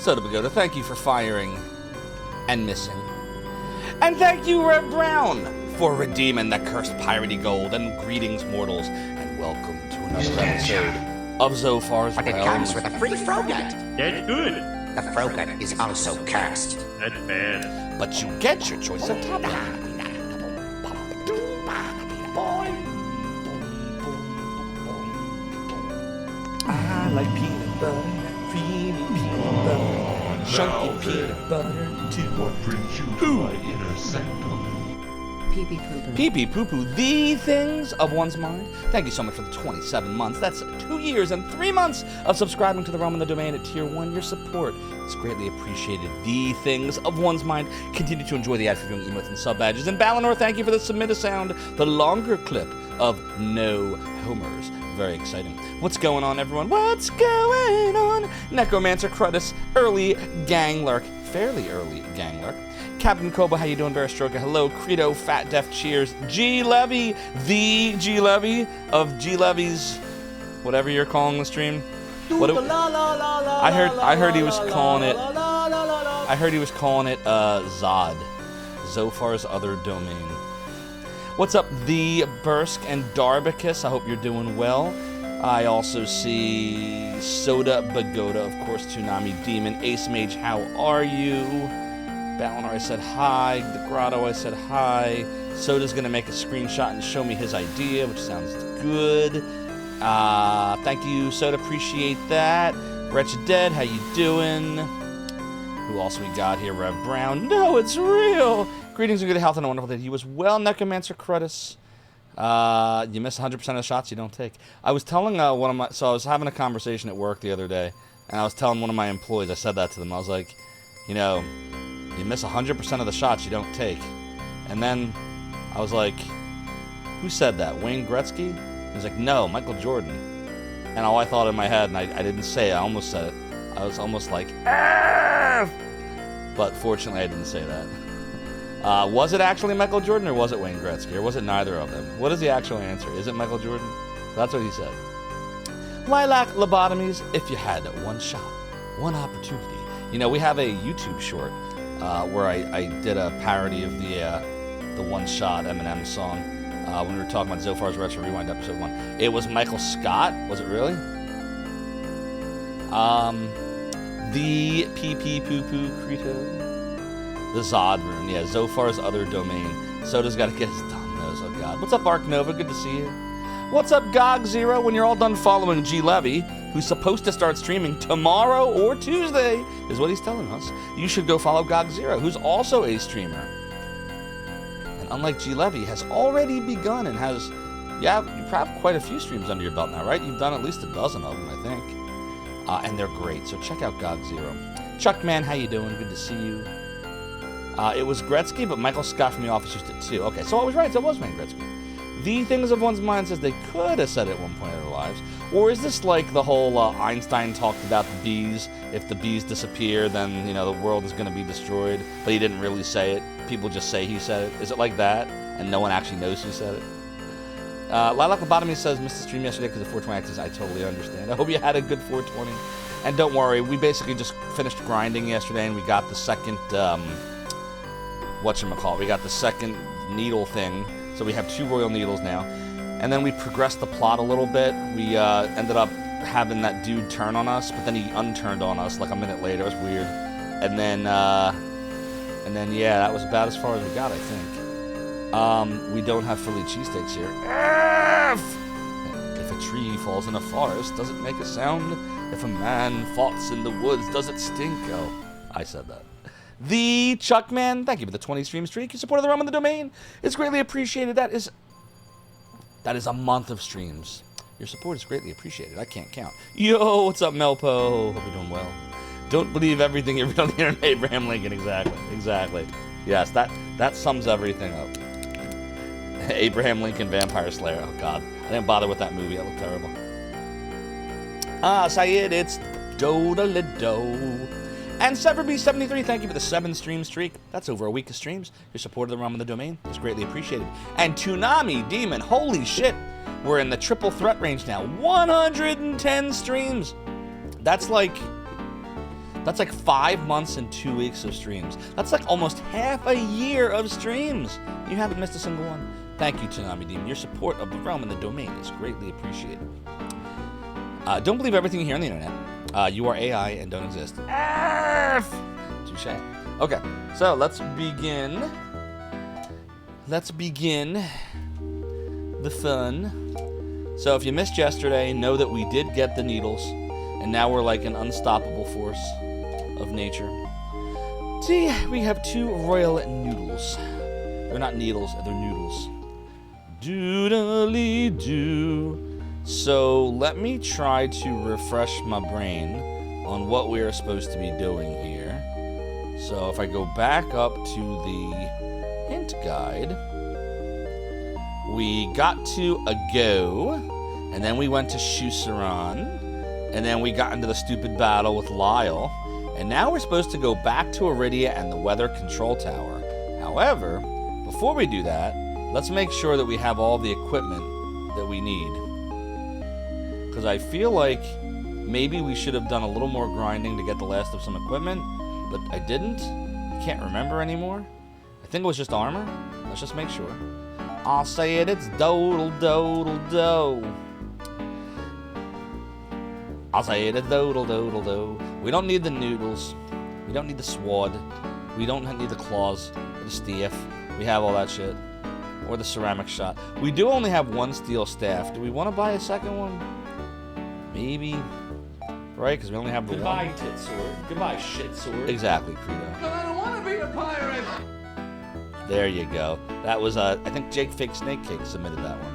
Soda Pagoda, thank you for firing and missing. And thank you, Rev Brown, for redeeming that cursed piratey gold. And greetings, mortals, and welcome to another episode of Zophar's But it comes with a free Frogut. That's good. The Frogut is also cursed. That's bad. But you get your choice of top. I like peanut butter, creamy peanut butter, chunky peanut butter too. What brings you to my inner sanctum? Pee-pee poo-poo. Pee-pee poo-poo, the things of one's mind. Thank you so much for the 27 months. That's 2 years and 3 months of subscribing to the Realm of the Domain at Tier 1. Your support is greatly appreciated. The things of one's mind. Continue to enjoy the ad-free viewing emotes and sub-badges. And Balinor, thank you for the submit a sound, the longer clip of No Homers. Very exciting. What's going on, everyone? What's going on? Necromancer Crudus, early gang lurk, fairly early gang lurk. Captain Koba, how you doing? Barastroka, hello. Credo, Fat Def, cheers. G Levy, the G Levy of G Levy's, whatever you're calling the stream. What I heard he was calling it. I heard he was calling it Zod, Zophar's other domain. What's up, the Bursk and Darbicus? I hope you're doing well. I also see Soda Bagoda, of course, Toonami Demon, Ace Mage, how are you? Balinor, I said hi. The Grotto, I said hi. Soda's gonna make a screenshot and show me his idea, which sounds good. Thank you, Soda, appreciate that. Wretched Dead, how you doing? Who else we got here? Rev Brown. No, it's real. Greetings and good health and a wonderful day. You as well, Necromancer Crudus. You miss 100% of the shots you don't take. I was telling I was having a conversation at work the other day, and I was telling one of my employees, I said that to them, I was like, you know, you miss 100% of the shots you don't take. And then I was like, who said that? Wayne Gretzky? He was like, no, Michael Jordan. And all I thought in my head, and I didn't say it, I almost said it. I was almost like, ah! But fortunately I didn't say that. Was it actually Michael Jordan or was it Wayne Gretzky? Or was it neither of them? What is the actual answer? Is it Michael Jordan? That's what he said. Lilac Lobotomies, if you had one shot, one opportunity. You know, we have a YouTube short where I did a parody of the one-shot Eminem song when we were talking about Zophar's Retro Rewind episode 1. It was Michael Scott. Was it really? The PP Poo Poo Creto. The Zod Room. Yeah, Zophar's other domain. Soda's got to get his dumb nose. Oh, God. What's up, Ark Nova? Good to see you. What's up, GOG Zero? When you're all done following G Levy, who's supposed to start streaming tomorrow or Tuesday, is what he's telling us, you should go follow GOG Zero, who's also a streamer. And unlike G Levy, has already begun and has, you probably have quite a few streams under your belt now, right? You've done at least a dozen of them, I think. And they're great, so check out GOG Zero. Chuckman, how you doing? Good to see you. It was Gretzky, but Michael Scott from The Office used it too. Okay, so I was right, so it was Wayne Gretzky. The things of one's mind says they could have said it at one point in their lives. Or is this like the whole Einstein talked about the bees? If the bees disappear, then, you know, the world is going to be destroyed. But he didn't really say it. People just say he said it. Is it like that? And no one actually knows who said it? Lilac Lobotomy says, missed the stream yesterday because of 420 actors. I totally understand. I hope you had a good 420. And don't worry, we basically just finished grinding yesterday and we got the second, whatchamacallit, we got the second needle thing. So we have 2 royal needles now. And then we progressed the plot a little bit. We ended up having that dude turn on us, but then he unturned on us like a minute later. It was weird. And then yeah, that was about as far as we got, I think. We don't have Philly cheesesteaks here. If a tree falls in a forest, does it make a sound? If a man farts in the woods, does it stink? Oh, I said that. The Chuckman, thank you for the 20 stream streak. Your support of the Realm of the Domain is greatly appreciated. That is a month of streams. Your support is greatly appreciated. I can't count. Yo, what's up, Melpo? Hope you're doing well. Don't believe everything you read on the internet, Abraham Lincoln. Exactly. Yes, that sums everything up. Abraham Lincoln, Vampire Slayer. Oh, God. I didn't bother with that movie. That looked terrible. Syed, it's Dodalido. And SeverB73, thank you for the 7 stream streak. That's over a week of streams. Your support of the Realm of the Domain is greatly appreciated. And Toonami Demon, holy shit. We're in the triple threat range now. 110 streams. That's like That's like 5 months and 2 weeks of streams. That's like almost half a year of streams. You haven't missed a single one. Thank you, Tsunami Demon. Your support of the realm and the domain is greatly appreciated. Don't believe everything you hear on the internet. You are AI and don't exist. Touche. Okay, so let's begin. Let's begin the fun. So if you missed yesterday, know that we did get the needles, and now we're like an unstoppable force of nature. See, we have 2 royal noodles. They're not needles, they're noodles. Doodly-doo. So let me try to refresh my brain on what we are supposed to be doing here. So if I go back up to the hint guide, we got to a go, and then we went to Shusaran, and then we got into the stupid battle with Lyle, and now we're supposed to go back to Iridia and the weather control tower. However, before we do that, let's make sure that we have all the equipment that we need. Because I feel like maybe we should have done a little more grinding to get the last of some equipment, but I didn't. I can't remember anymore. I think it was just armor. Let's just make sure. I'll say it, it's dodel-dodel-do. I'll say it, it's dodel-dodel-do. We don't need the noodles. We don't need the sword. We don't need the claws or the staff. We have all that shit. Or the ceramic shot. We do only have 1 steel staff. Do we want to buy a second one? Maybe. Right? Because we only have the Goodbye, one. tit sword. Goodbye, shit sword. Exactly, Credo. But I don't want to be a pirate. There you go. That was, I think Jake Fake Snake Cake submitted that one,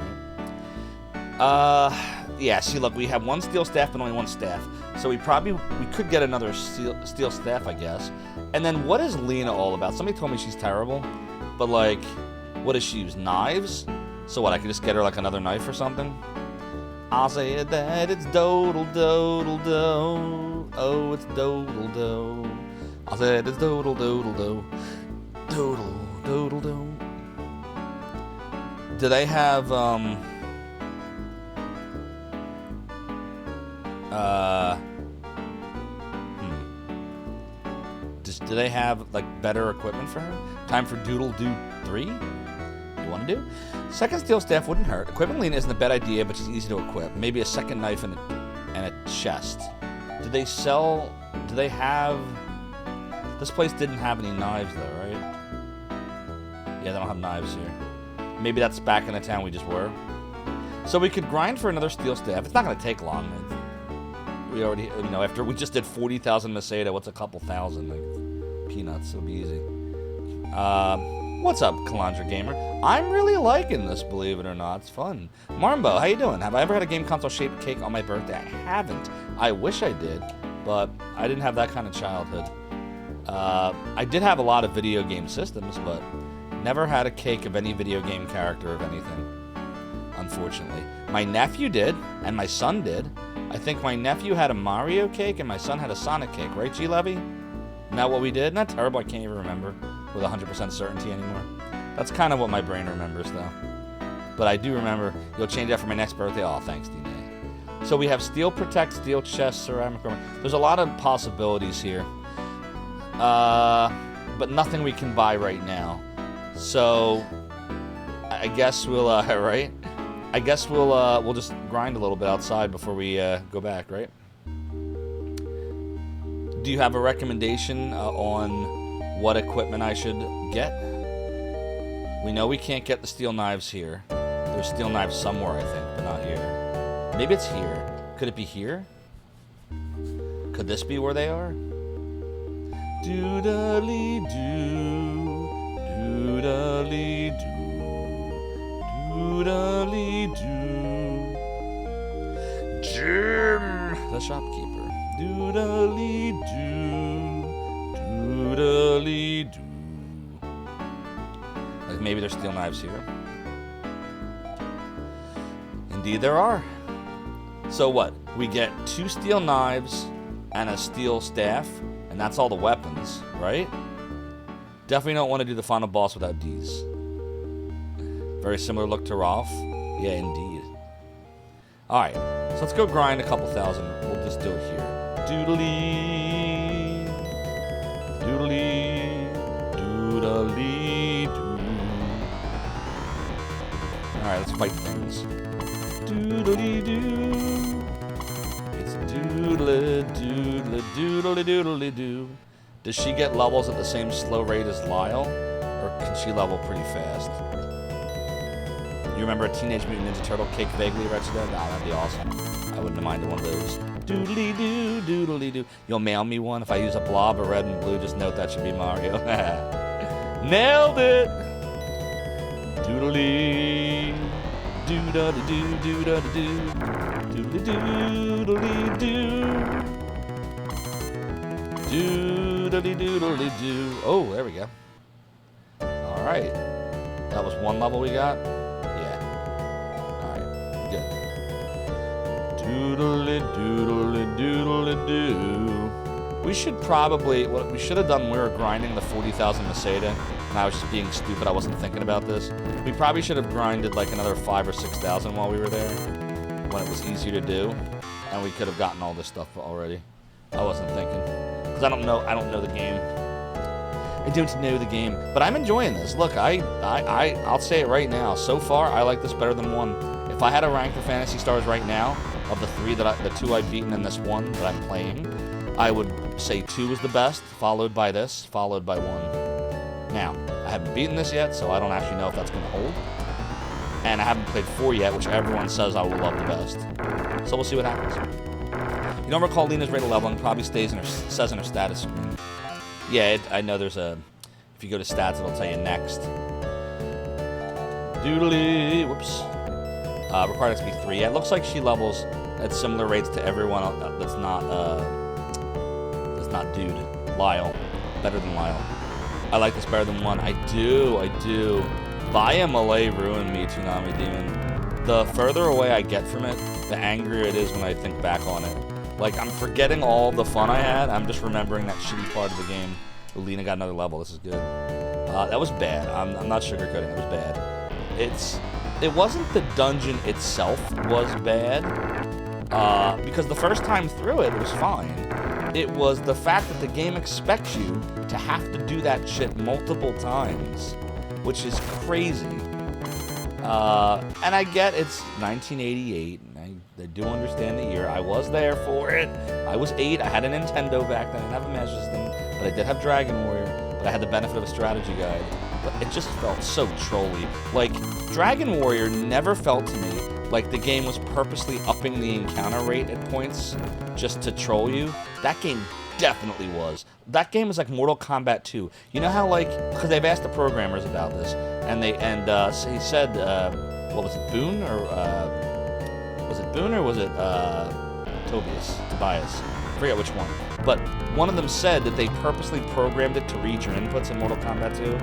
right? Yeah, see, look, we have 1 steel staff, but only 1 staff. So we could get another steel staff, I guess. And then what is Lena all about? Somebody told me she's terrible. But, like, what does she use? Knives? So what, I could just get her, like, another knife or something? I'll say that it's dodel-dodel-do. Oh, it's dodel-do. I'll say it's dodel-dodel-do. Dodel-dodel-do. Do they have, do they have, like, better equipment for her? Time for Doodle Do 3? You want to do? Second steel staff wouldn't hurt. Equipment Lena isn't a bad idea, but she's easy to equip. Maybe a second knife and a chest. Do they have... This place didn't have any knives, though, right? Yeah, they don't have knives here. Maybe that's back in the town we just were. So we could grind for another steel staff. It's not going to take long. We already, you know, after we just did 40,000 Masada, what's a couple thousand? Like, peanuts, it'll be easy. What's up, Kalandra Gamer? I'm really liking this, believe it or not. It's fun. Marmbo, how you doing? Have I ever had a game console-shaped cake on my birthday? I haven't. I wish I did, but I didn't have that kind of childhood. I did have a lot of video game systems, but never had a cake of any video game character of anything, unfortunately. My nephew did, and my son did. I think my nephew had a Mario cake, and my son had a Sonic cake, right, G-Levy? Isn't that what we did? Not terrible, I can't even remember with 100% certainty anymore. That's kind of what my brain remembers, though. But I do remember, you'll change that for my next birthday. Oh, thanks, D-Nay. So we have steel protect, steel chest, ceramic armor. There's a lot of possibilities here. But nothing we can buy right now. So I guess we'll, right? I guess we'll just grind a little bit outside before we go back, right? Do you have a recommendation on what equipment I should get? We know we can't get the steel knives here. There's steel knives somewhere, I think, but not here. Maybe it's here. Could it be here? Could this be where they are? Doodly-doo, doodly-doo, doodly-doo. Jim, the shopkeeper. Doodly-doo, doodly-doo. Like maybe there's steel knives here. Indeed there are. So what? We get 2 steel knives and a steel staff, and that's all the weapons, right? Definitely don't want to do the final boss without these. Very similar look to Rolf. Yeah, indeed. Alright, so let's go grind a couple thousand. We'll just do it here. Doodly. Doodly, doodly, doo. Alright, let's fight things. Doodly doo. It's doodly, doodly, doodly, doodly doo. Does she get levels at the same slow rate as Lyle? Or can she level pretty fast? You remember a Teenage Mutant Ninja Turtle cake vaguely, Wretched? Nah, that'd be awesome. I wouldn't have minded one of those. Doodly doo, doodly doo. You'll mail me one if I use a blob of red and blue. Just note that should be Mario. Nailed it! Doodly doo da doo doo da doo. Doodly doodly doo. Doodly doodly doo. Oh, there we go. Alright. That was one level we got? Good. Doodly doodly doodly doo. We should probably, what we should have done when we were grinding the 40,000 Masada, and I was just being stupid, I wasn't thinking about this. We probably should have grinded like another 5,000 or 6,000 while we were there, when it was easier to do, and we could have gotten all this stuff already. I wasn't thinking, because I don't know the game. I don't know the game, but I'm enjoying this. Look, I'll say it right now. So far, I like this better than 1. If I had to rank the Phantasy Stars right now, of the 3 the 2 I've beaten and this 1 that I'm playing, I would say 2 is the best, followed by this, followed by 1. Now, I haven't beaten this yet, so I don't actually know if that's going to hold. And I haven't played 4 yet, which everyone says I will love the best. So we'll see what happens. You don't recall Lena's rate of leveling, probably says in her status screen. Yeah, I know there's a... If you go to stats, it'll tell you next. Doodly... Whoops. Required to be 3. Yeah, it looks like she levels at similar rates to everyone that's not dude. Lyle. Better than Lyle. I like this better than 1. I do. Via Malay ruined me, Toonami Demon. The further away I get from it, the angrier it is when I think back on it. Like, I'm forgetting all the fun I had. I'm just remembering that shitty part of the game. Lena got another level. This is good. That was bad. I'm not sugarcoating. It was bad. It wasn't the dungeon itself was bad, because the first time through it was fine. It was the fact that the game expects you to have to do that shit multiple times, which is crazy. And I get it's 1988, and I do understand the year. I was there for it. I was 8. I had a Nintendo back then. I didn't have a Master System, but I did have Dragon Warrior, but I had the benefit of a strategy guide. But it just felt so trolly. Like, Dragon Warrior never felt to me like the game was purposely upping the encounter rate at points just to troll you. That game definitely was. That game is like Mortal Kombat 2. You know how, like, because they've asked the programmers about this, and so he said, what was it, Boone, or was it Tobias? I forget which one. But one of them said that they purposely programmed it to read your inputs in Mortal Kombat 2,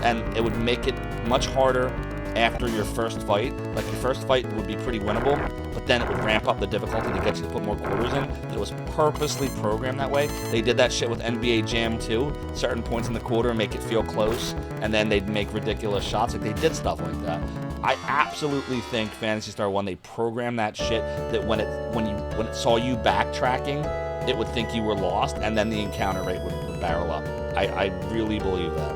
and it would make it much harder after your first fight. Like, your first fight would be pretty winnable, but then it would ramp up the difficulty to get you to put more quarters in. But it was purposely programmed that way. They did that shit with NBA Jam 2. Certain points in the quarter make it feel close, and then they'd make ridiculous shots. Like, they did stuff like that. I absolutely think Phantasy Star 1, they programmed that shit that when it saw you backtracking, it would think you were lost, and then the encounter rate would barrel up. I really believe that.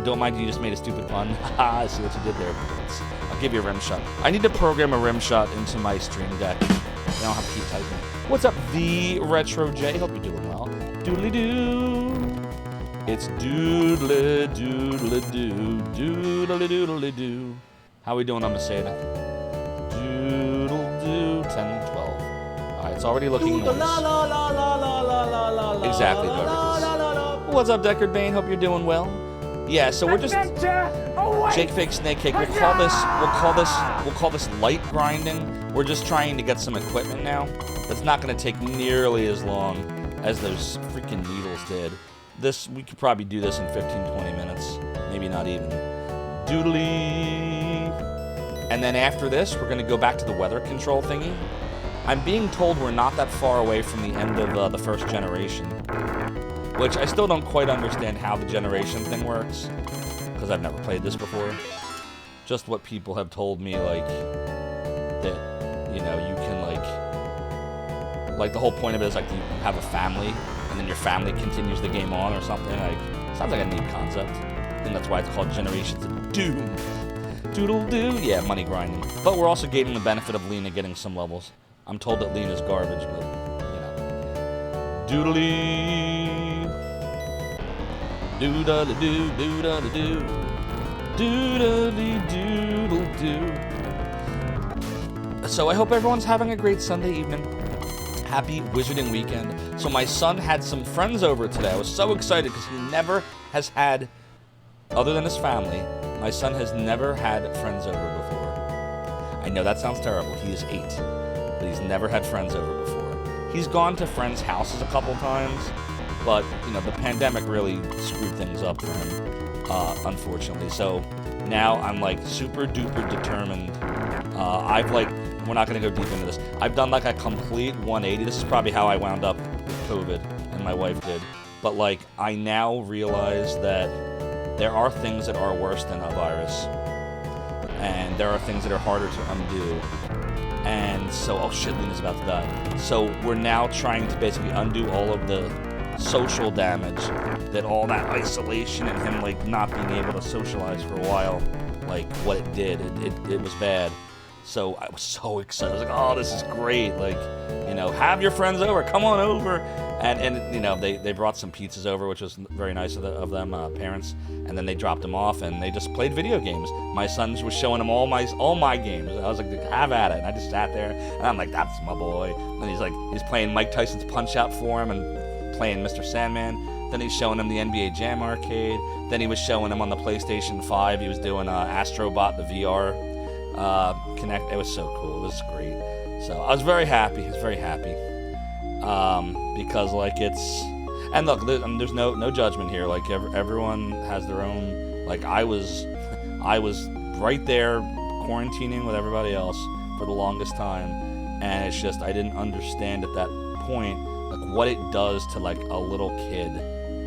Don't mind you just made a stupid pun. I see what you did there. I'll give you a rim shot. I need to program a rim shot into my stream deck. I don't have to keep typing. What's up, the Retro J? Hope you're doing well. Doodly doo. It's doodly doodly doo. Doodly doodly doo. How we doing on Masada? Doodle doo. 10, 12. Alright, it's already looking nice. Exactly, Dorcas. What's up, Deckard Bane? Hope you're doing well. Yeah, so we're just Jake Fake Snake Cake. We'll call this light grinding. We're just trying to get some equipment now. That's not going to take nearly as long as those freaking needles did. We could probably do this in 15-20 minutes, maybe not even. Doodly. And then after this, we're going to go back to the weather control thingy. I'm being told we're not that far away from the end of the first generation, which I still don't quite understand how the generation thing works, because I've never played this before. Just what people have told me, like, that, you know, you can, like the whole point of it is, like, you have a family, and then your family continues the game on or something. Like, sounds like a neat concept. I think that's why it's called Generations of Doom. Doodle-doo. Yeah, money grinding. But we're also gaining the benefit of Lena getting some levels. I'm told that Lena's garbage, but, you know. Doodly. Doodle-doo, doodle-doo. Doodly-doodle-doo. So I hope everyone's having a great Sunday evening. Happy Wizarding weekend. So my son had some friends over today. I was so excited because he never has had, other than his family, my son has never had friends over before. I know that sounds terrible. He is 8, but he's never had friends over before. He's gone to friends' houses a couple times, but, you know, the pandemic really screwed things up for him, unfortunately. So now I'm, like, super duper determined. We're not going to go deep into this. I've done, like, a complete 180. This is probably how I wound up with COVID, and my wife did. But, like, I now realize that there are things that are worse than a virus, and there are things that are harder to undo. And so, oh shit, Lena's about to die. So we're now trying to basically undo all of the social damage that all that isolation and him, like, not being able to socialize for a while, like, what it did. It was bad. So I was so excited. I was like, oh, this is great. Like, you know, have your friends over. Come on over. And you know, they brought some pizzas over, which was very nice of them, parents. And then they dropped them off, and they just played video games. My son was showing them all my games. I was like, have at it. And I just sat there, and I'm like, that's my boy. And he's playing Mike Tyson's Punch-Out for him and playing Mr. Sandman. Then he's showing him the NBA Jam Arcade. Then he was showing him on the PlayStation 5. He was doing Astrobot, the VR Connect. It was so cool. It was great. So I was very happy. Because, like, it's... And look, there's no judgment here. Like, everyone has their own... Like, I was right there quarantining with everybody else for the longest time. And it's just, I didn't understand at that point, like, what it does to, like, a little kid.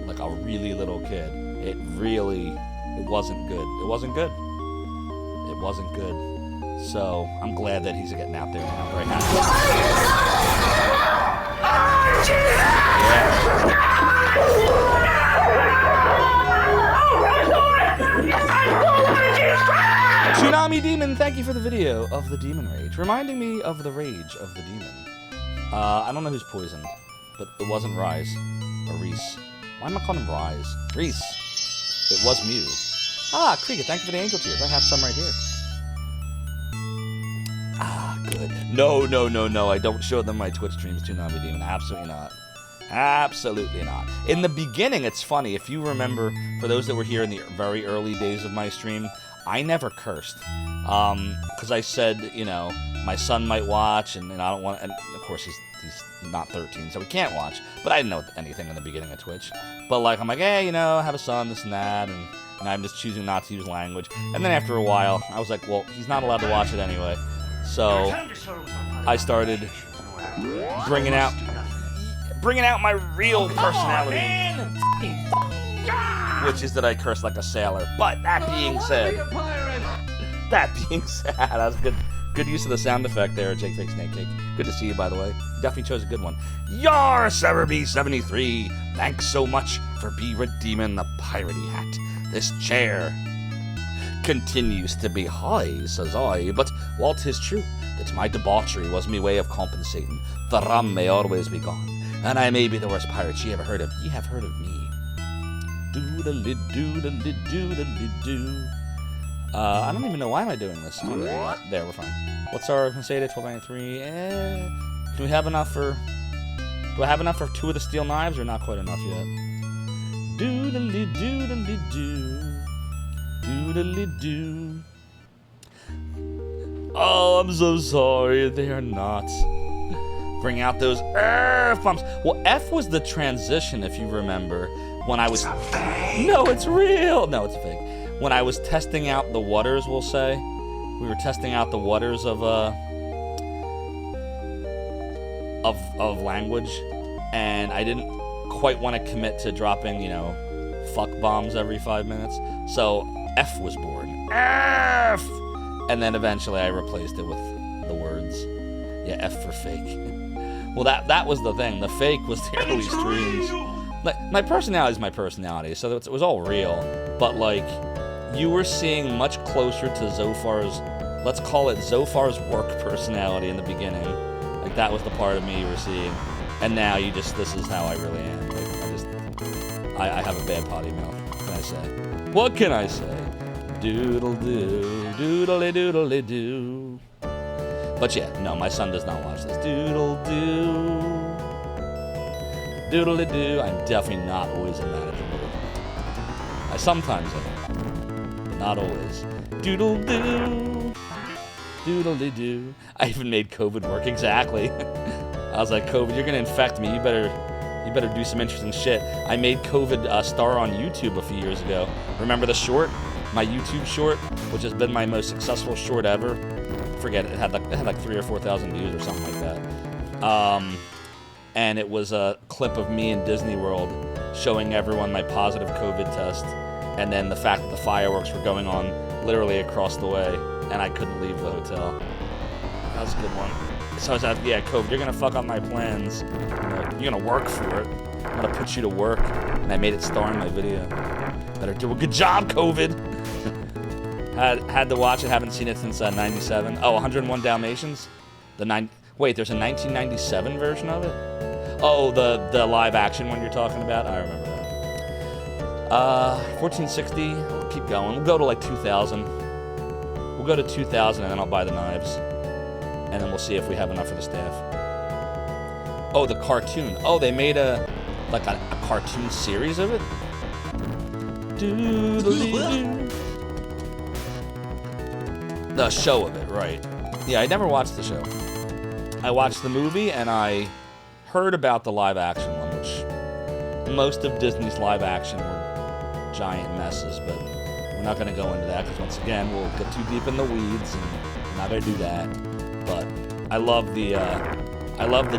Like, a really little kid. It wasn't good. It wasn't good. So, I'm glad that he's getting out there now. I'm very happy. Tsunami Demon, thank you for the video of the Demon Rage. Reminding me of the rage of the demon. I don't know who's poisoned, but it wasn't Rise. Or Reese. Why am I calling him Rise? Reese. It was Mew. Ah, Krieger, thank you for the angel tears. I have some right here. Ah, good. No. I don't show them my Twitch streams, Tsunami Demon. Absolutely not. Absolutely not. In the beginning, it's funny. If you remember, for those that were here in the very early days of my stream, I never cursed. Because I said, you know, my son might watch, and I don't want... And, of course, he's not 13, so he can't watch. But I didn't know anything in the beginning of Twitch. But, like, I'm like, hey, you know, I have a son, this and that, and I'm just choosing not to use language. And then after a while, I was like, well, he's not allowed to watch it anyway. So I started bringing out my real personality, which is that I curse like a sailor. But that being said, that was good use of the sound effect there, Jake Fake Snake Cake. Good to see you, by the way. You definitely chose a good one. Yar, Cerebi73, thanks so much for redeeming the piratey hat. This chair continues to be high, says I, but while 'tis true that my debauchery was me way of compensating, the rum may always be gone, and I may be the worst pirate ye ever heard of. Ye have heard of me. Doodle-doo-doodle-doo-doodle-doo. I don't even know why am I doing this. There, we're fine. What's our Mercedes 1293? Do we have enough for... Do I have enough for 2 of the steel knives, or not quite enough yet? Doodle-doo-doodle-doo. Doodle-doo. Oh, I'm so sorry. They are not. Bring out those F bombs. Well, F was the transition, if you remember, when I was... No, it's real. No, it's fake. When I was testing out the waters, we'll say. We were testing out the waters of language, and I didn't quite want to commit to dropping, you know, fuck bombs every 5 minutes. So F was born. F! And then eventually I replaced it with the words. Yeah, F for fake. Well, that was the thing. The fake was the early streams. Like, my personality is my personality, so it was all real. But, like, you were seeing much closer to Zophar's, let's call it Zophar's work personality in the beginning. Like, that was the part of me you were seeing. And now this is how I really am. Like, I have a bad potty mouth. What can I say? What can I say? Doodle-doo, doodle-doo. But yeah, no, my son does not watch this. Doodle-doo. Doodle-doo. I'm definitely not always in manager mode. I sometimes am, but not always. Doodle-doo. Doodle-doo. I even made COVID work, exactly. I was like, COVID, you're gonna infect me. You better do some interesting shit. I made COVID star on YouTube a few years ago. Remember the short? My YouTube short, which has been my most successful short ever. Forget it. It had like 3,000 or 4,000 views or something like that. And it was a clip of me in Disney World showing everyone my positive COVID test, and then the fact that the fireworks were going on literally across the way, and I couldn't leave the hotel. That was a good one. So I was like, yeah, COVID, you're gonna fuck up my plans. You're gonna work for it. I'm gonna put you to work. And I made it star in my video. Better do a good job, COVID. Had to watch it. Haven't seen it since '97. Oh, 101 Dalmatians. Wait, there's a 1997 version of it. Oh, the live action one you're talking about. I remember that. 1460. We'll keep going. We'll go to like 2000. We'll go to 2000, and then I'll buy the knives. And then we'll see if we have enough for the staff. Oh, the cartoon. Oh, they made a cartoon series of it? Doodle-doo. The show of it, right. Yeah, I never watched the show. I watched the movie, and I heard about the live action one, which most of Disney's live action were giant messes, but we're not going to go into that, because once again, we'll get too deep in the weeds, and we're not going to do that. But I love the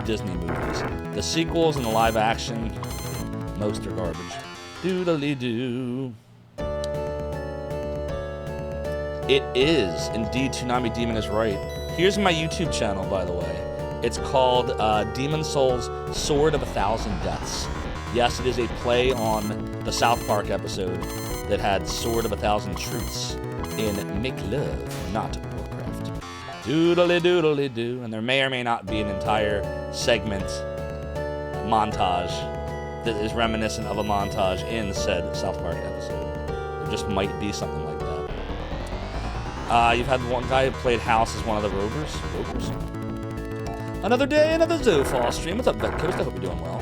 Disney movies. The sequels and the live action, most are garbage. Doodly-doo. It is. Indeed, Tsunami Demon is right. Here's my YouTube channel, by the way. It's called Demon Souls Sword of 1,000 Deaths. Yes, it is a play on the South Park episode that had Sword of 1,000 Truths in Make Love, Not Warcraft. Doodly-doodly-doo. And there may or may not be an entire segment montage that is reminiscent of a montage in said South Park episode. There just might be something like that. You've had one guy who played House as one of the Rovers. Another day, another Zophar stream. What's up, Vet Coast? I hope you're doing well.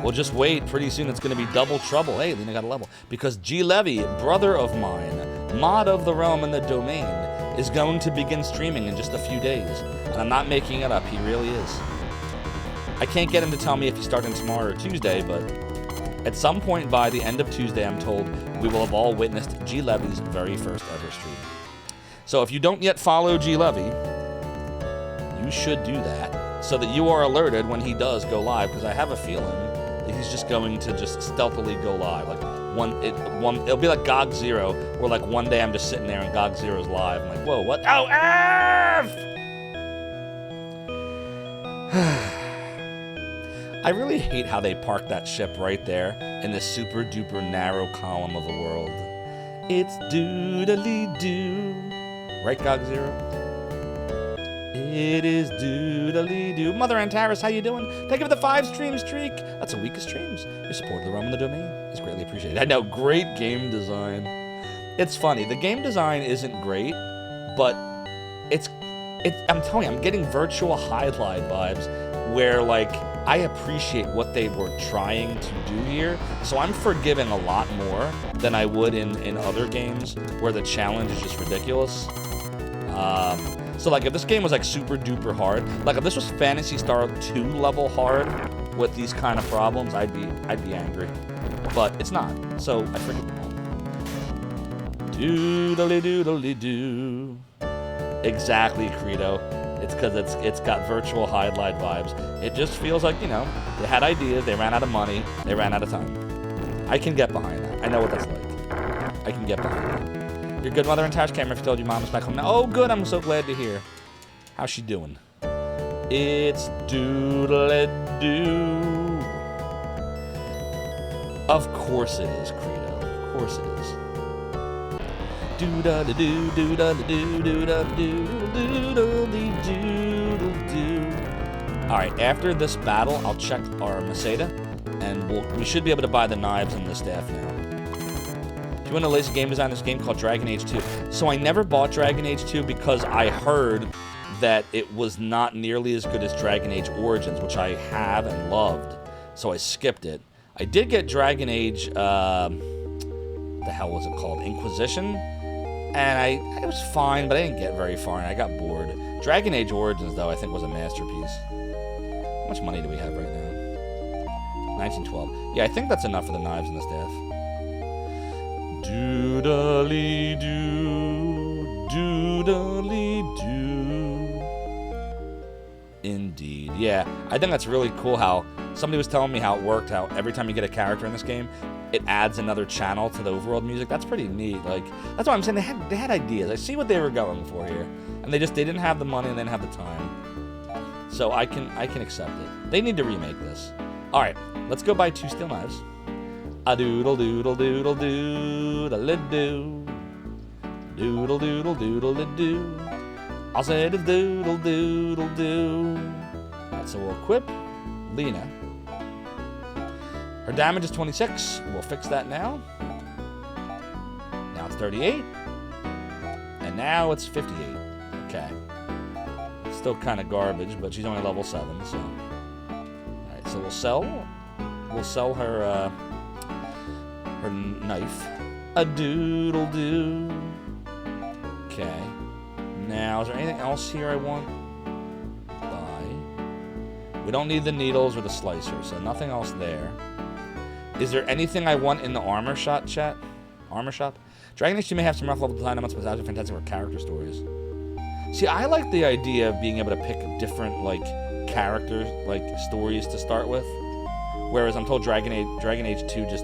Well, just wait. Pretty soon it's going to be double trouble. Hey, Lena got a level. Because G. Levy, brother of mine, mod of the realm and the domain, is going to begin streaming in just a few days. And I'm not making it up. He really is. I can't get him to tell me if he's starting tomorrow or Tuesday, but at some point by the end of Tuesday, I'm told, we will have all witnessed G. Levy's very first ever stream. So if you don't yet follow G. Levy, you should do that so that you are alerted when he does go live, because I have a feeling that he's just going to just stealthily go live. Like it'll be like GOG Zero, where like one day I'm just sitting there and GOG Zero's live. I'm like, whoa, what? Oh, F! I really hate how they parked that ship right there in this super duper narrow column of a world. It's doodly-doo. Right, GOG Zero? It is doodly-doo. Mother Antares, how you doing? Thank you for the 5-stream streak. That's a week of streams. Your support of the realm and the domain is greatly appreciated. I know, great game design. It's funny, the game design isn't great, but I'm telling you, I'm getting virtual highlight vibes where, like, I appreciate what they were trying to do here, so I'm forgiving a lot more than I would in other games where the challenge is just ridiculous. So like if this game was like super duper hard, like if this was Phantasy Star 2 level hard with these kind of problems, I'd be angry. But it's not, so I forgive them all. Doodly-doodly-doo. Exactly, Credo. It's because it's got virtual highlight vibes. It just feels like, you know, they had ideas, they ran out of money, they ran out of time. I can get behind that. I know what that's like. I can get behind that. You're good, Mother and Tash. Can't remember if I told you Mom was back home now. Oh, good. I'm so glad to hear. How's she doing? It's doodle-doo. Of course it is, Credo. Of course it is. Doodle-doo, doodle-doo, doodle-doo, doodle-doo. Alright, after this battle, I'll check our Meseta, and we should be able to buy the knives and the staff now. If you want to latest game design, this game called Dragon Age 2. So I never bought Dragon Age 2 because I heard that it was not nearly as good as Dragon Age Origins, which I have and loved, so I skipped it. I did get Dragon Age, the hell was it called? Inquisition? And it was fine, but I didn't get very far, and I got bored. Dragon Age Origins, though, I think was a masterpiece. How much money do we have right now? 1912. Yeah, I think that's enough for the knives and the staff. Doodly-doo, doodly-doo. Indeed. Yeah, I think that's really cool how somebody was telling me how it worked, how every time you get a character in this game, it adds another channel to the overworld music. That's pretty neat. Like, that's what I'm saying. They had ideas. I see what they were going for here. And they didn't have the money and they didn't have the time. So I can accept it. They need to remake this. Alright, let's go buy 2 steel knives. A doodle doodle doodle doodle doo. Doodle doodle doodle doo. I'll say it is doodle doodle doo. Alright, so we'll equip Lena. Her damage is 26. We'll fix that now. Now it's 38. And now it's 58. Okay. Still kind of garbage, but she's only level 7, so. Alright, so we'll sell her her knife. A doodle doo. Okay. Now, is there anything else here I want? Buy. We don't need the needles or the slicer, so nothing else there. Is there anything I want in the armor shop, chat? Armor shop? Dragon Age 2 may have some rough level design elements, but it's fantastic for character stories. See, I like the idea of being able to pick different, like, characters, like, stories to start with. Whereas I'm told Dragon Age 2 just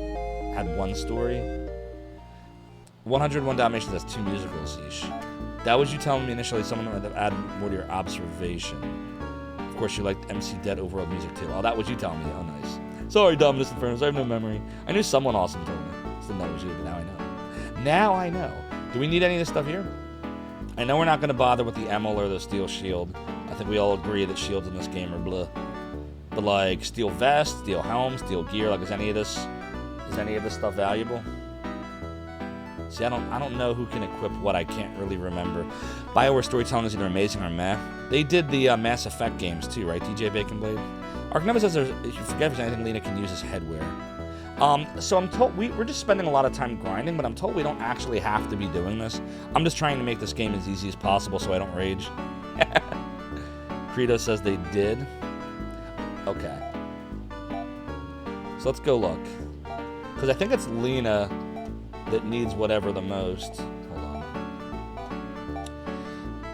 had one story. 101 Dalmatians has 2 musicals, yeesh. That was you telling me initially, someone would add more to your observation. Of course, you liked MC Dead overworld music, too. Oh, that was you telling me. Oh, nice. Sorry, Dominus Infernus, I have no memory. I knew someone awesome told me. Just didn't know it was you, but now I know. Now I know. Do we need any of this stuff here? I know we're not going to bother with the Emil or the Steel Shield. I think we all agree that shields in this game are blah. But like steel vest, steel helm, steel gear, like is any of this stuff valuable? See, I don't know who can equip what. I can't really remember. BioWare storytelling is either amazing or meh. They did the Mass Effect games too, right? DJ Baconblade. Arkneva says if you forget if there's anything Lena can use as headwear. So I'm told we're just spending a lot of time grinding, but I'm told we don't actually have to be doing this. I'm just trying to make this game as easy as possible so I don't rage. Credo says they did. Okay. So let's go look. Because I think it's Lena that needs whatever the most. Hold on.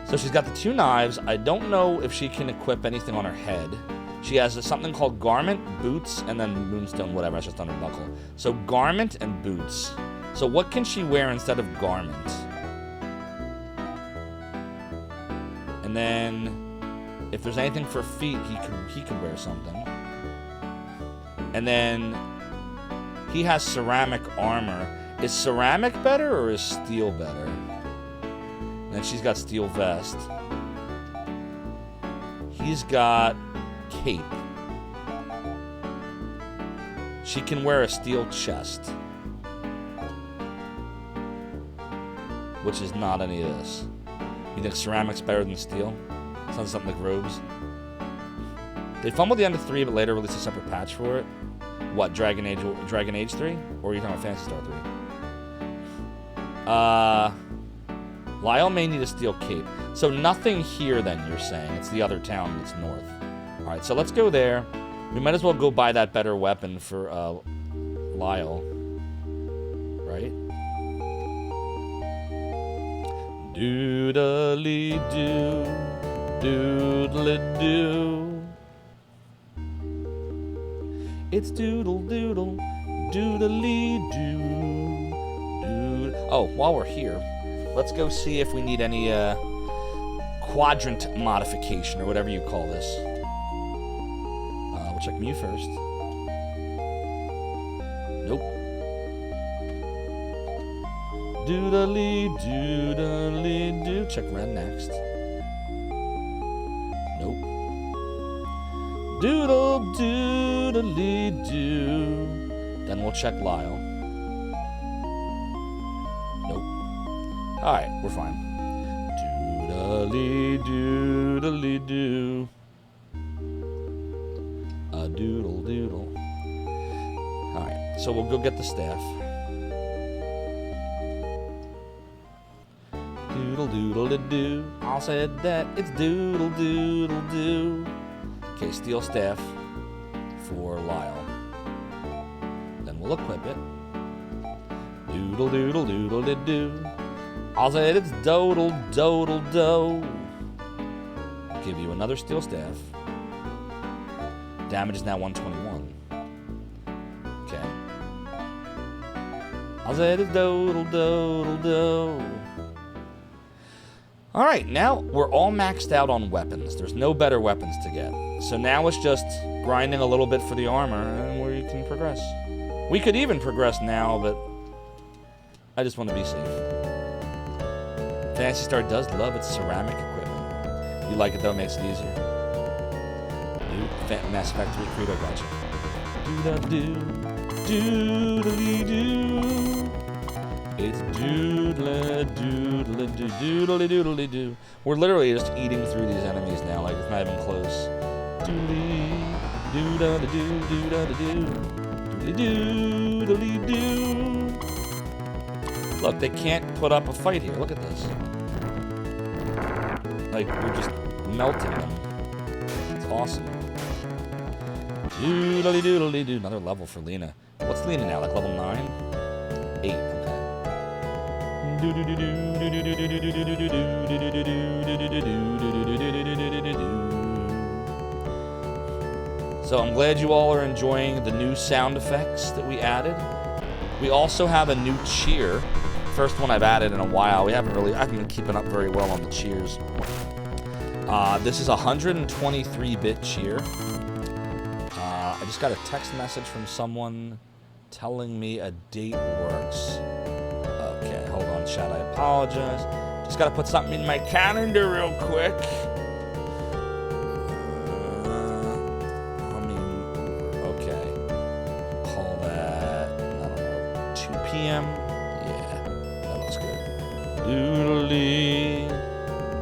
So she's got the 2 knives. I don't know if she can equip anything on her head. She has something called garment, boots, and then moonstone, whatever. That's just on her buckle. So garment and boots. So what can she wear instead of garment? And then, if there's anything for feet, he could wear something. And then he has ceramic armor. Is ceramic better or is steel better? And then she's got steel vest. He's got cape. She can wear a steel chest, which is not any of this. You think ceramic's better than steel? Sounds something like robes. They fumbled the end of 3, but later released a separate patch for it. What, Dragon Age 3? Or are you talking about Phantasy Star 3? Lyle may need a steel cape. So nothing here then, you're saying. It's the other town that's north. Alright, so let's go there. We might as well go buy that better weapon for Lyle. Right? Doodly-doo. Doodly-doo. It's doodle-doodle. Doodly-doo. Oh, while we're here, let's go see if we need any quadrant modification, or whatever you call this. We'll check Mew first. Nope. Doodly-doo. Check Red next. Nope. Doodle-doodly-doo. Then we'll check Lyle. Nope. Alright, we're fine. Doodly-doodly-doo. A doodle-doodle. Alright, so we'll go get the staff. Doodle-doodle-doo. I said that it's doodle-doodle-doo. Okay, steel staff for Lyle. Then we'll equip it. Doodle-doodle-doodle-doo. I said it's dodle-dodle-do. Give you another steel staff. Damage is now 121. Okay. I said it's dodle-dodle-do. Alright, now we're all maxed out on weapons. There's no better weapons to get. So now it's just grinding a little bit for the armor and where you can progress. We could even progress now, but I just want to be safe. Phantasy Star does love its ceramic equipment. You like it though, makes it easier. Mass Effect 3 Credo, gotcha. Doodle-doo, doodly-doo. It's doodle-doodle-doo, doodle-doodle-doo. We're literally just eating through these enemies now, like it's not even close. Doodly-doo-da-da-doo, doo-da-da-doo, doodly-doo-doodly-doo. Look, they can't put up a fight here. Look at this. Like, we're just melting them. It's awesome. Doodly-doodly-doo. Another level for Lena. What's Lena now? Like level 9? 8. Okay. So I'm glad you all are enjoying the new sound effects that we added. We also have a new cheer. First one I've added in a while. I haven't been keeping up very well on the cheers. This is a 123-bit cheer. I just got a text message from someone telling me a date works. Okay, hold on, chat. I apologize. Just gotta put something in my calendar real quick. Okay. Call that, I don't know, 2 p.m.? Yeah, that looks good. Doodly,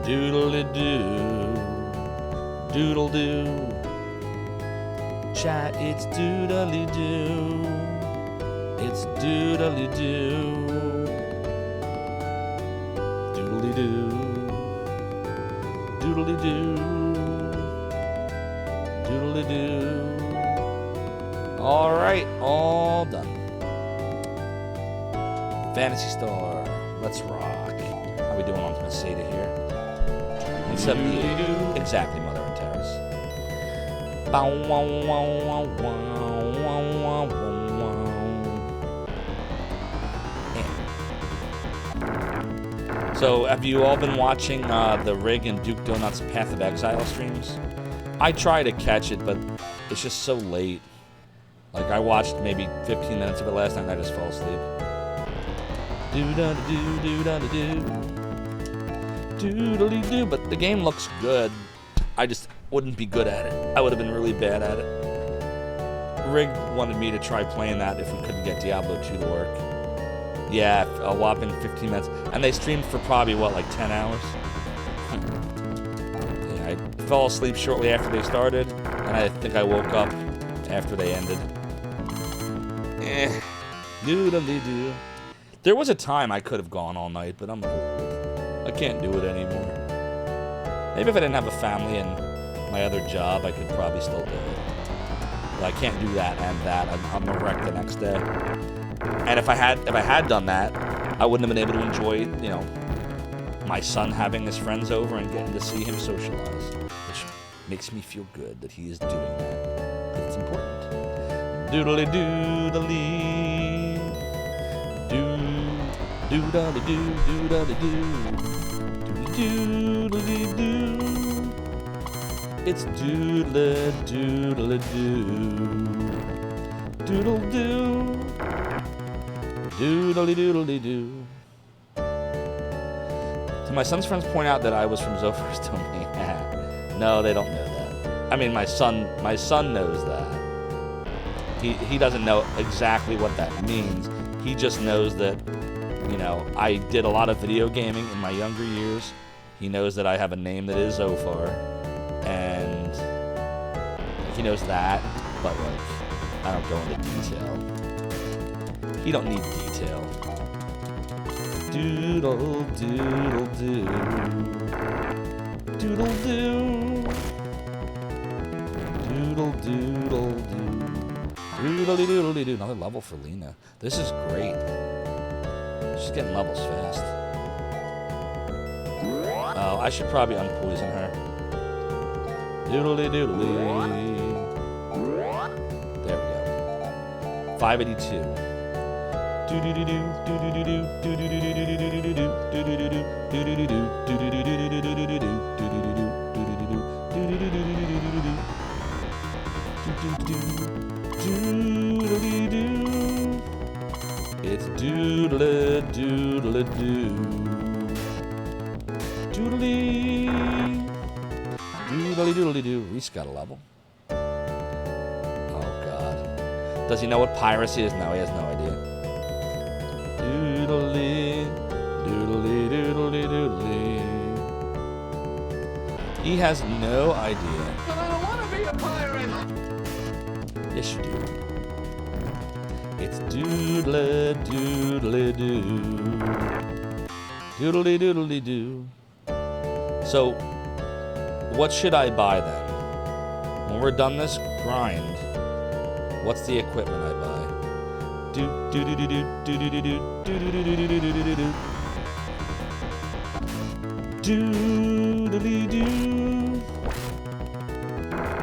doodly-doo, doodle-doo. Chat, it's doodly-doo. It's doodly-doo. Doodly-doo. Doodly-doo. Doodly-doo. All right, all done. Phantasy Star, let's rock. How we doing on Sega here? 178. Exactly, Mother and Terrace. Bow, wow, wow, wow, wow, wow, wow, wow. So, have you all been watching the Rig and Duke Donuts Path of Exile streams? I try to catch it, but it's just so late. Like, I watched maybe 15 minutes of it last night and I just fell asleep. Do-da-da-doo, do-da-da-doo. Doodly-doo. But the game looks good. I just wouldn't be good at it. I would have been really bad at it. Rig wanted me to try playing that if we couldn't get Diablo 2 to work. Yeah, a whopping 15 minutes. And they streamed for probably, what, like 10 hours? Yeah, I fell asleep shortly after they started, and I think I woke up after they ended. Doodly-doo. There was a time I could have gone all night, but I can't do it anymore. Maybe if I didn't have a family and my other job, I could probably still do it. But I can't do that and that. I'm a wreck the next day. And if I had done that, I wouldn't have been able to enjoy, you know, my son having his friends over and getting to see him socialize, which makes me feel good that he is doing that. It's important. Doodly-doodly. Do-do-da-da-doo, do-da-da-doo. doodly doo. It's doodle doodle doo. Doodle doo. Doodly doodly doo. So my son's friends point out that I was from Zophar's domain. No, they don't know that. I mean, my son knows that. He doesn't know exactly what that means. He just knows that, you know, I did a lot of video gaming in my younger years. He knows that I have a name that is Zophar, and he knows that, but like, I don't go into detail. He don't need detail. Doodle doodle doo. Doodle doo. Doodle doodle doo. Doodly doodly doo. Another level for Lena. This is great. She's getting levels fast. Oh, I should probably unpoison her. Doodly doodly. There we go. 582. It's doodle doodle doo. Doodly doodly doodly doo. Reese got a level. Oh God. Does he know what piracy is? No, he has no idea. Doodly doodly doodly doodly. He has no idea. But I don't want to be a pirate. Yes, you do. It's doodle doodly doo. Doodly doodly doo. So, what should I buy then? When we're done this grind, what's the equipment I buy? Do do do do do do do do do do do do do do do do. Doodly doo.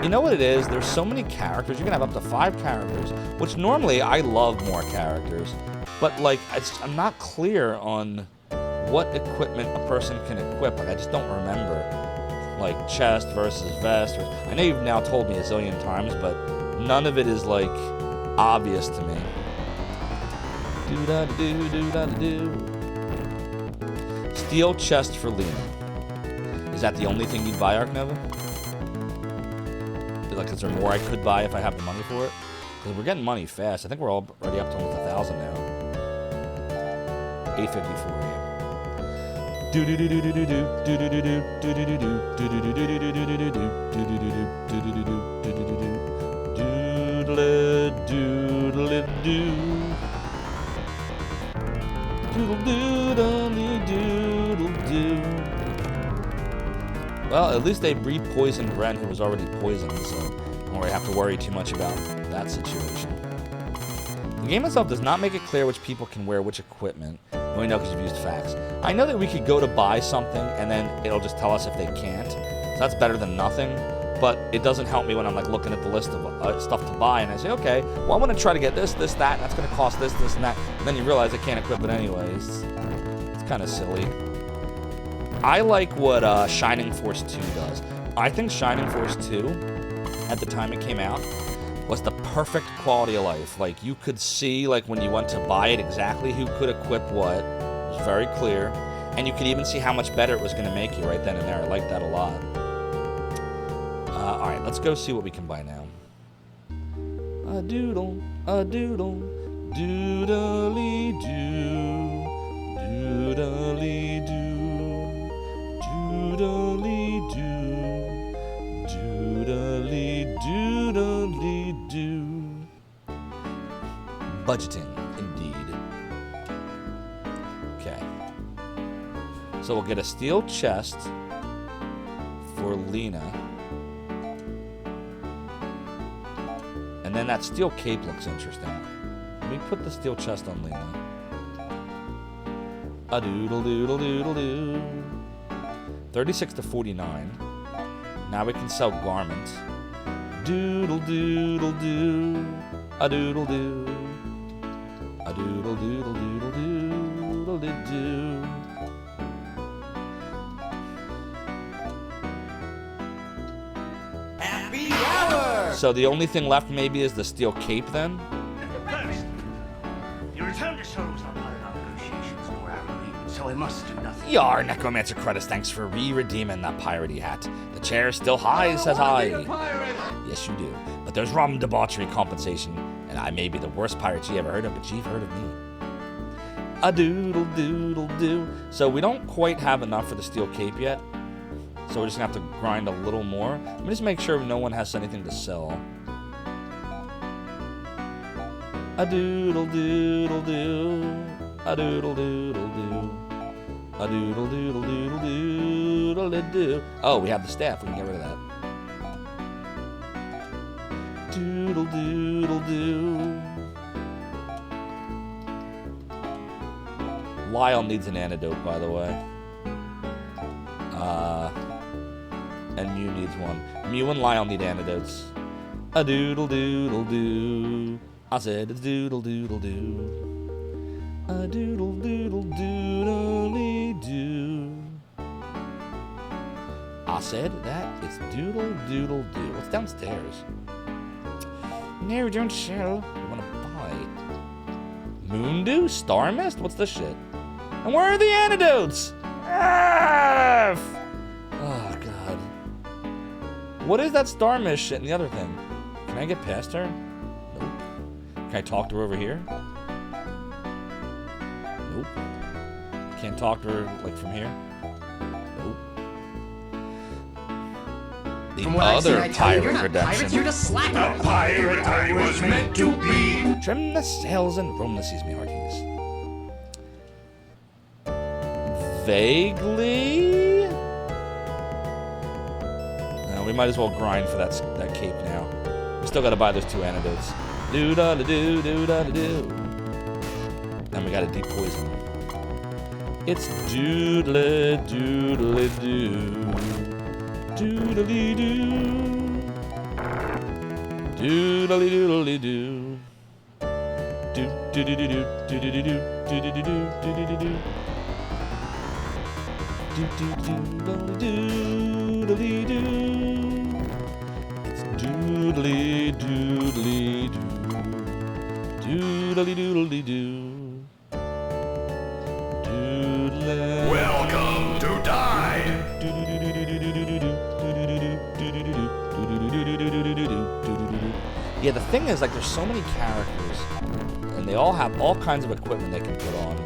You know what it is? There's so many characters. You can have up to 5 characters, which normally I love more characters. But like, I'm not clear on what equipment a person can equip. Like, I just don't remember. Like chest versus vest. I know you've now told me a zillion times, but none of it is like obvious to me. Do da do do da do. Steel chest for Lena. Is that the only thing you'd buy, Ark Nova? Like, is there more I could buy if I have the money for it? Because we're getting money fast. I think we're already up to almost 1,000 now. 854. Yeah. Do do do do do do do do do do do do do do do do do do. Well, at least they re-poisoned Ren, who was already poisoned, so I don't really have to worry too much about that situation. The game itself does not make it clear which people can wear which equipment. We know because you've used facts. I know that we could go to buy something, and then it'll just tell us if they can't. So that's better than nothing. But it doesn't help me when I'm like looking at the list of stuff to buy, and I say, okay, well, I want to try to get this, this, that, and that's going to cost this, this, and that. And then you realize I can't equip it anyways. It's kind of silly. I like what Shining Force 2 does. I think Shining Force 2, at the time it came out, was the perfect quality of life. Like, you could see, like, when you went to buy it, exactly who could equip what. It was very clear. And you could even see how much better it was going to make you right then and there. I like that a lot. Alright, let's go see what we can buy now. A doodle, doodly doo, doodly doo, doodly doo, doodly doodly doo. Budgeting, indeed. Okay. So we'll get a steel chest for Lena. And then that steel cape looks interesting. Let me put the steel chest on Lena. A doodle doodle doodle doo. 36 to 49. Now we can sell garments. Doodle doodle doo. A doodle doo. A doodle doodle doodle doodle doo. So the only thing left maybe is the steel cape then? First, you return to Soul was not part of our negotiations nor our agreement, so I must do nothing. Yar, Necromancer Credits, thanks for re-redeeming that piratey hat. The chair's still high, says I wanna I. be a pirate. Yes, you do. But there's rum debauchery compensation, and I may be the worst pirate you ever heard of, but you've heard of me. A doodle doodle doo. So we don't quite have enough for the steel cape yet. So we're just gonna have to grind a little more. Let me just make sure no one has anything to sell. A doodle doodle doo. A doodle doodle doo. A doodle doodle doodle doodle doo. Oh, we have the staff. We can get rid of that. Doodle doodle doo. Lyle needs an antidote, by the way. And Mew needs one. Mew and Lyle need antidotes. A doodle doodle doo. I said a doodle doodle doo. A doodle doodle doodly doo. I said that it's doodle doodle doo. What's downstairs? No, don't sell. I want to buy. Moon dew? Star mist? What's this shit? And where are the antidotes? F! Oh, God. What is that star mist shit and the other thing? Can I get past her? Nope. Can I talk to her over here? Nope. Can't talk to her, like, from here? Nope. The From what I've seen, other I tell you, you're pirate not pirates, you're redemption. just slackers. Pirate I was meant to be. Trim the sails and roam the seas, me hearties. Vaguely? No, we might as well grind for that cape now. We still gotta buy those 2 antidotes. Do-da-da-do, do-da-da-do. And we gotta depoison. It's doodly doodly doo. Doodly doo. Doodly doodly doo. Do do do do do do do do do do do do do do. Do do do doodly doo. It's doodly doodly doo. Doodly doodly doo. Doodly. Welcome to die. Yeah, the thing is, like, there's so many characters, and they all have all kinds of equipment they can put on.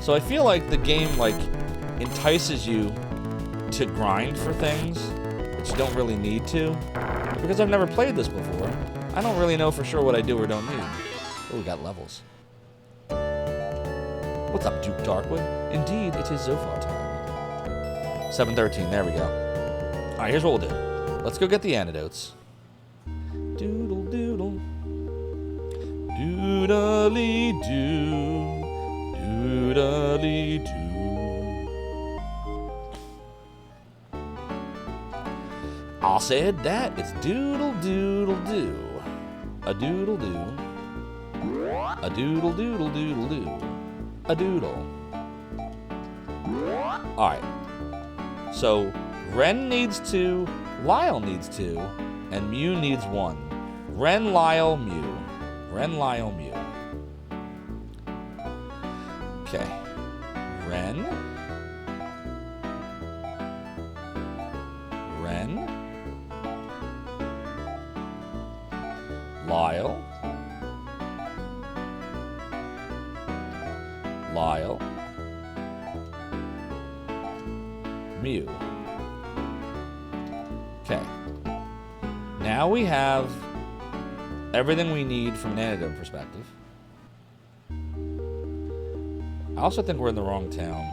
So I feel like the game, like, entices you to grind for things that you don't really need to. Because I've never played this before, I don't really know for sure what I do or don't need. Oh, we got levels. What's up, Duke Darkwood? Indeed, it is Zophar time. 7:13, there we go. Alright, here's what we'll do. Let's go get the antidotes. Doodle doodle. Doodly doo. Doodly doo. I said that it's doodle doodle doo. A doodle doo. A doodle doodle doodle doo. A doodle. Alright. So, Ren needs 2, Lyle needs 2, and Mew needs 1. Ren, Lyle, Mew. Ren, Lyle, Mew. Okay. Ren. Ren. Lyle. Lyle. Mew. Okay. Now we have everything we need from an antidote perspective. I also think we're in the wrong town.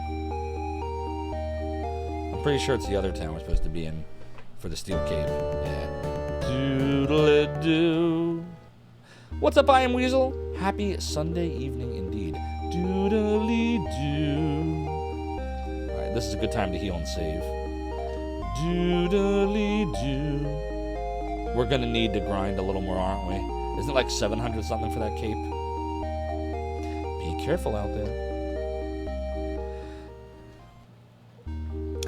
I'm pretty sure it's the other town we're supposed to be in for the steel cape. Yeah. Doodle-doo. What's up, I am Weasel? Happy Sunday evening indeed. Doodly-doo. Alright, this is a good time to heal and save. Doodly-doo. We're gonna need to grind a little more, aren't we? Isn't it like 700 something for that cape? Be careful out there.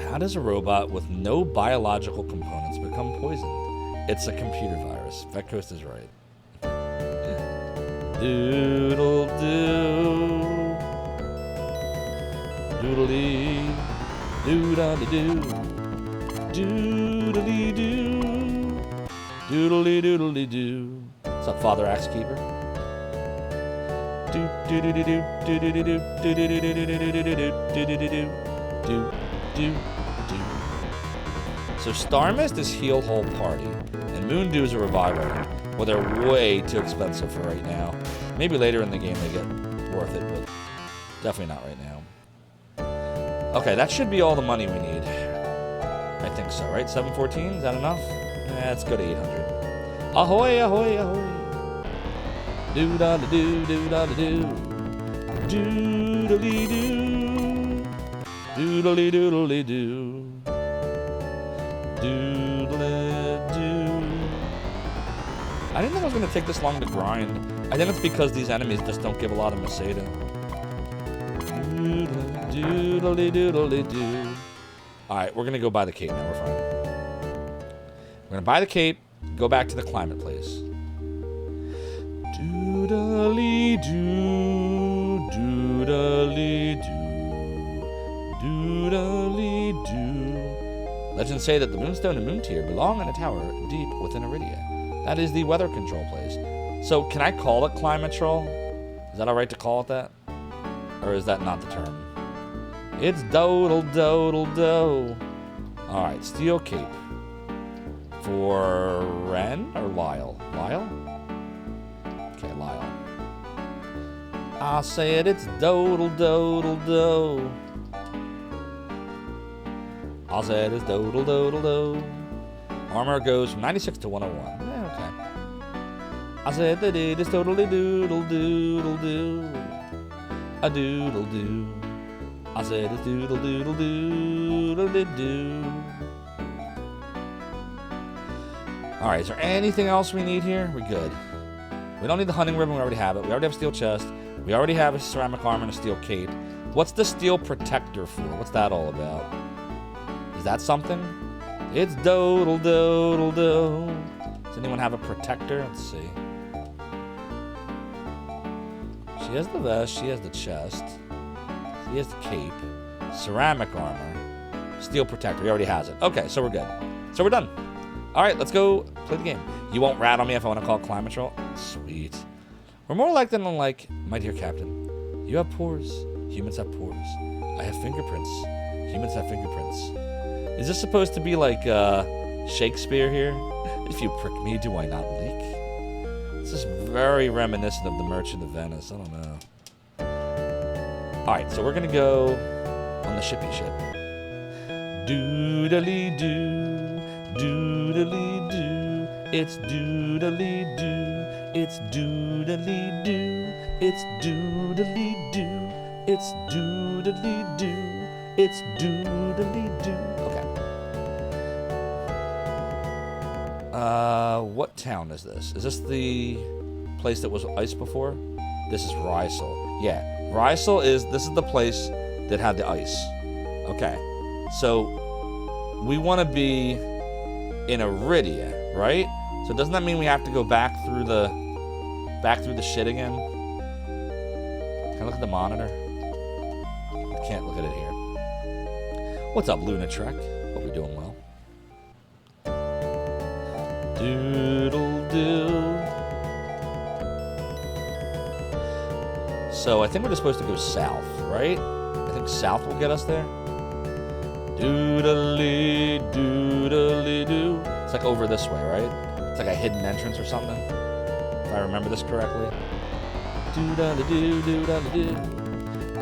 How does a robot with no biological components become poisoned? It's a computer virus. Vet Coast is right. Doodle doo. Doodly. Doodly doo. Doodly doo. Doodly doodly doo. What's up, Father Axe Keeper? Do do do do do do do do do do do do do do do do. So Star Mist is Heel Hole Party, and Moon Dew is a revival. Well, they're way too expensive for right now. Maybe later in the game they get worth it, but definitely not right now. Okay, that should be all the money we need. I think so, right? 714, is that enough? Let's go to 800. Ahoy, ahoy, ahoy. Do-da-da-doo, do-da-da-doo. Doodly-doo. Doodly-doodly-doo. Doodly-doo. I didn't think I was going to take this long to grind. I think it's because these enemies just don't give a lot of Masada. Doodly-doodly-doodly-doo. Alright, we're going to go buy the cape now. We're fine. We're going to buy the cape, go back to the climate place. Doodly-doo, doodly-doo, doodly-doo. Legends say that the Moonstone and Moontear belong in a tower deep within Iridia. That is the weather control place. So, can I call it Climatrol? Is that alright to call it that? Or is that not the term? It's dodle-dodle-do. Alright, Steel Cape. For Ren or Lyle? Lyle? Okay, Lyle. I said it's dodle-dodle-do. I said it's dodle-dodle-do. Armor goes from 96 to 101. Yeah, okay. I said that it is totally doodle-doodle-do. A doodle-doo. I said it's doodle-doodle-doodle-doo. Alright, is there anything else we need here? We're good. We don't need the hunting ribbon, we already have it. We already have a steel chest. We already have a ceramic armor and a steel cape. What's the steel protector for? What's that all about? Is that something? It's dodle-dodle-do. Does anyone have a protector? Let's see. She has the vest, she has the chest. She has the cape. Ceramic armor. Steel protector, he already has it. Okay, so we're good. So we're done. Alright, let's go play the game. You won't rat on me if I want to call it Climatrol? Sweet. We're more like than unlike, my dear Captain. You have pores. Humans have pores. I have fingerprints. Humans have fingerprints. Is this supposed to be like Shakespeare here? If you prick me, do I not leak? This is very reminiscent of the Merchant of Venice. I don't know. Alright, so we're going to go on the shippy ship. Doodly-doo. Doodly-doo. It's doodly-doo. It's doodly-doo. It's doodly-doo. It's doodly-doo. It's doodly-doo. Okay. What town is this? Is this the place that was ice before? This is Rysel. Yeah, Rysel this is the place that had the ice. Okay. So, we want to be in Iridia, right? So doesn't that mean we have to go back through the shit again? Can I look at the monitor? I can't look at it here. What's up, Luna Trek? Hope you're doing well. Doodle-doo. So I think we're just supposed to go south, right? I think south will get us there. Doodly, doodly, doo. It's like over this way, right? It's like a hidden entrance or something. If I remember this correctly. Doodly, doo, doodly, doo.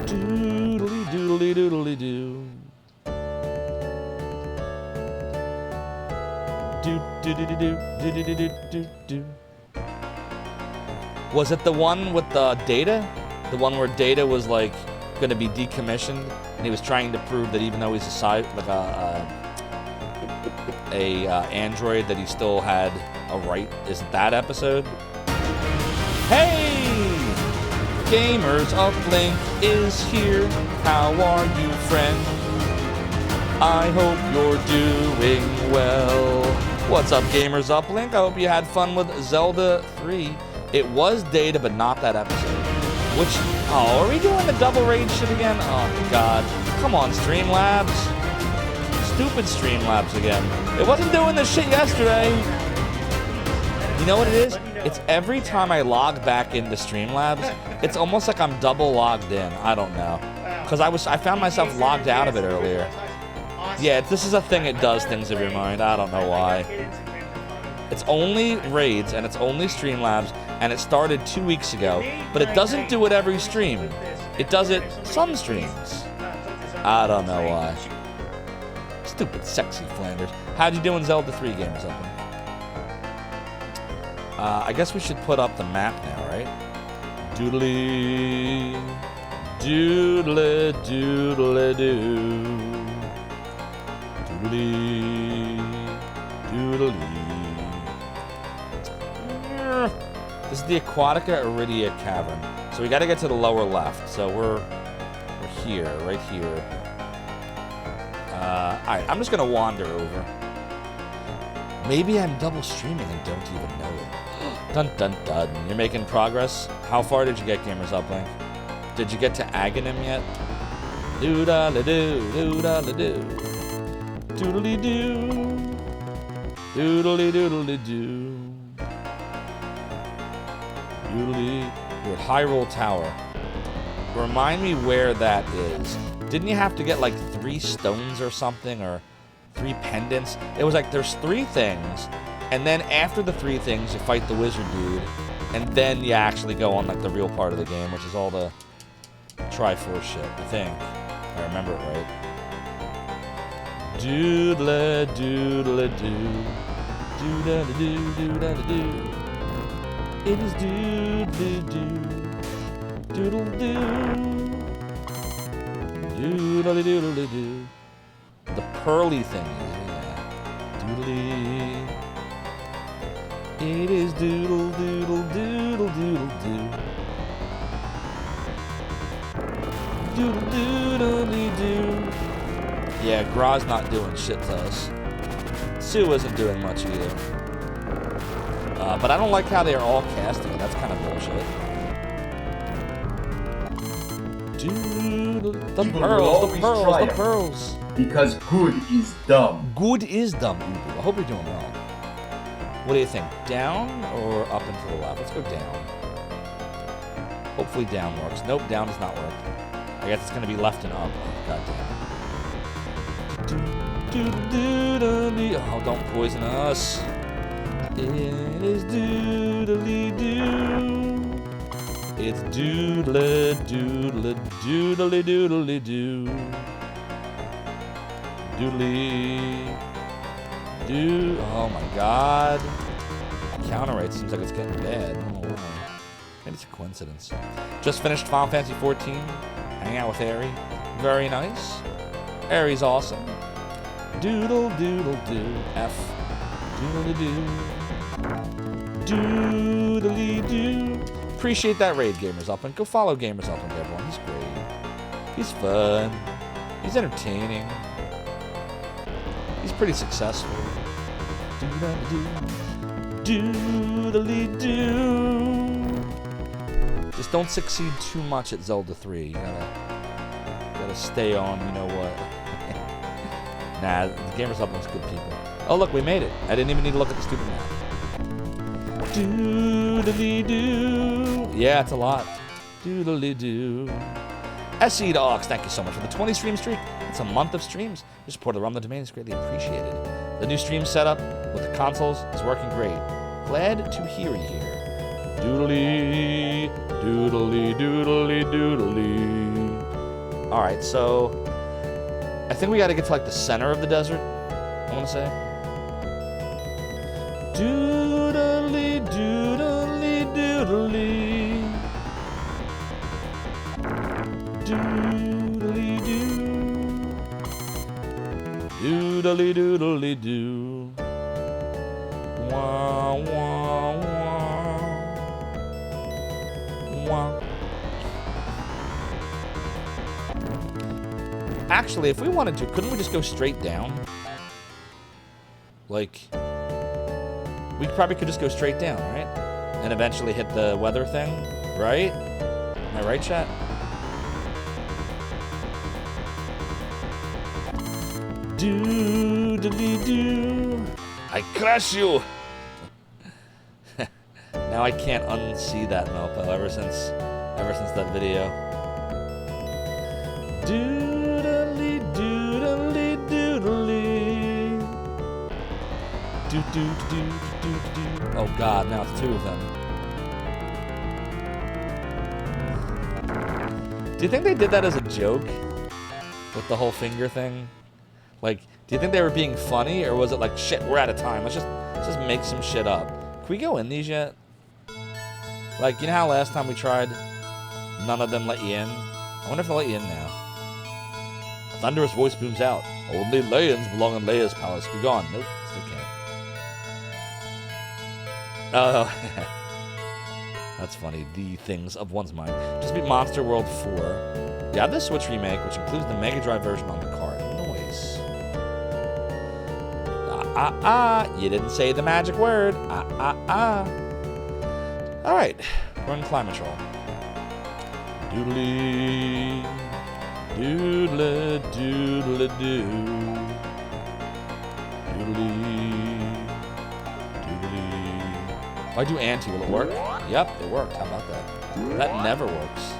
Doodly, doodly, doodly, doo. Do do do do do do do do do do. Was it the one with the Data? The one where Data was like going to be decommissioned, and he was trying to prove that even though he's a android, that he still had a right. Is it that episode? Hey, gamers, Uplink is here. How are you, friend? I hope you're doing well. What's up, Gamers Uplink? I hope you had fun with Zelda 3. It was dated, but not that episode. Which, oh, are we doing the double raid shit again? Oh, God. Come on, Streamlabs. Stupid Streamlabs again. It wasn't doing this shit yesterday. You know what it is? It's every time I log back into Streamlabs, it's almost like I'm double logged in. I don't know. Because I found myself logged out of it earlier. Yeah, this is a thing, it does things of your mind. I don't know why. It's only raids, and it's only Streamlabs, and it started 2 weeks ago. But it doesn't do it every stream. It does it some streams. I don't know why. Stupid sexy Flanders. How'd you do in Zelda 3 game or something? I guess we should put up the map now, right? Doodly, doodly, doodly, doo. Doodly, doodly. This is the Aquatica Iridia Cavern. So we got to get to the lower left. So we're here, right here. Alright, I'm just gonna wander over. Maybe I'm double streaming and don't even know it. Dun dun dun. You're making progress? How far did you get, Gamers Uplink? Did you get to Aghanim yet? Doo-da-la-doo, doo-da-la-doo. Doodly-doo. Doodly-doodly-doo. Doodly. You're at Hyrule Tower. Remind me where that is. Didn't you have to get like 3 stones or something, or 3 pendants? It was like there's 3 things, and then after the 3 things, you fight the wizard dude, and then you actually go on like the real part of the game, which is all the Triforce shit, I think. If I remember it right. Doodle doodle doo. Doodle doo doodle doo. It is doodle doo. Doodle doo. Doodly doodly doo. The pearly thing, yeah. Doodly. It is doodle doodle doodle doodle doo. Doodle doodly doo. Yeah, Gra's not doing shit to us. Sue isn't doing much either. But I don't like how they are all casting it. That's kind of bullshit. The pearls. Because good is dumb. Good is dumb, Ubu. I hope you're doing well. What do you think? Down or up and to the left? Let's go down. Hopefully down works. Nope, down does not work. I guess it's going to be left and up. Oh, God damn it. Oh, don't poison us. It is doodly doo. It's doodle doodle doodly doodly doo. Doodly doo. Oh my God. Counter rate seems like it's getting bad. I don't know why. Maybe it's a coincidence. Just finished Final Fantasy 14. Hang out with Aerie. Very nice. Aerie's awesome. Doodle doodle doo. F. Doodly doo. Doodly doo. Appreciate that raid, Gamers Up, and go follow Gamers Up, everyone. He's great. He's fun. He's entertaining. He's pretty successful. Doodly doo. Just don't succeed too much at Zelda 3. You gotta stay on, you know what. Nah, the Gamers Up is good people. Oh look, we made it. I didn't even need to look at the stupid map. Doodly doo. Yeah, it's a lot. Doodly doo. SE Dogs, thank you so much for the 20 stream streak. It's a month of streams. Your support of the Realm of the Domain is greatly appreciated. The new stream setup with the consoles is working great. Glad to hear you here. Doodly, doodly, doodly, doodly. Alright, so I think we gotta get to like the center of the desert, I wanna say. Doodly, doodly, doodly. Doodly doo. Doodly doodly doo. Wah wah wah. Wah. Actually, if we wanted to, couldn't we just go straight down? Like, We probably could just go straight down, right? And eventually hit the weather thing, right? Am I right, chat? Do. I crush you. Now I can't unsee that, Melpo, ever since that video. Doodly doodly doodly. Do. Oh God, now it's 2 of them. Do you think they did that as a joke? With the whole finger thing? Like, do you think they were being funny, or was it like, shit, we're out of time, let's just make some shit up? Can we go in these yet? Like, you know how last time we tried, none of them let you in? I wonder if they'll let you in now. A thunderous voice booms out. Only lions belong in Leia's palace. Be gone. Nope, still can't. Oh, that's funny. The things of one's mind. Just beat Monster World 4. Yeah, this Switch remake, which includes the Mega Drive version on the cart. Noise. You didn't say the magic word. All right, we're in Climatrol. Doodly, doodle, doodle, doo. Doodly, doodly. If I do anti, will it work? Yep, it worked. How about that? That never works.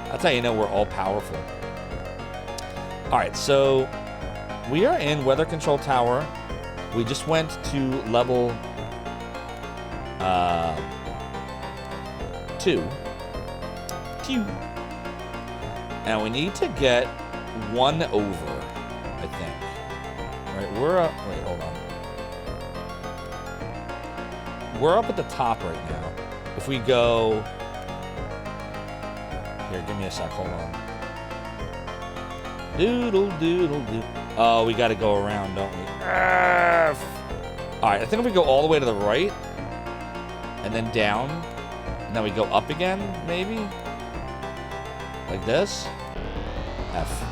That's how you know we're all powerful. All right, so we are in Weather Control Tower. We just went to level 2. And we need to get 1 over, I think. All right, we're up. Wait, hold on. We're up at the top right now. If we go. Here, give me a sec. Hold on. Doodle, doodle, doodle. Oh, we got to go around, don't we? All right, I think if we go all the way to the right and then down, and then we go up again, maybe? Like this? F.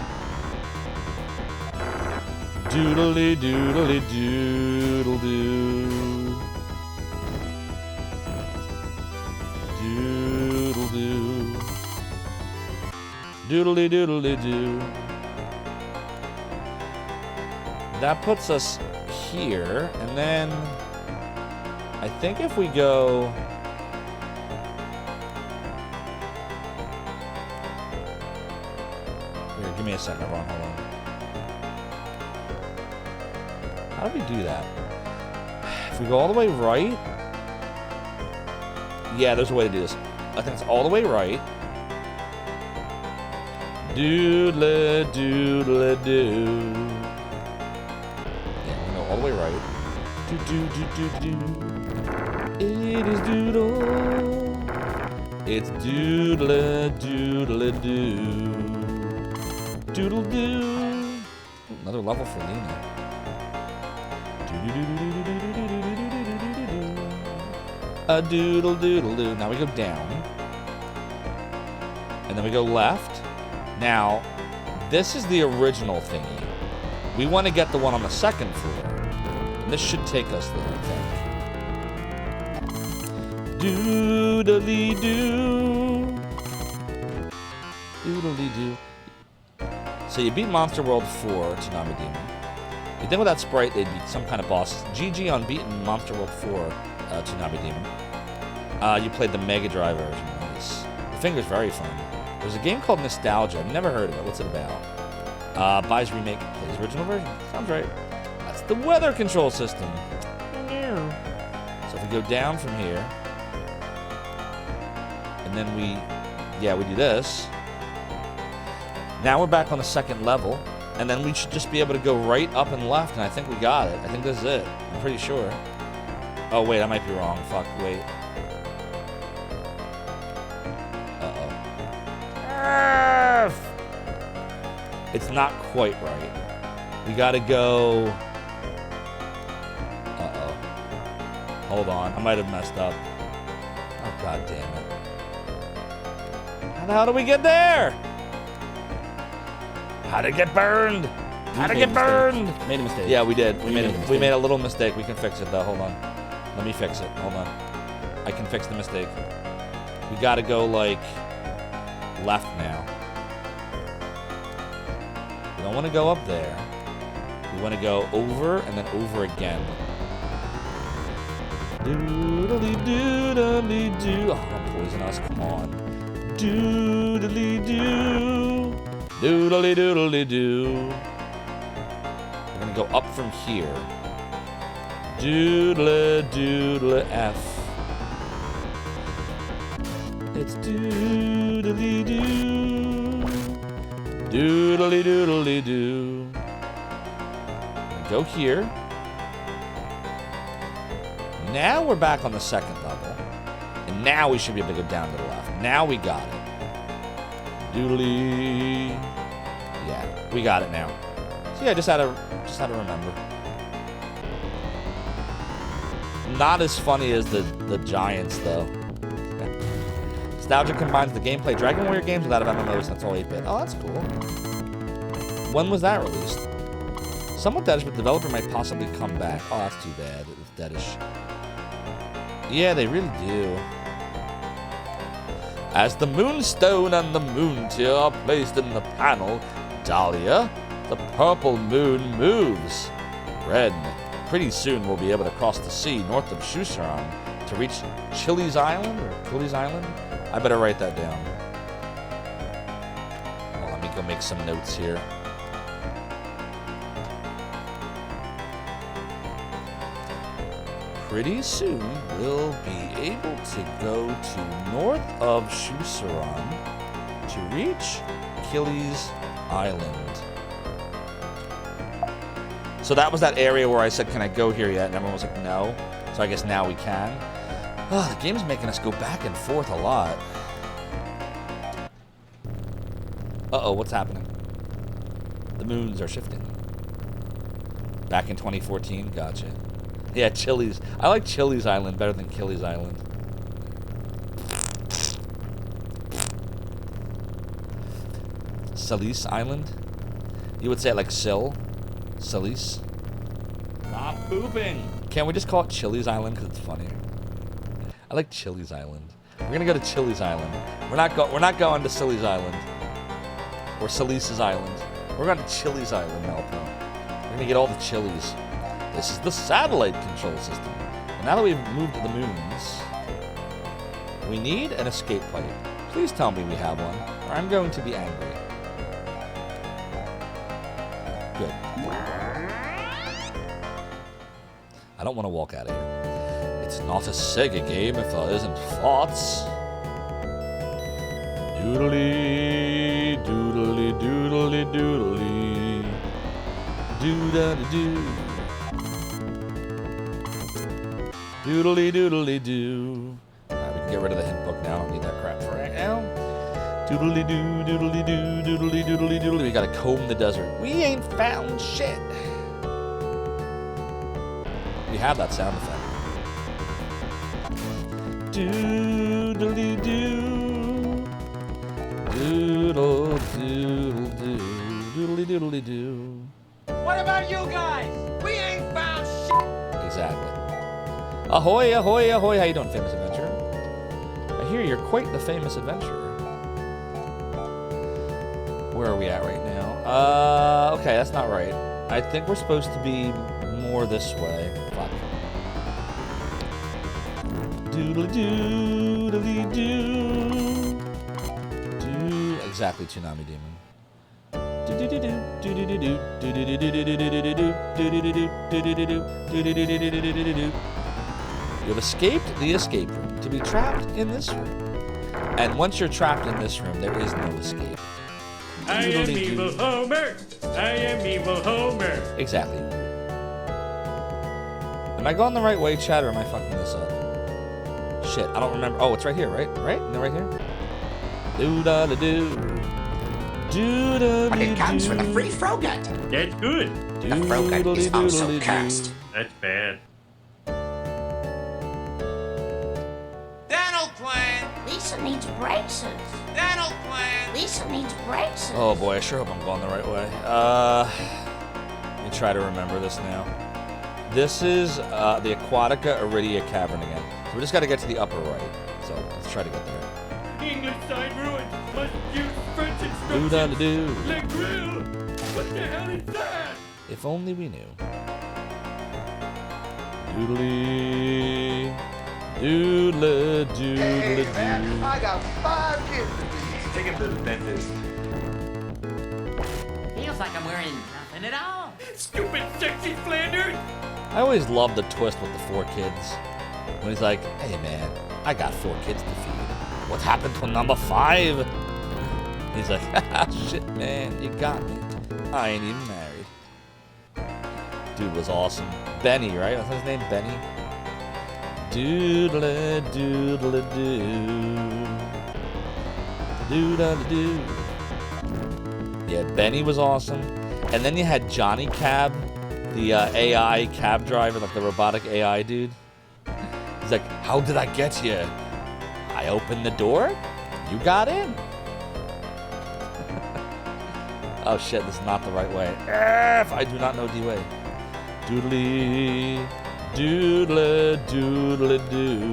Doodly doodly doodle doo. Doodle doo. Doodly doodly doo. That puts us here, and then I think if we go. Here, give me a second, Ron. Hold on. How do we do that? If we go all the way right. Yeah, there's a way to do this. I think it's all the way right. Doodle, doodle, doo. Yeah, we go all the way right. Do, do, do, do, do. It is doodle. It's doodle, doodle, doo. Doodle, doo. Another level for Lena. A doodle doodle doo. Now we go down. And then we go left. Now, this is the original thingy. We want to get the one on the second floor. And this should take us there, I think. Doodly doo. Doodly doo. So you beat Monster World 4, Tsunami Demon. You think with that sprite they'd be some kind of boss. GG on beating Monster World 4, Tsunami Demon. You played the Mega Drive version. Nice. The finger's very fun. There's a game called Nostalgia. I've never heard of it. What's it about? Buys remake, plays original version. Sounds right. That's the weather control system. So if we go down from here, and then we do this. Now we're back on the second level. And then we should just be able to go right up and left, and I think we got it. I think this is it. I'm pretty sure. Oh, wait, I might be wrong. Fuck, wait. Uh-oh. It's not quite right. We gotta go... Uh-oh. Hold on. I might have messed up. Oh, god damn it. How the hell do we get there? How'd it get burned? How'd it get burned? Made a mistake. Yeah, we did. We made a little mistake. We can fix it though. Hold on. Let me fix it. Hold on. I can fix the mistake. We gotta go, like, left now. We don't want to go up there. We want to go over and then over again. Doodly-doodly-doo. Oh, don't poison us. Come on. Doodly-doo. Doodly-doodly-doo. We're going to go up from here. Doodle-doodle-F. It's doodly-doo. Doodly-doodly-doo. Go here. Now we're back on the second level. And now we should be able to go down to the left. Now we got it. Doodly. Yeah, we got it now. So yeah, just had to remember. Not as funny as the Giants, though. Nostalgia combines the gameplay Dragon Warrior games without MMOs, and it's all 8-bit. Oh, that's cool. When was that released? Somewhat deadish, but the developer might possibly come back. Oh, that's too bad. It was deadish. Yeah, they really do. As the moonstone and the moon tear are placed in the panel, Dahlia, the purple moon moves. Red. Pretty soon we'll be able to cross the sea north of Shusharan to reach Chili's Island, or Chili's Island. I better write that down. Well, let me go make some notes here. Pretty soon, we'll be able to go to north of Shusharan to reach Chili's Island. So that was that area where I said, can I go here yet? And everyone was like, no. So I guess now we can. Oh, the game's making us go back and forth a lot. Uh-oh, what's happening? The moons are shifting. Back in 2014? Gotcha. Yeah, Chili's. I like Chili's Island better than Chili's Island. Chili's Island? You would say it like Sil? Chili's? Stop pooping! Can't we just call it Chili's Island because it's funnier? I like Chili's Island. We're gonna go to Chili's Island. We're not going to Chili's Island. Or Chili's Island. We're going to Chili's Island, Malpo. We're gonna get all the chilies. This is the satellite control system. And now that we've moved to the moons, we need an escape pipe. Please tell me we have one, or I'm going to be angry. Good. I don't want to walk out of here. It's not a Sega game if there isn't farts. Doodly, doodly, doodly, doodly. Doo-da-da-doo. Doodly, doodly, doo. Alright, we can get rid of the hint book now. I don't need that crap for right now. Doodly, doo, doodly, doo, doodly, doodly, doodly. We gotta comb the desert. We ain't found shit. We have that sound effect. Doodly, doo. Doodle, doodle, doo. Doodly, doodly, doo. What about you guys? We ain't found shit. Exactly. Ahoy, ahoy, ahoy. How you doing, famous adventurer? I hear you're quite the famous adventurer. Where are we at right now? Okay, that's not right. I think we're supposed to be more this way. Fuck. Doodly-doo, doodly-doo. Doo. Exactly, Tsunami Demon. You have escaped the escape room to be trapped in this room. And once you're trapped in this room, there is no escape. I am evil Homer. I am evil Homer. Exactly. Am I going the right way, Chad, or am I fucking this up? Shit, I don't remember. Oh, it's right here, right? Right? Isn't it right here? Do-da-da-doo. Do-da-dee-doo. But it comes with a free Frogut. That's good. The Frogut is also cursed. That's bad. Dental plan. Lisa needs braces. Dental plan. Lisa needs braces. Oh boy, I sure hope I'm going the right way. Let me try to remember this now. This is the Aquatica Iridia Cavern again. So we just got to get to the upper right. So let's try to get there. English side ruins. Must use French Do-da-da-do. instructions. Le grill. What the hell is that? If only we knew. Doodly. Doodle doodle doo. I got 5 kids to feed. Take him to the dentist. Feels like I'm wearing nothing at all. Stupid sexy Flanders. I always love the twist with the 4 kids. When he's like, hey man, I got 4 kids to feed. What happened to number 5? He's like, haha, shit man, you got me. I ain't even married. Dude was awesome. Benny, right? What's his name? Benny? Doodle doodle doo. Doodle doo. Yeah, Benny was awesome. And then you had Johnny Cab, the AI cab driver, like the robotic AI dude. He's like, how did I get here? I opened the door, you got in. Oh shit, this is not the right way. F, I do not know the way. Doodly, doodle, doodle doo.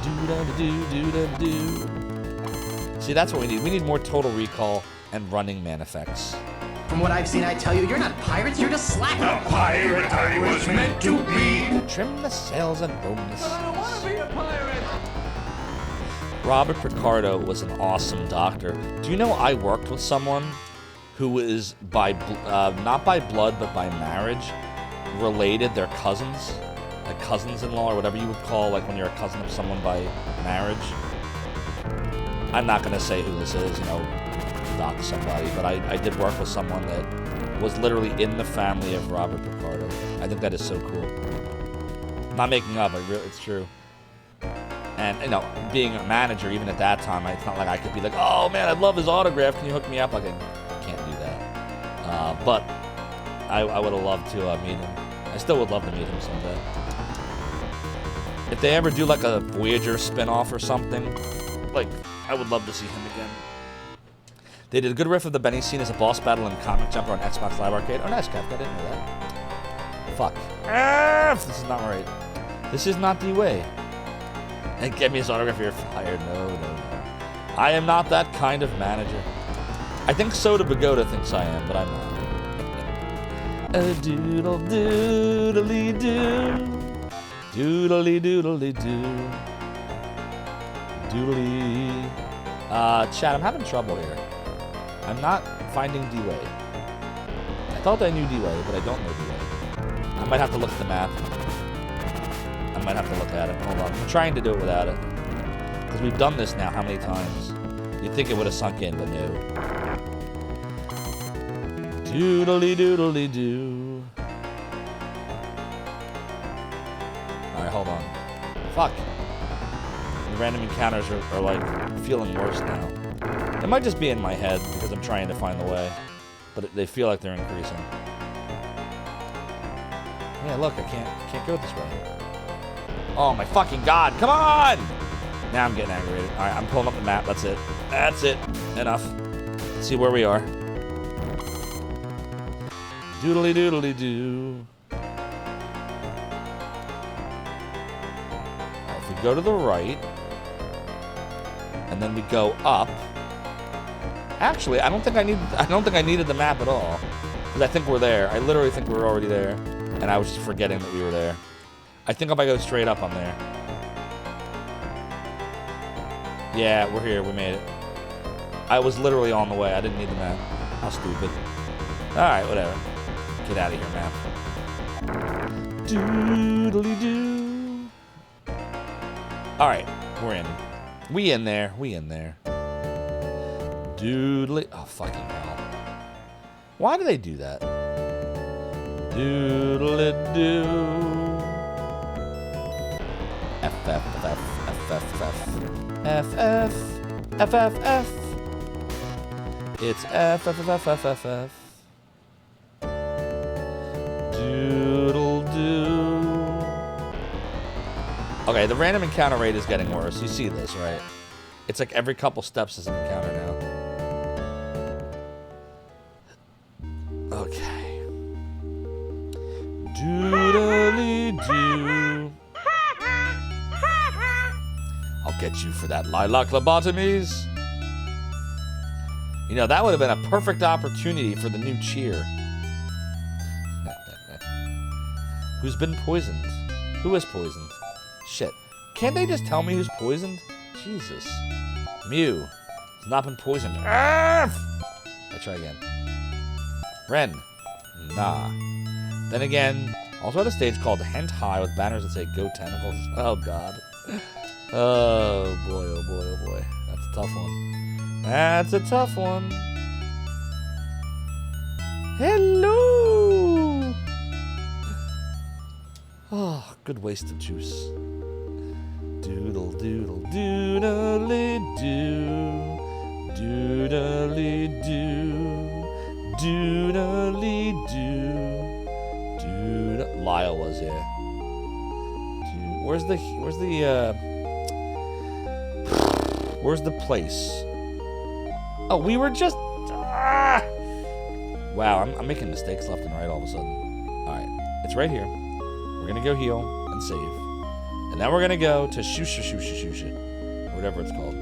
Doodle doo, doodle doo. See, that's what we need. We need more Total Recall and Running Man effects. From what I've seen, I tell you, you're not pirates, you're just slackers. The pirate I was meant to be. Trim the sails and bonus. I don't want to be a pirate. Robert Picardo was an awesome doctor. Do you know I worked with someone who is by not by blood but by marriage related? They're cousins, like cousins-in-law or whatever you would call like when you're a cousin of someone by marriage. I'm not gonna say who this is, you know, dox somebody, but I did work with someone that was literally in the family of Robert Picardo. I think that is so cool. I'm not making up, it's true. And, you know, being a manager, even at that time, it's not like I could be like, oh, man, I'd love his autograph. Can you hook me up? Like, I can't do that. But I would have loved to meet him. I still would love to meet him someday. If they ever do, like, a Voyager spinoff or something, like, I would love to see him again. They did a good riff of the Benny scene as a boss battle in Comic Jumper on Xbox Live Arcade. Oh, nice, Kev. I didn't know that. Fuck. This is not right. This is not the way. And get me his autograph, you're fired. No. I am not that kind of manager. I think Soda Pagoda thinks I am, but I'm not. A doodle doodly doo. Doodly doodly doo. Doodly. Chat, I'm having trouble here. I'm not finding D-Way. I thought I knew D-Way, but I don't know D-Way. I might have to look at the map. I might have to look at it. Hold on. I'm trying to do it without it. Because we've done this now how many times? You'd think it would have sunk in, but no. Doodly doodly doo. Alright, hold on. Fuck. The random encounters are like feeling worse now. It might just be in my head because I'm trying to find the way. But they feel like they're increasing. Yeah, look, I can't go this way. Oh my fucking god, come on! Now I'm getting aggravated. Alright, I'm pulling up the map, that's it. That's it. Enough. Let's see where we are. Doodly doodly doo. Right, if we go to the right, and then we go up. Actually, I don't think I needed the map at all. Because I think we're there. I literally think we're already there. And I was just forgetting that we were there. I think if I go straight up, I'm there. Yeah, we're here. We made it. I was literally on the way. I didn't need the map. How stupid. Alright, whatever. Get out of here, map. Doodly doo. Alright, we're in. We in there. Doodly. Oh, fucking hell. Why do they do that? Doodly doo. F. It's F. Doodle doo. Okay, the random encounter rate is getting worse. You see this, right? It's like every couple steps is an encounter now. Okay. get you for that lilac lobotomies. You know, that would have been a perfect opportunity for the new cheer. Who's been poisoned? Who is poisoned? Shit. Can't they just tell me who's poisoned? Jesus. Mew has not been poisoned. I try again. Ren. Nah. Then again, also at a stage called Hent High with banners that say Go Tentacles. Oh, God. Oh, boy, oh, boy, oh, boy. That's a tough one. That's a tough one. Hello! Oh, good waste of juice. Doodle, doodle, doodly doo. Doodly doo. Doodly doo. Lyle was here. Where's the place? Oh, we were just... Wow, I'm making mistakes left and right all of a sudden. Alright, it's right here. We're gonna go heal and save. And then we're gonna go to Shusha Shusha Shusha. Whatever it's called.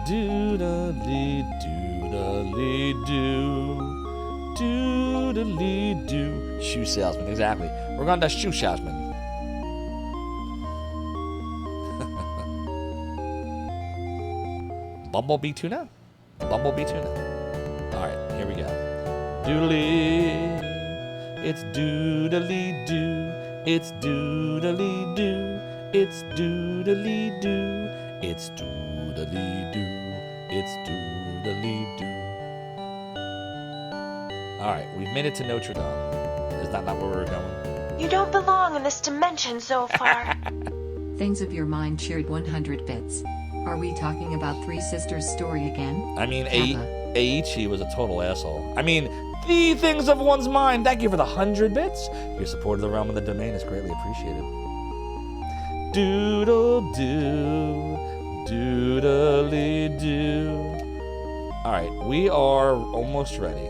Doodly doodly doo. Doodly doo. Shoe salesman, exactly. We're going to shoe salesman. Bumblebee tuna? Bumblebee tuna. Alright, here we go. Doodly. It's doodly doo. It's doodly doo. It's doodly doo. It's doodly doo. It's doodly doo. Alright, we've made it to Notre Dame. Is that not where we were going? You don't belong in this dimension, Zophar. Things of Your Mind cheered 100 bits. Are we talking about Three Sisters story again? I mean, Aichi was a total asshole. I mean, the things of one's mind. Thank you for the 100 bits. Your support of the realm and the domain is greatly appreciated. Doodle doo. Doodly doo. Alright, we are almost ready.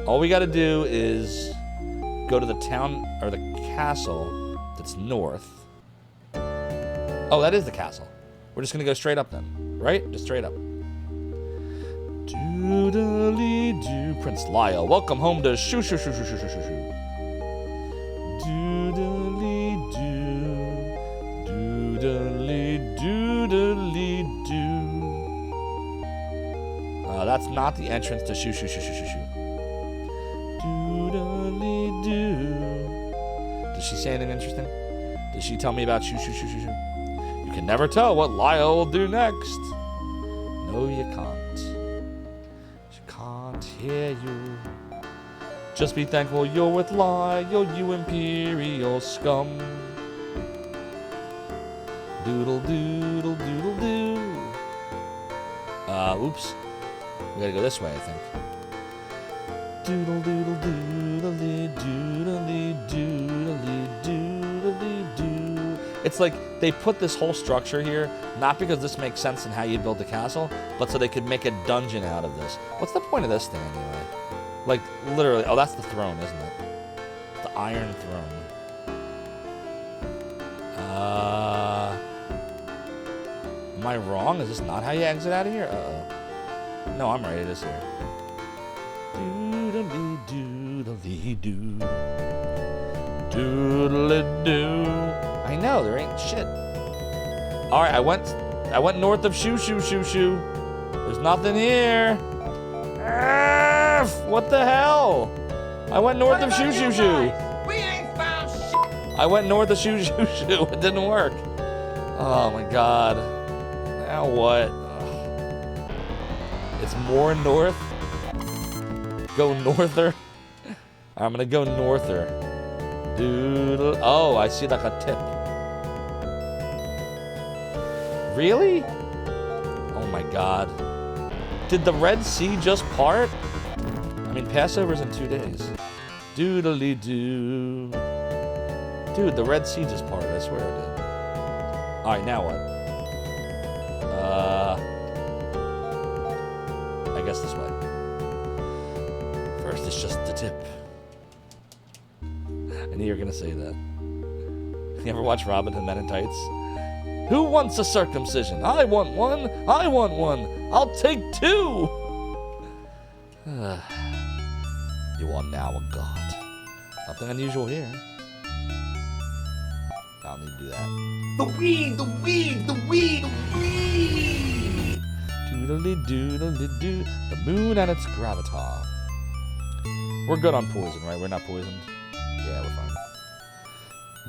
All we gotta do is go to the town, or the castle that's north. Oh, that is the castle. We're just gonna go straight up then, right? Just straight up. Doodly doo, Prince Lyle. Welcome home to shoo shoo shoo shoo shoo shoo shoo. Doodly doo, doodly doodly doo. That's not the entrance to shoo shoo shoo shoo shoo shoo. Doodly doo. Does she say anything interesting? Does she tell me about shoo shoo shoo shoo shoo? You can never tell what Lyle will do next. No, you can't. She can't hear you. Just be thankful you're with Lyle, you imperial scum. Doodle doodle doodle doo. Oops. We gotta go this way, I think. Doodle doodle doodly doodly doodly doodly doo. It's like they put this whole structure here, not because this makes sense in how you build the castle, but so they could make a dungeon out of this. What's the point of this thing anyway? Like, literally, oh, that's the throne, isn't it? The Iron Throne. Am I wrong? Is this not how you exit out of here? Uh-oh. No, I'm right, it is here. Doodly doodly doo. Doodly doo. I know, there ain't shit. Alright, I went north of Shoo Shoo Shoo Shoo. There's nothing here. What the hell? I went north of Shoo Shoo Shoo. We ain't found shit. I went north of Shoo Shoo Shoo. It didn't work. Oh my god. Now what? Ugh. It's more north. Go norther. I'm gonna go norther. Doodle. Oh, I see like a tip. Really? Oh my god. Did the Red Sea just part? I mean, Passover's in 2 days. Doodly doo. Dude, the Red Sea just parted. I swear it did. Alright, now what? I guess this way. First, it's just the tip. I knew you were gonna say that. You ever watch Robin Hood Men in Tights? Who wants a circumcision? I want one. I want one. I'll take 2. You are now a god. Nothing unusual here. I don't need to do that. The weed, the weed, the weed, the weed. Doodly-doodly-doo. The moon and its gravitar. We're good on poison, right? We're not poisoned? Yeah, we're fine.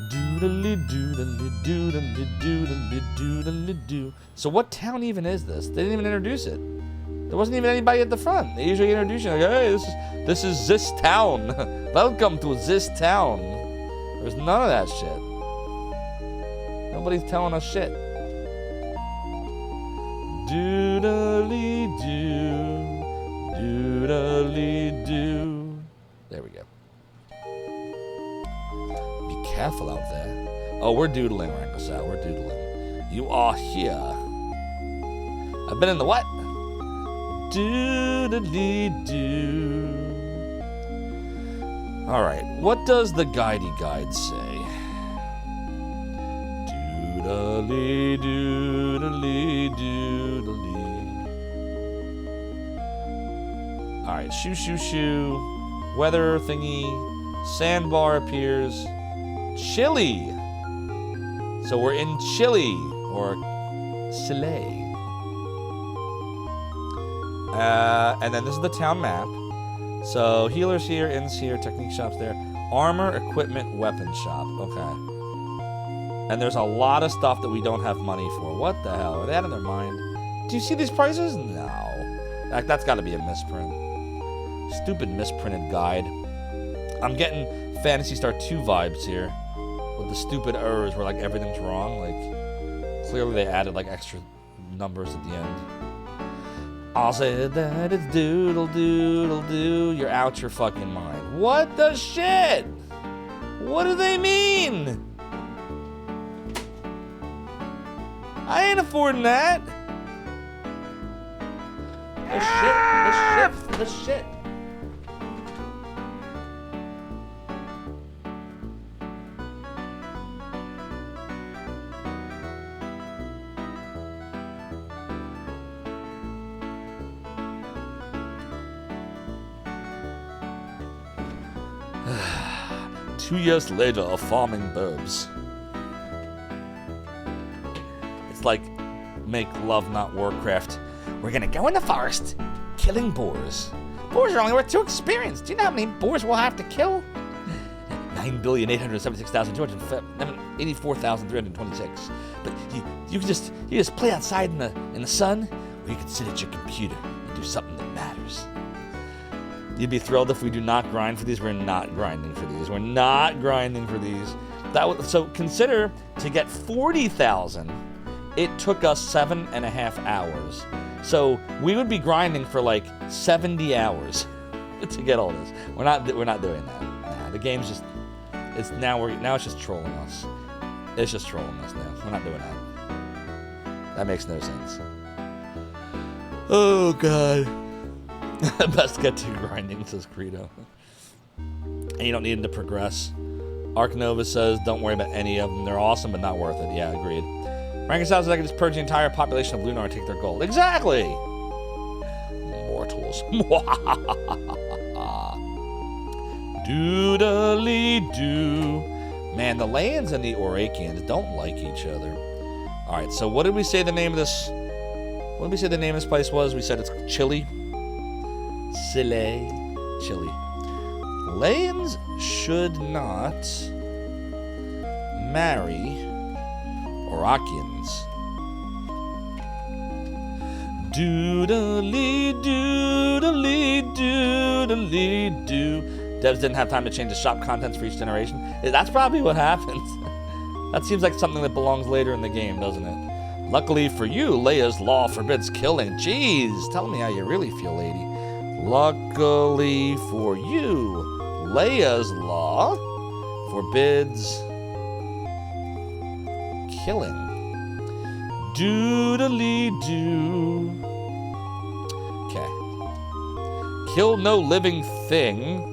Doodly-doodly-doodly-doodly-doodly-doo. So what town even is this? They didn't even introduce it. There wasn't even anybody at the front. They usually introduce you like, hey, this is this town. Welcome to this town. There's none of that shit. Nobody's telling us shit. Doodly-doo. Doodly-doo. There we go. Be careful out there. Oh, we're doodling, Rango. We're doodling. You are here. I've been in the what? Doodly-doo. Alright, what does the guidey guide say? Doodly-doodly-doodly. Alright, shoo shoo shoo. Weather thingy. Sandbar appears. Chile. So we're in Chile. Or Chile. And then this is the town map. So healers here, inns here, technique shops there. Armor, equipment, weapon shop. Okay. And there's a lot of stuff that we don't have money for. What the hell? Are they out of their mind? Do you see these prices? No. That's got to be a misprint. Stupid misprinted guide. I'm getting Phantasy Star 2 vibes here. With the stupid errors where like everything's wrong. Like clearly they added like extra numbers at the end. I'll say that it's doodle doodle doo. You're out your fucking mind. What the shit? What do they mean? I ain't affording that. The shit. Two years later of farming burbs. It's like make love not Warcraft. We're gonna go in the forest, killing boars. Boars are only worth 2 experience. Do you know how many boars we'll have to kill? 9,876,284,326. But you can just play outside in the sun, or you can sit at your computer and do something that matters. You'd be thrilled if we do not grind for these. We're not grinding for these. We're not grinding for these. So consider to get 40,000, it took us 7.5 hours. So we would be grinding for like 70 hours to get all this. We're not doing that. Nah, the game's just it's just trolling us. It's just trolling us now. We're not doing that. That makes no sense. Oh god. Best get to grinding, says Credo. And you don't need them to progress. Arc Nova says, don't worry about any of them. They're awesome, but not worth it. Yeah, agreed. Rankin sounds like I can just purge the entire population of Lunar and take their gold. Exactly! Mortals. Doodly-doo. Man, the Layans and the Orakians don't like each other. Alright, so what did we say the name of this... What did we say the name of this place was? We said it's Chile. Chile. Layans should not marry Orakians. Doodly-doodly-doodly-doo. Devs didn't have time to change the shop contents for each generation. That's probably what happens. That seems like something that belongs later in the game, doesn't it? Luckily for you, Leia's law forbids killing. Jeez, tell me how you really feel, lady. Luckily for you, Leia's law forbids killing. Doodly-doo. Okay. Kill no living thing.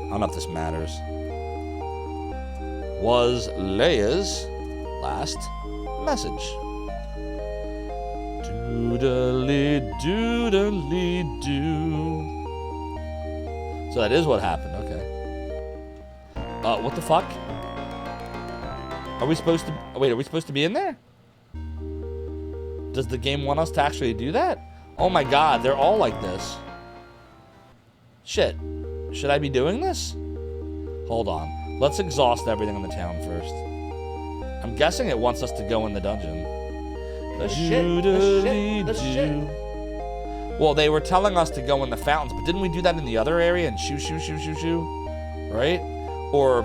I don't know if this matters. was Leia's last message. Doodly doodly doo. So that is what happened. Okay. What the fuck? Are we supposed to... Wait, are we supposed to be in there? Does the game want us to actually do that? Oh my god, they're all like this. Shit. Should I be doing this? Hold on. Let's exhaust everything in the town first. I'm guessing it wants us to go in the dungeon. The shit. Well, they were telling us to go in the fountains, but didn't we do that in the other area and shoo? Right? Or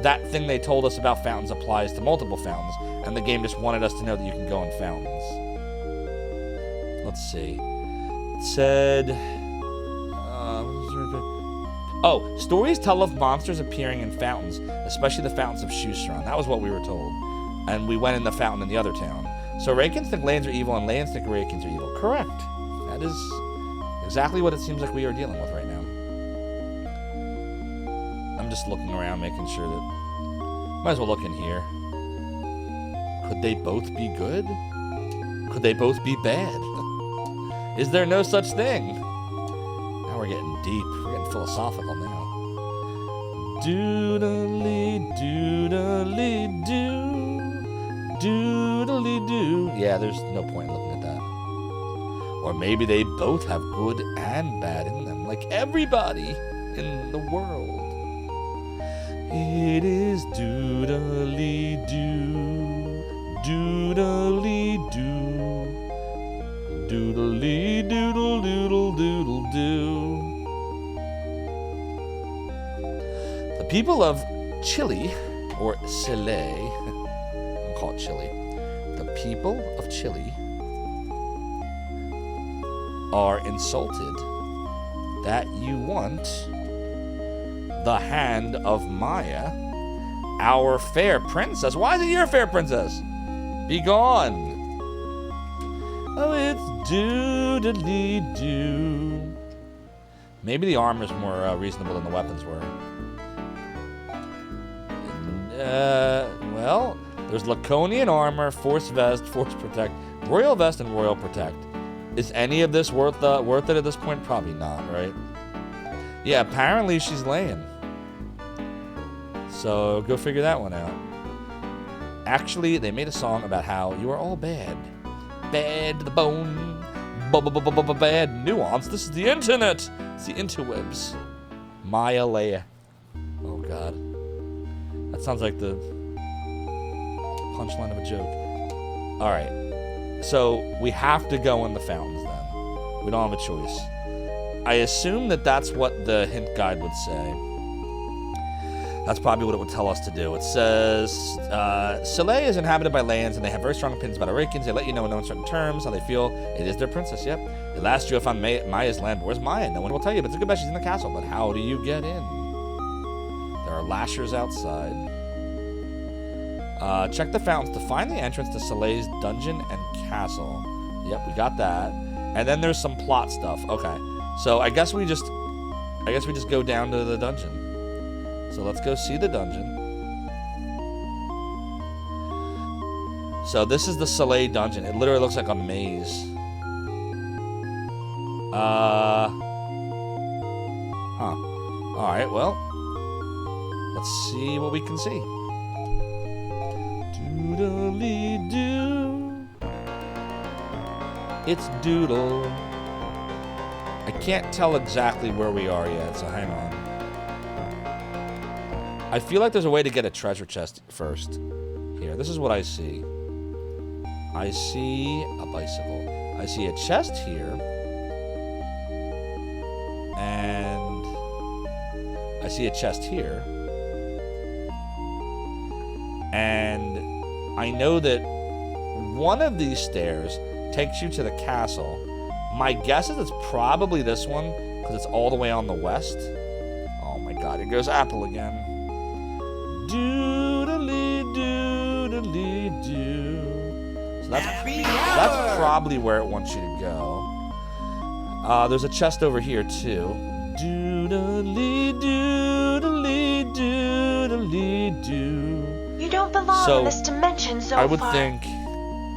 that thing they told us about fountains applies to multiple fountains, and the game just wanted us to know that you can go in fountains. Let's see. It said... oh, stories tell of monsters appearing in fountains, especially the fountains of Shustron. That was what we were told. And we went in the fountain in the other town. So Rakens think Lands are evil, and Lands think Rakens are evil. Correct. That is exactly what it seems like we are dealing with right now. I'm just looking around, making sure that... Might as well look in here. Could they both be good? Could they both be bad? Is there no such thing? Now we're getting deep. We're getting philosophical now. Doodly doodly doo. Doodly doo. Yeah, there's no point in looking at that. Or maybe they both have good and bad in them, like everybody in the world. It is doodly doo. Doodly doo. Doodly doodle doodle doodle doo. The people of Chile, or Chile, I'll call it Chile. The people of Chile are insulted that you want the hand of Maya, our fair princess. Why is it your fair princess? Be gone. Oh, it's doodly doo. Maybe the armor's more reasonable than the weapons were. Well, there's Laconian armor, Force Vest, Force Protect, Royal Vest, and Royal Protect. Is any of this worth it at this point? Probably not, right? Yeah, apparently she's laying. So go figure that one out. Actually, they made a song about how you are all bad. Bad to the bone. Bad nuance. This is the internet. It's the interwebs. Maya Leia. Oh, God. That sounds like the punchline of a joke. All right. So we have to go in the fountains then. We don't have a choice. I assume that that's what the hint guide would say. That's probably what it would tell us to do. It says, Soleil is inhabited by lands, and they have very strong opinions about Arakins. They let you know in no uncertain terms how they feel. It is their princess, yep. They asked you if on Maya's land. Where's Maya? No one will tell you, but it's a good bet she's in the castle. But how do you get in? There are lashers outside. Check the fountains to find the entrance to Soleil's dungeon and castle. Yep, we got that. And then there's some plot stuff. Okay. So I guess we just go down to the dungeon. So let's go see the dungeon. So this is the Soleil dungeon. It literally looks like a maze. Alright, well. Let's see what we can see. Doodly doo. It's Doodle. I can't tell exactly where we are yet, so hang on. I feel like there's a way to get a treasure chest first. Here, this is what I see. I see a bicycle. I see a chest here. And I see a chest here. And I know that one of these stairs takes you to the castle. My guess is it's probably this one, because it's all the way on the west. Oh my god, it goes Apple again. Doodly doodly doo. So that's probably where it wants you to go. There's a chest over here too. Doodly doodly doodly doo. belong So, in this dimension, Zophar. I would think...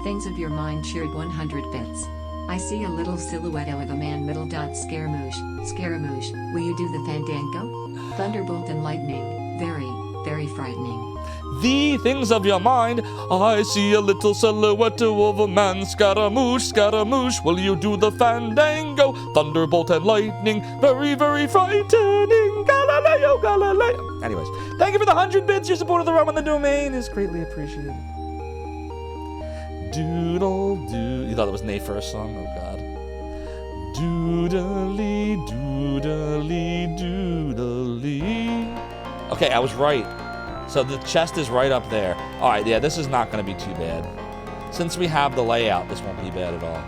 Things of your mind cheered 100 bits. I see a little silhouette of a man middle dot Scaramouche. Scaramouche, will you do the fandango? Thunderbolt and lightning. Very, very frightening. The things of your mind. I see a little silhouette of a man. Scaramouche, Scaramouche, will you do the fandango? Thunderbolt and lightning, very, very frightening. Galileo, Galileo. Anyways, thank you for the 100 bits. Your support of the realm and the domain is greatly appreciated. Doodle doo. You thought it was Nate first song? Oh God. Doodly, doodly, doodly. Okay, I was right. So the chest is right up there. All right, yeah, this is not going to be too bad. Since we have the layout, this won't be bad at all.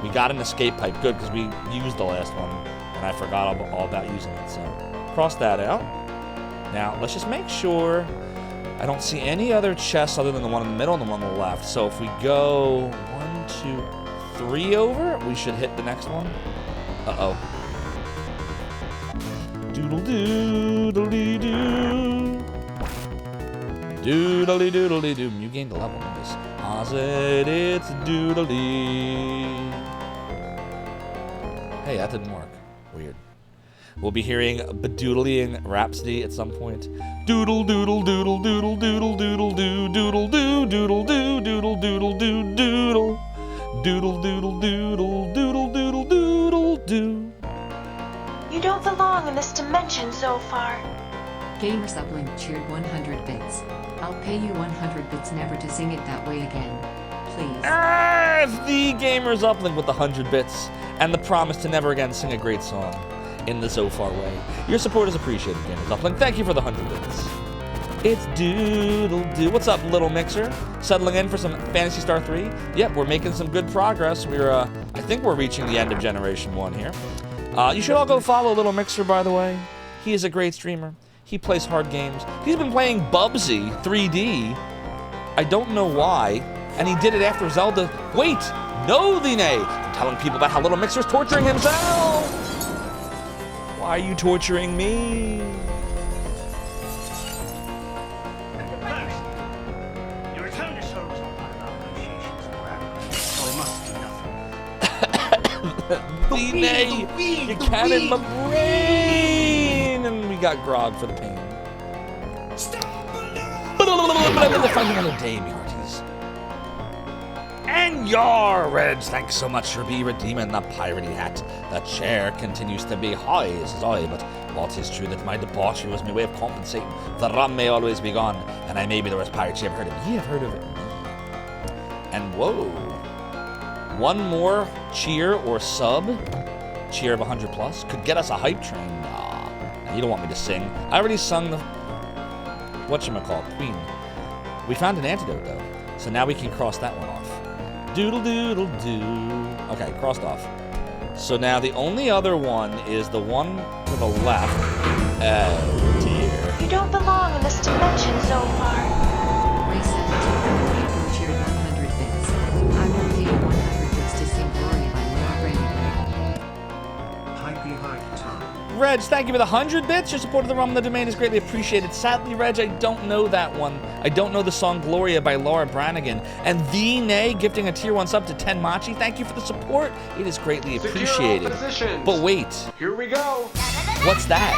We got an escape pipe. Good, because we used the last one, and I forgot all about using it. So cross that out. Now, let's just make sure I don't see any other chests other than the one in the middle and the one on the left. So if we go 1, 2, 3 over, we should hit the next one. Uh-oh. Doodle-doo-doodly-doo. Doodly-doodly-doo. You gained a level in this. Posit, it's doodly. Hey, that didn't work. Weird. We'll be hearing Bedoodling Rhapsody at some point. Doodle doodle doodle doodle doodle doodle doo doodle doo doodle doo doodle doodle doo doodle doodle doodle doodle doodle doodle doodle doo. You don't belong in this dimension, Zophar. Gamer Sublink cheered 100 bits. I'll pay you 100 bits never to sing it that way again. Please. The Gamers Uplink with the 100 bits and the promise to never again sing a great song in the Zophar way. Your support is appreciated, Gamers Uplink. Thank you for the 100 bits. It's doodle doo. What's up, Little Mixer? Settling in for some Phantasy Star 3? Yep, we're making some good progress. I think we're reaching the end of Generation 1 here. You should all go follow Little Mixer, by the way. He is a great streamer. He plays hard games. He's been playing Bubsy 3D. I don't know why. And he did it after Zelda. Wait! No, the nay! I'm telling people about how Little Mixer's torturing himself! Why are you torturing me? First, you return to Soros on negotiations forever, so I must do nothing. The nay! You can't in my brain! And we got grog for the pain. Find another day, me hearties. And your Reds, thanks so much for redeeming the piratey hat. The chair continues to be high, says I, but while 'tis true that my debauchery was my way of compensating, the rum may always be gone, and I may be the worst pirate you ever heard of. Ye have heard of it. And whoa. One more cheer or sub, cheer of 100 plus, could get us a hype train. Nah, you don't want me to sing. I already sung the, whatchamacallit, Queen. We found an antidote though, so now we can cross that one off. Doodle doodle doo. Okay, crossed off. So now the only other one is the one to the left. Oh dear. You don't belong in this dimension, Zophar. Ray 17 cheered 100 bits. I will pay you 100 bits to sing Gloria by Laura Branigan. Hypey hype time. Reg, thank you for the 100 bits. Your support of the realm and the domain is greatly appreciated. Sadly, Reg, I don't know that one. I don't know the song Gloria by Laura Branigan. And The Nay gifting a tier 1 sub to 10 Machi. Thank you for the support. It is greatly appreciated. But wait. Here we go. What's that?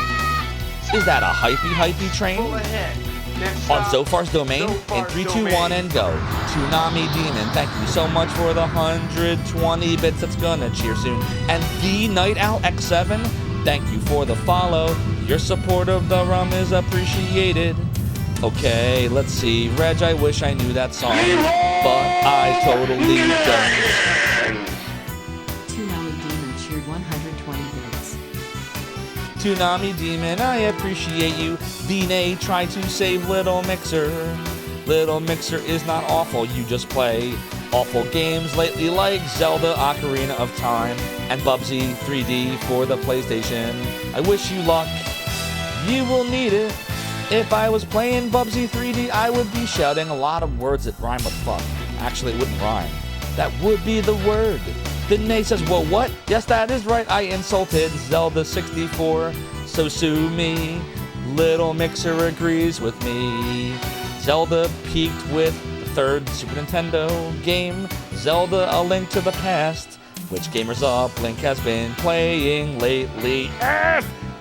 Is that a hypey train? Pull ahead. On Zophar's domain? In 3, 2, 1, and go. Tsunami Demon, thank you so much for the 120 bits. That's gonna cheer soon. And The Night Owl X7, thank you for the follow. Your support of the rum is appreciated. Okay, let's see. Reg, I wish I knew that song, but I totally don't. Tsunami Demon cheered 120 bits. Tsunami Demon, I appreciate you. Nay, try to save Little Mixer. Little Mixer is not awful, you just play awful games lately like Zelda Ocarina of Time and Bubsy 3D for the PlayStation. I wish you luck. You will need it. If I was playing Bubsy 3D, I would be shouting a lot of words that rhyme with fuck. Actually, it wouldn't rhyme. That would be the word. Then Nate says, well, what? Yes, that is right. I insulted Zelda 64, so sue me. Little Mixer agrees with me. Zelda peaked with the third Super Nintendo game, Zelda A Link to the Past, which Gamers Uplink has been playing lately.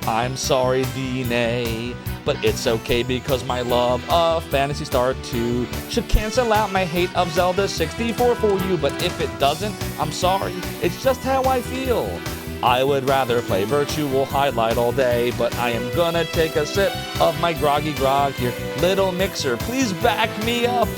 I'm sorry, D-Nay, but it's okay because my love of Phantasy Star 2 should cancel out my hate of Zelda 64 for you, but if it doesn't, I'm sorry, it's just how I feel. I would rather play Virtual Highlight all day, but I am gonna take a sip of my groggy grog here. Little Mixer, please back me up.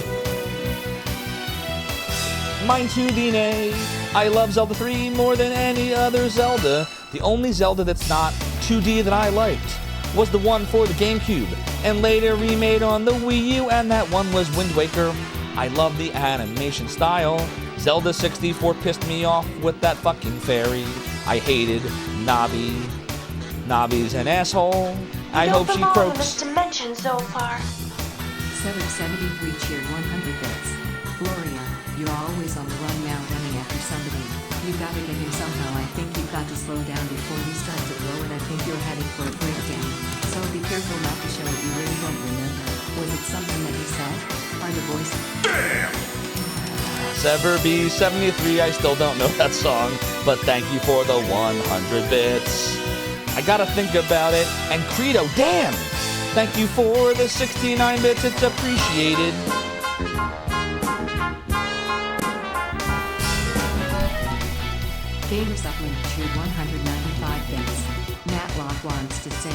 Mine too, D-Nay. I love Zelda 3 more than any other Zelda. The only Zelda that's not 2D that I liked was the one for the GameCube, and later remade on the Wii U, and that one was Wind Waker. I love the animation style. Zelda 64 pissed me off with that fucking fairy. I hated Navi. Navi's an asshole. I hope she croaks. In this dimension, Zophar. 773 cheered 100 bits. Gloria, you're always on the run now, running after somebody. You gotta get him somehow. I think you've got to slow down before you start to blow, and I think you're headed for a breakdown. So be careful not to show it you really don't remember. Was it something that he said? Are the voices? Damn! Sever B73, I still don't know that song, but thank you for the 100 bits. I gotta think about it. And Credo, damn! Thank you for the 69 bits, it's appreciated. Gamers Uplink cheered 195 bits. Matlock wants to say.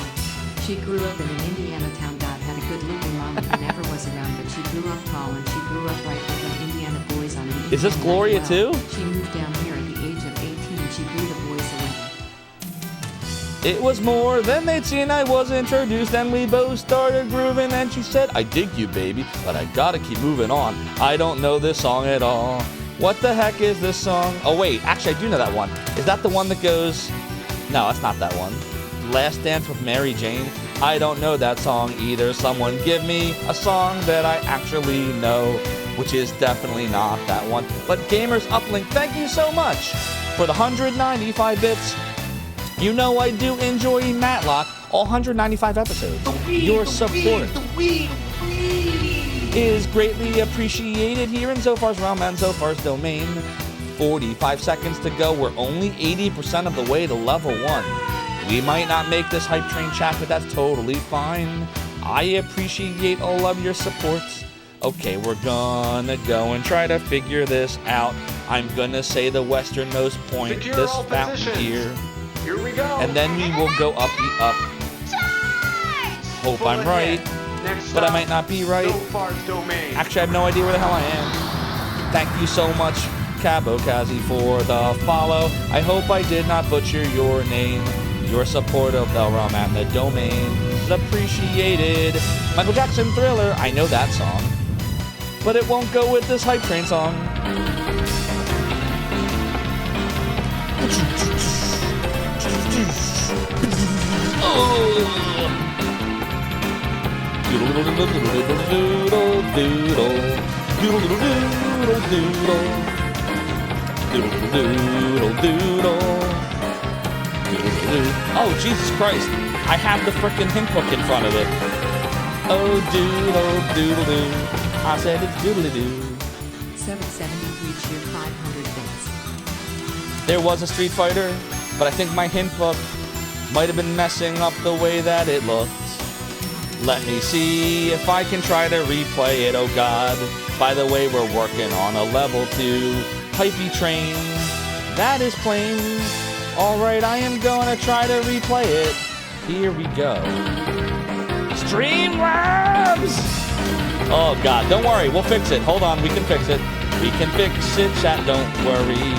She grew up in an Indiana town that had a good-looking mom who never was around, but she grew up tall and she grew up right with the Indiana boys on an Is this Gloria too? She moved down here at the age of 18 and she grew the boys away. It was more than they'd seen. I was introduced and we both started grooving, and she said, I dig you, baby, but I gotta keep moving on. I don't know this song at all. What the heck is this song? Oh wait, actually I do know that one. Is that the one that goes... No, that's not that one. Last Dance with Mary Jane? I don't know that song either. Someone give me a song that I actually know, which is definitely not that one. But Gamers Uplink, thank you so much for the 195 bits. You know I do enjoy Matlock, all 195 episodes. Your support is greatly appreciated here in Zophar's realm and Zophar's domain. 45 seconds to go. We're only 80% of the way to level 1. We might not make this hype train chat, but that's totally fine. I appreciate all of your support. Okay, we're gonna go and try to figure this out. I'm gonna say the westernmost point, Secure this all fountain positions. here. Here we go. And then we will go up the up. Hope I'm right, Next but I stop, might not be right. Zophar's domain. Actually, I have no idea where the hell I am. Thank you so much, Cabo Kazi, for the follow. I hope I did not butcher your name. Your support of the realm and the domain is appreciated. Michael Jackson Thriller, I know that song, but it won't go with this hype train song. Oh, Jesus Christ. I have the frickin' hint book in front of it. Oh, doodle-doo. I said it's doodly-doo. 773 cheered 500 bits. There was a Street Fighter, but I think my hint book might have been messing up the way that it looked. Let me see if I can try to replay it, oh God. By the way, we're working on a level 2 hypey train. That is plain. Alright, I am going to try to replay it. Here we go. Streamlabs! Oh God, don't worry, we'll fix it. Hold on, we can fix it. We can fix it, chat, don't worry.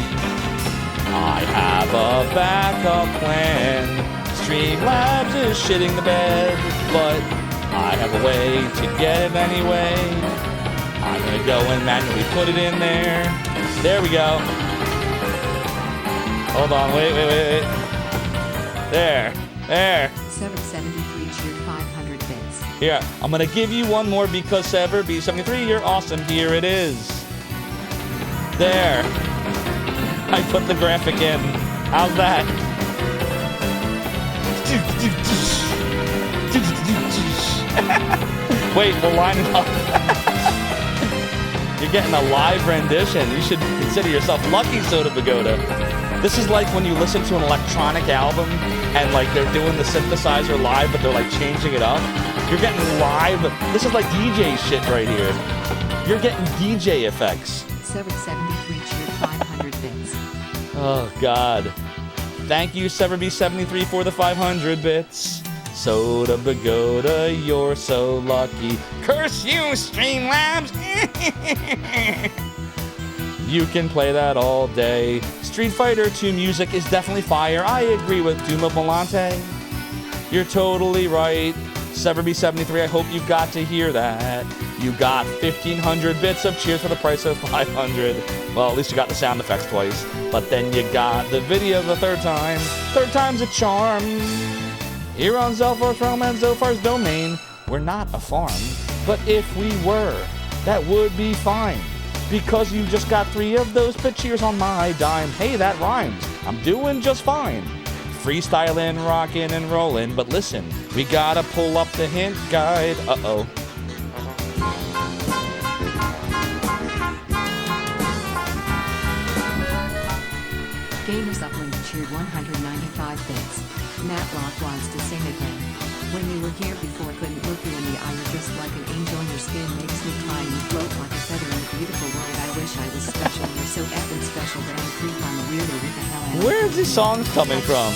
I have a backup plan. Streamlabs is shitting the bed, but I have a way to get it anyway. I'm gonna go and manually put it in there. There we go. Hold on, wait. There. 773 cheered 500 bits. Here, I'm gonna give you one more because Sever B73, you're awesome. Here it is. There. I put the graphic in. How's that? Wait, we'll line it up. You're getting a live rendition. You should consider yourself lucky, Soda Pagoda. This is like when you listen to an electronic album and like they're doing the synthesizer live, but they're like changing it up. You're getting live. This is like DJ shit right here. You're getting DJ effects. 773 cheered 500 bits. Oh, God. Thank you, 7B73, for the 500 bits. Soda Pagoda, you're so lucky. Curse you, Streamlabs! You can play that all day. Street Fighter 2 music is definitely fire. I agree with Duma Volante. You're totally right. 7B73, I hope you got to hear that. You got 1,500 bits of cheers for the price of 500. Well, at least you got the sound effects twice. But then you got the video the third time. Third time's a charm. Here on Zophar's Realm and Zophar's Domain, we're not a farm. But if we were, that would be fine. Because you just got 3 of those pit cheers on my dime. Hey, that rhymes. I'm doing just fine. Freestyling, rocking, and rolling. But listen, we gotta pull up the hint guide. Uh-oh. Gamers Uplink cheered 195 bits. Matt Block wants to sing again. When you were here before, couldn't look you in the eye. You're just like an angel. Your skin makes me cry. You float like a feather in a beautiful world. I wish I was special. You're so effing special, but I'm a creep. I'm a weirdo. What the hell am I? Where's these songs coming from?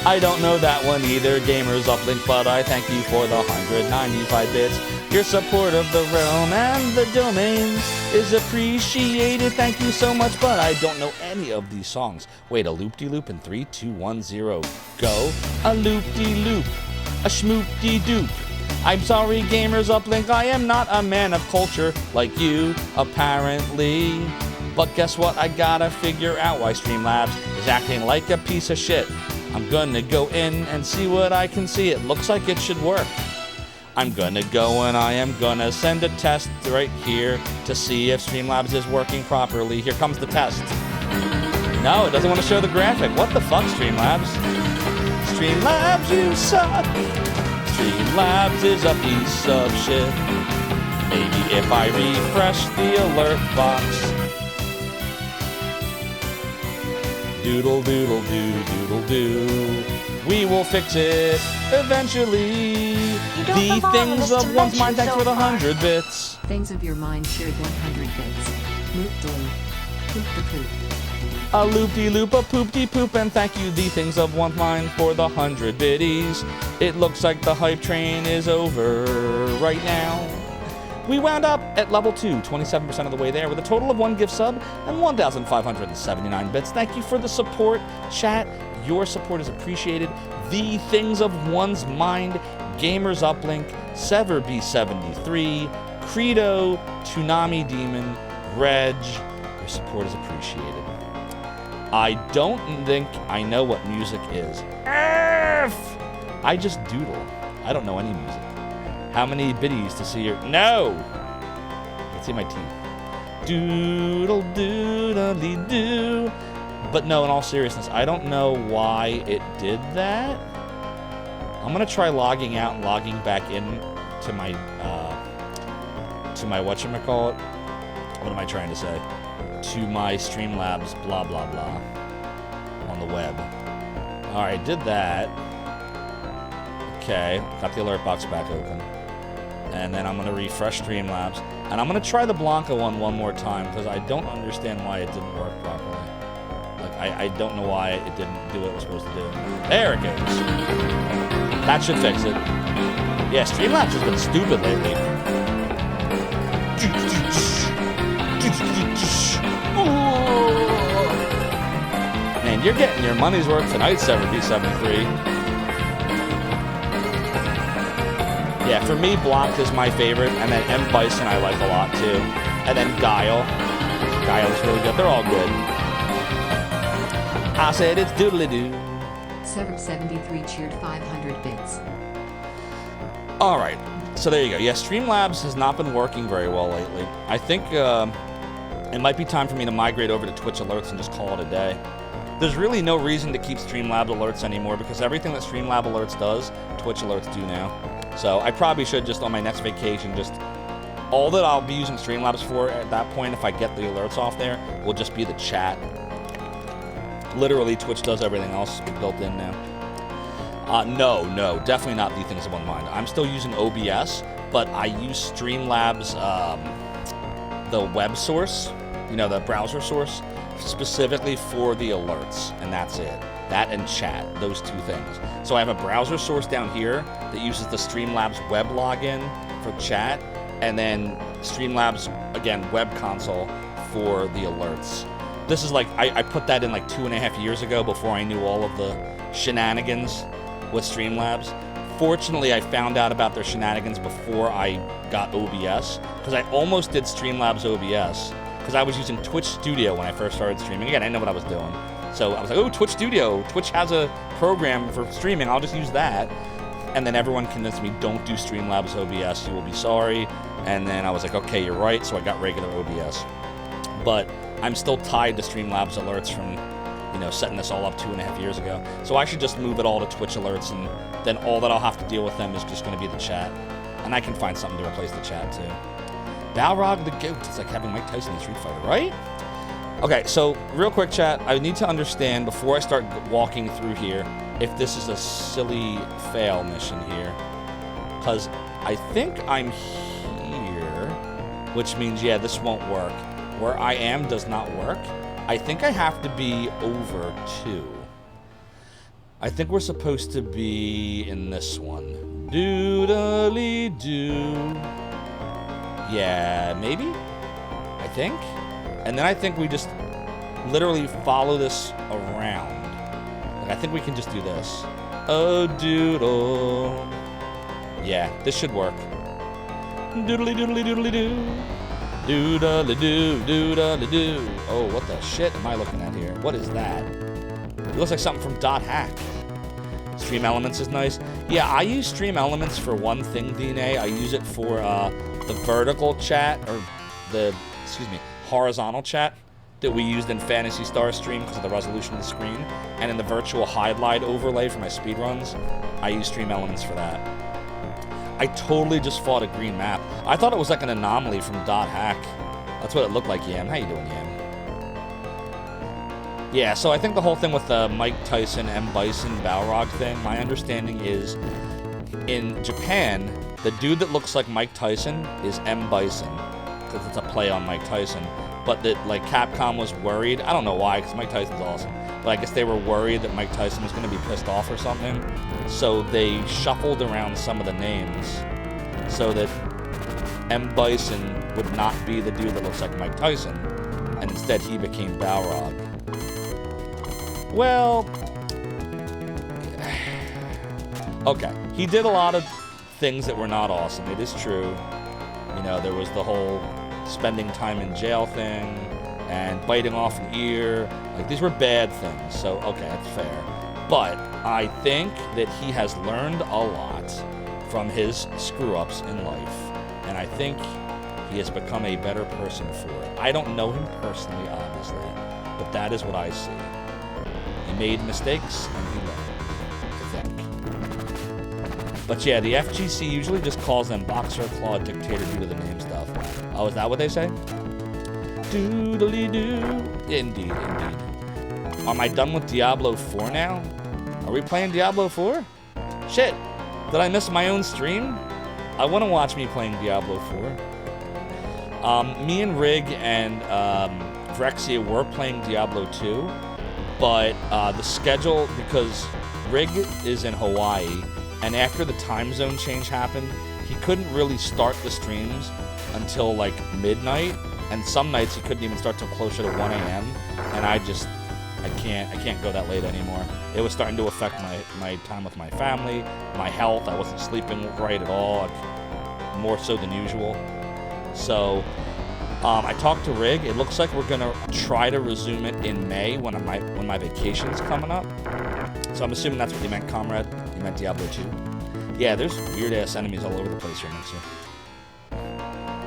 I don't know that one either, Gamers Uplink, but I thank you for the 195 bits. Your support of the realm and the domain is appreciated. Thank you so much, but I don't know any of these songs. Wait, a loop-de-loop in 3, 2, 1, 0, go. A loop-de-loop, a schmoop-de-doop. I'm sorry, Gamers Uplink, I am not a man of culture like you, apparently. But guess what? I gotta figure out why Streamlabs is acting like a piece of shit. I'm gonna go in and see what I can see. It looks like it should work. I'm gonna go and I am gonna send a test right here to see if Streamlabs is working properly. Here comes the test. No, it doesn't want to show the graphic. What the fuck, Streamlabs? Streamlabs, you suck. Streamlabs is a piece of shit. Maybe if I refresh the alert box. Doodle doodle doo. We will fix it eventually. The things of one's mind. Thanks for the 100 bits. Things of your mind shared 100 bits. Moop doop. Poop the poop. A loop-de-loop, a poop-de-poop, and thank you, the things of one's mind, for the 100 biddies. It looks like the hype train is over right now. We wound up at level 2, 27% of the way there, with a total of 1 gift sub and 1,579 bits. Thank you for the support, chat. Your support is appreciated. The things of one's mind, Gamers Uplink, SeverB73, Credo, Toonami Demon, Reg. Your support is appreciated. I don't think I know what music is. I just doodle. I don't know any music. How many biddies to see your... No! I can see my teeth. Doodle doodly doo. But no, in all seriousness, I don't know why it did that. I'm gonna try logging out and logging back in to my whatchamacallit. What am I trying to say? To my Streamlabs blah blah blah on the web. Alright, did that. Okay, got the alert box back open. And then I'm going to refresh Streamlabs. And I'm going to try the Blanca one more time, because I don't understand why it didn't work properly. Like, I don't know why it didn't do what it was supposed to do. There it goes. That should fix it. Yeah, Streamlabs has been stupid lately. Man, you're getting your money's worth tonight, 7B73. Yeah, for me, Block is my favorite, and then M. Bison I like a lot, too. And then Guile. Guile's really good. They're all good. I said it's doodly-doo. 773 cheered 500 bits. Alright, so there you go. Yeah, Streamlabs has not been working very well lately. I think it might be time for me to migrate over to Twitch Alerts and just call it a day. There's really no reason to keep Streamlabs Alerts anymore, because everything that Streamlabs Alerts does, Twitch Alerts do now. So I probably should just on my next vacation, just all that I'll be using Streamlabs for at that point, if I get the alerts off there, will just be the chat. Literally, Twitch does everything else built in now. No, definitely not the things of one mind. I'm still using OBS, but I use Streamlabs, the web source, you know, the browser source, specifically for the alerts, and that's it. That and chat, those two things. So I have a browser source down here that uses the Streamlabs web login for chat, and then Streamlabs, again, web console for the alerts. This is like, I put that in like 2.5 years ago before I knew all of the shenanigans with Streamlabs. Fortunately, I found out about their shenanigans before I got OBS, because I almost did Streamlabs OBS, because I was using Twitch Studio when I first started streaming. Again, I didn't know what I was doing. So I was like, oh, Twitch Studio. Twitch has a program for streaming. I'll just use that. And then everyone convinced me, don't do Streamlabs OBS. You will be sorry. And then I was like, okay, you're right. So I got regular OBS. But I'm still tied to Streamlabs alerts from, you know, setting this all up 2.5 years ago. So I should just move it all to Twitch alerts, and then all that I'll have to deal with them is just going to be the chat. And I can find something to replace the chat, too. Balrog the Goat. It's like having Mike Tyson in Street Fighter, right? Okay, so real quick, chat. I need to understand, before I start walking through here, if this is a silly fail mission here. Because I think I'm here, which means, yeah, this won't work. Where I am does not work. I think I have to be over 2. I think we're supposed to be in this one. Doodly-doo. Yeah, maybe? I think? And then I think we just literally follow this around. Like, I think we can just do this. Oh, doodle. Yeah, this should work. Doodly doodly doodly doo. Doodly doo, doodly doo. Oh, what the shit am I looking at here? What is that? It looks like something from .hack. Stream Elements is nice. Yeah, I use Stream Elements for one thing, DNA. I use it for the vertical chat, or the, horizontal chat that we used in Phantasy Star Stream because of the resolution of the screen. And in the virtual highlight overlay for my speedruns, I use Stream Elements for that. I totally just fought a green map. I thought it was like an anomaly from .hack. That's what it looked like, Yam. How you doing, Yam? Yeah, so I think the whole thing with the Mike Tyson, M. Bison, Balrog thing, my understanding is in Japan, the dude that looks like Mike Tyson is M. Bison, because it's a play on Mike Tyson. But that, like, Capcom was worried. I don't know why, because Mike Tyson's awesome. But I guess they were worried that Mike Tyson was going to be pissed off or something. So they shuffled around some of the names so that M. Bison would not be the dude that looks like Mike Tyson. And instead he became Balrog. Well, okay. He did a lot of things that were not awesome. It is true. You know, there was the whole spending time in jail thing and biting off an ear. Like, these were bad things. So, okay, that's fair. But I think that he has learned a lot from his screw-ups in life. And I think he has become a better person for it. I don't know him personally, obviously, but that is what I see. He made mistakes and he learned, I think. But yeah, the FGC usually just calls them Boxer, Claw, Dictator due to the name stuff. Oh, is that what they say? Doodly-doo. Indeed, indeed. Am I done with Diablo 4 now? Are we playing Diablo 4? Shit. Did I miss my own stream? I want to watch me playing Diablo 4. Me and Rig and Vrexia were playing Diablo 2, but the schedule, because Rig is in Hawaii, and after the time zone change happened, he couldn't really start the streams until like midnight, and some nights he couldn't even start till closer to 1 a.m. And I can't go that late anymore. It was starting to affect my time with my family, my health. I wasn't sleeping right at all, more so than usual. So I talked to Rig. It looks like we're gonna try to resume it in May when my vacation's coming up. So I'm assuming that's what you meant, comrade. You meant Diablo 2. Yeah, there's weird-ass enemies all over the place here, Mixer.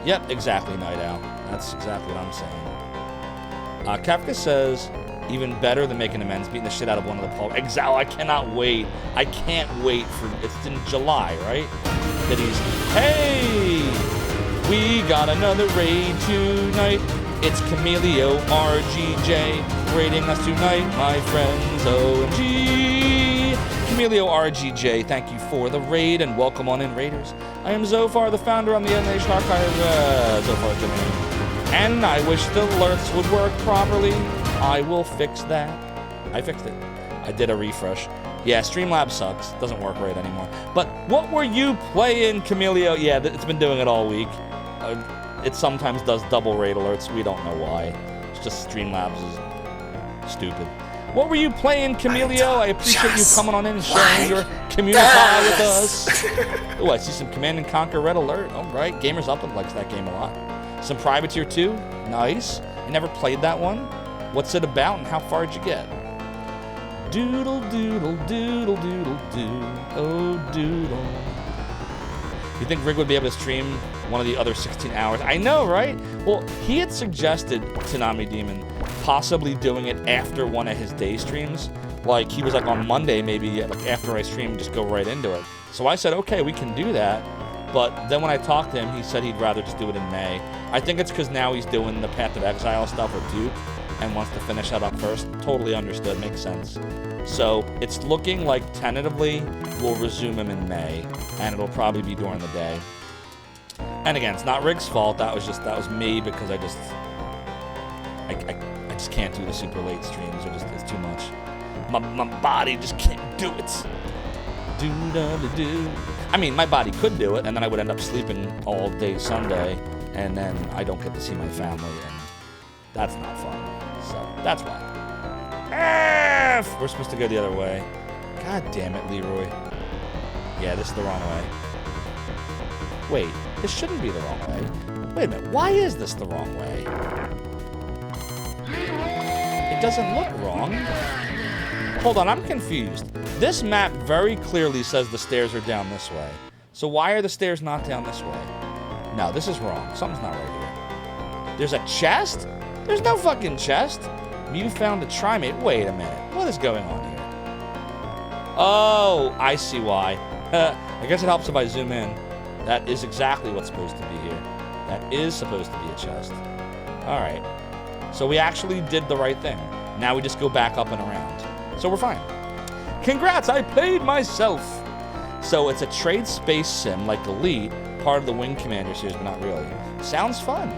Yep, exactly, Night Owl. That's exactly what I'm saying. Kafka says, Even better than making amends, beating the shit out of one of the Paul. Exile, I cannot wait. I can't wait for, it's in July, right? That he's, hey, we got another raid tonight. It's Camelio RGJ raiding us tonight, my friends. OMG. Camelio RGJ, thank you for the raid and welcome on in, Raiders. I am Zophar, the founder on the Nation Archive, Zophar domain. And I wish the alerts would work properly. I will fix that. I fixed it. I did a refresh. Yeah, Streamlabs sucks. Doesn't work right anymore. But what were you playing, Camelio? Yeah, it's been doing it all week. It sometimes does double raid alerts. We don't know why. It's just Streamlabs is stupid. What were you playing, Camelio? I appreciate you coming on in and sharing your community with us. Oh, I see some Command and Conquer Red Alert. All right, Gamers Up likes that game a lot. Some Privateer 2. Nice. I never played that one. What's it about and how far did you get? Doodle, doodle, doodle, doodle, doo. Oh, doodle. You think Rig would be able to stream one of the other 16 hours? I know, right? Well, he had suggested, Tsunami Demon, possibly doing it after one of his day streams. Like, he was like on Monday, maybe, like after I stream, just go right into it. So I said, okay, we can do that. But then when I talked to him, he said he'd rather just do it in May. I think it's because now he's doing the Path of Exile stuff with Duke and wants to finish that up first. Totally understood, makes sense. So it's looking like tentatively we'll resume him in May, and it'll probably be during the day. And again, it's not Rig's fault. That was me because I just can't do the super late streams. It's too much. My body just can't do it. Do. I mean, my body could do it, and then I would end up sleeping all day Sunday, and then I don't get to see my family, and that's not fun. So that's why. F! We're supposed to go the other way. God damn it, Leroy. Yeah, this is the wrong way. Wait, this shouldn't be the wrong way. Wait a minute, why is this the wrong way? It doesn't look wrong. Hold on, I'm confused. This map very clearly says the stairs are down this way. So why are the stairs not down this way? No, this is wrong. Something's not right here. There's a chest? There's no fucking chest. You found a trimate. Wait a minute. What is going on here? Oh, I see why. I guess it helps if I zoom in. That is exactly what's supposed to be here. That is supposed to be a chest. All right. So we actually did the right thing. Now we just go back up and around. So we're fine. Congrats, I played myself. So it's a trade space sim like Elite, part of the Wing Commander series, but not really. Sounds fun.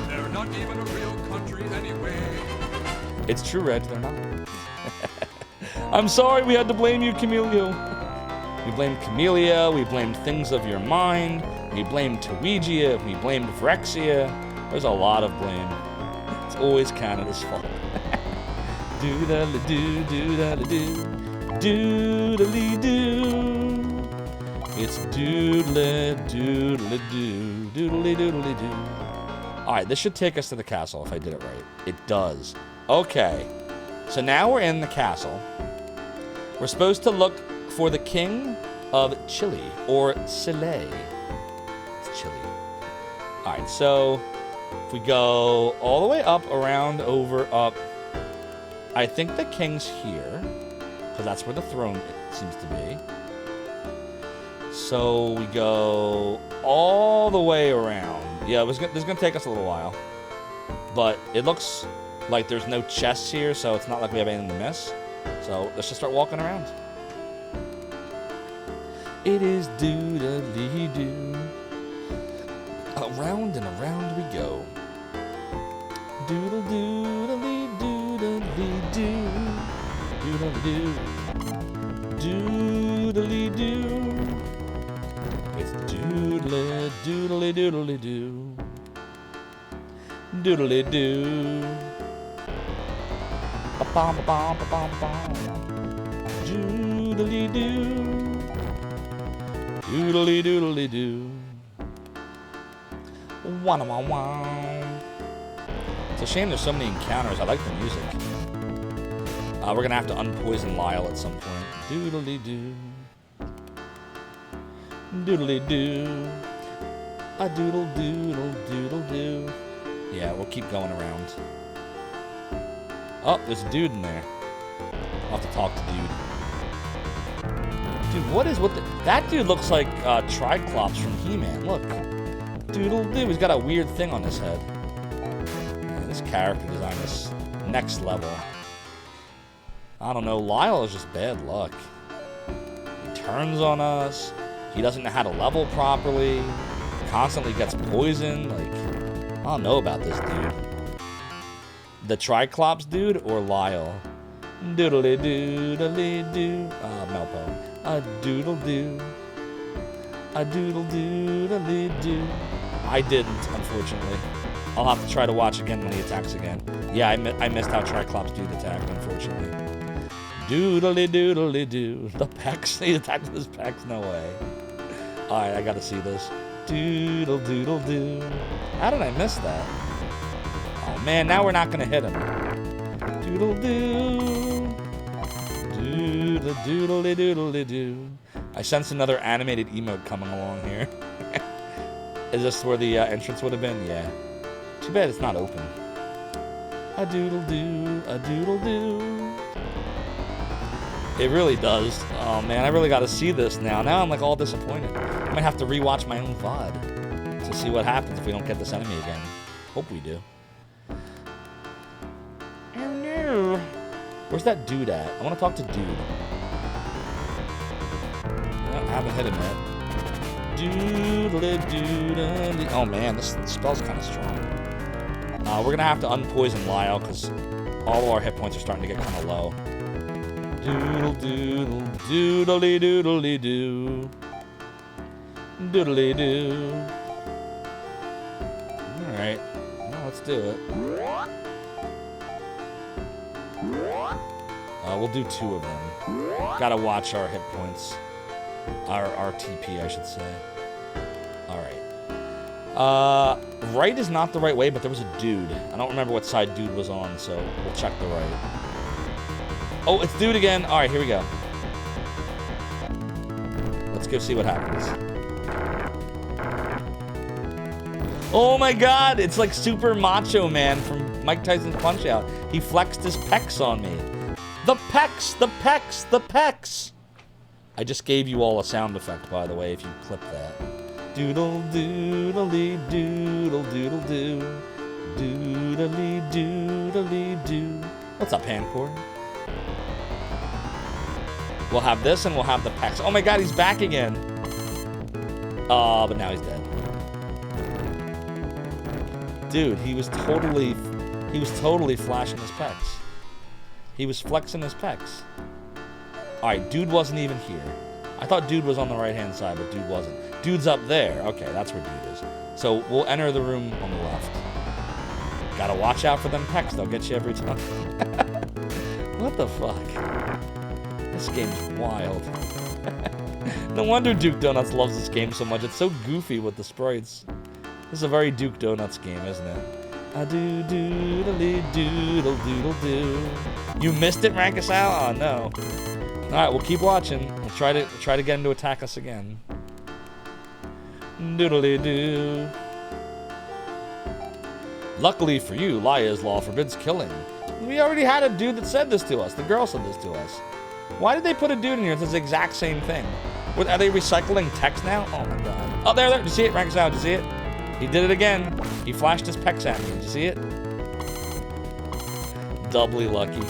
They're not even a real country anyway. It's true, Reg, they're not. I'm sorry we had to blame you, Camelio. We blamed Camellia, we blamed Things of Your Mind, we blamed Tweegia, we blamed Vrexia. There's a lot of blame. It's always Canada's fault. Do-da-la-doo, do-da-la-doo, do-da-lee-doo. It's doodle-doodle-doo, doodle-doodle-doo. Alright, this should take us to the castle if I did it right. It does. Okay. So now we're in the castle. We're supposed to look for the King of Chile, or Chile. It's Chile. Alright, so if we go all the way up, around, over, up, I think the king's here, because that's where the throne seems to be. So we go all the way around. Yeah, this is going to take us a little while. But it looks like there's no chests here, so it's not like we have anything to miss. So let's just start walking around. It is doodly-doo. Around and around we go. Doodle-doodly-doodly-doo. Doodly-doo. Doodly-doo. It's doodly-doodly-doodly-doo. Doodly-doo. Ba-bom-ba-bom-ba-bom-bom. Doodly-doo. Doodly-doodly-doo. Wah-wah-wah. It's a shame there's so many encounters. I like the music. We're gonna have to unpoison Lyle at some point. Doodly-doo. Doodly doo. A doodle doodle doodle doo. Yeah, we'll keep going around. Oh, there's a dude in there. I'll have to talk to dude. Dude, what is with the... That dude looks like Triclops from He-Man. Look. Doodle doo. He's got a weird thing on his head. Man, this character design is next level. I don't know. Lyle is just bad luck. He turns on us. He doesn't know how to level properly. He constantly gets poisoned. Like, I don't know about this dude. The Triclops dude or Lyle? Doodly doodly doo. Melpo. A doodle doo. A doodle doodly doo. I didn't, unfortunately. I'll have to try to watch again when he attacks again. Yeah, I missed how Triclops dude attacked, unfortunately. Doodly doodly doo. The pecs. He attacked with his pecs. No way. Alright, I gotta see this. Doodle doodle doo. How did I miss that? Oh man, now we're not gonna hit him. Doodle doo. Doodle doodly doodly doo. I sense another animated emote coming along here. Is this where the entrance would have been? Yeah. Too bad it's not open. A doodle doo, a doodle doo. It really does. Oh man, I really got to see this now. Now I'm like all disappointed. I might have to rewatch my own VOD to see what happens if we don't get this enemy again. Hope we do. Oh no. Where's that dude at? I want to talk to dude. I haven't hit him yet. Doodly doodly. Oh man, this spell's kind of strong. We're gonna have to unpoison Lyle because all of our hit points are starting to get kind of low. Doodle doodle doodly doodly doo. Doodly doo. Alright. Well, let's do it. We'll do 2 of them. Gotta watch our hit points. Our TP, I should say. Alright. Right is not the right way, but there was a dude. I don't remember what side dude was on, so we'll check the right. Oh, it's dude again. Alright, here we go. Let's go see what happens. Oh my god, it's like Super Macho Man from Mike Tyson's Punch-Out. He flexed his pecs on me. The pecs, the pecs, the pecs. I just gave you all a sound effect, by the way, if you clip that. Doodle doodly doodle doodle doo. Doodly doodly doo. What's up, Pancor? We'll have this and we'll have the pecs. Oh my god, he's back again. Oh, but now he's dead. Dude, he was totally flashing his pecs. He was flexing his pecs. Alright, dude wasn't even here. I thought dude was on the right-hand side, but dude wasn't. Dude's up there. Okay, that's where dude is. So we'll enter the room on the left. Gotta watch out for them pecs. They'll get you every time. What the fuck? This game's wild. No wonder Duke Donuts loves this game so much. It's so goofy with the sprites. This is a very Duke Donuts game, isn't it? A doo doodly doodle doodle doo. You missed it, Rankasal? Oh no. Alright, we'll keep watching. We'll try to get him to attack us again. Doodly doo. Luckily for you, Laya's law forbids killing. We already had a dude that said this to us. The girl said this to us. Why did they put a dude in here that's the exact same thing? Are they recycling text now? Oh my god. Oh, there. Did you see it, Rankasal? Did you see it? He did it again. He flashed his pecs at me. Did you see it? Doubly lucky.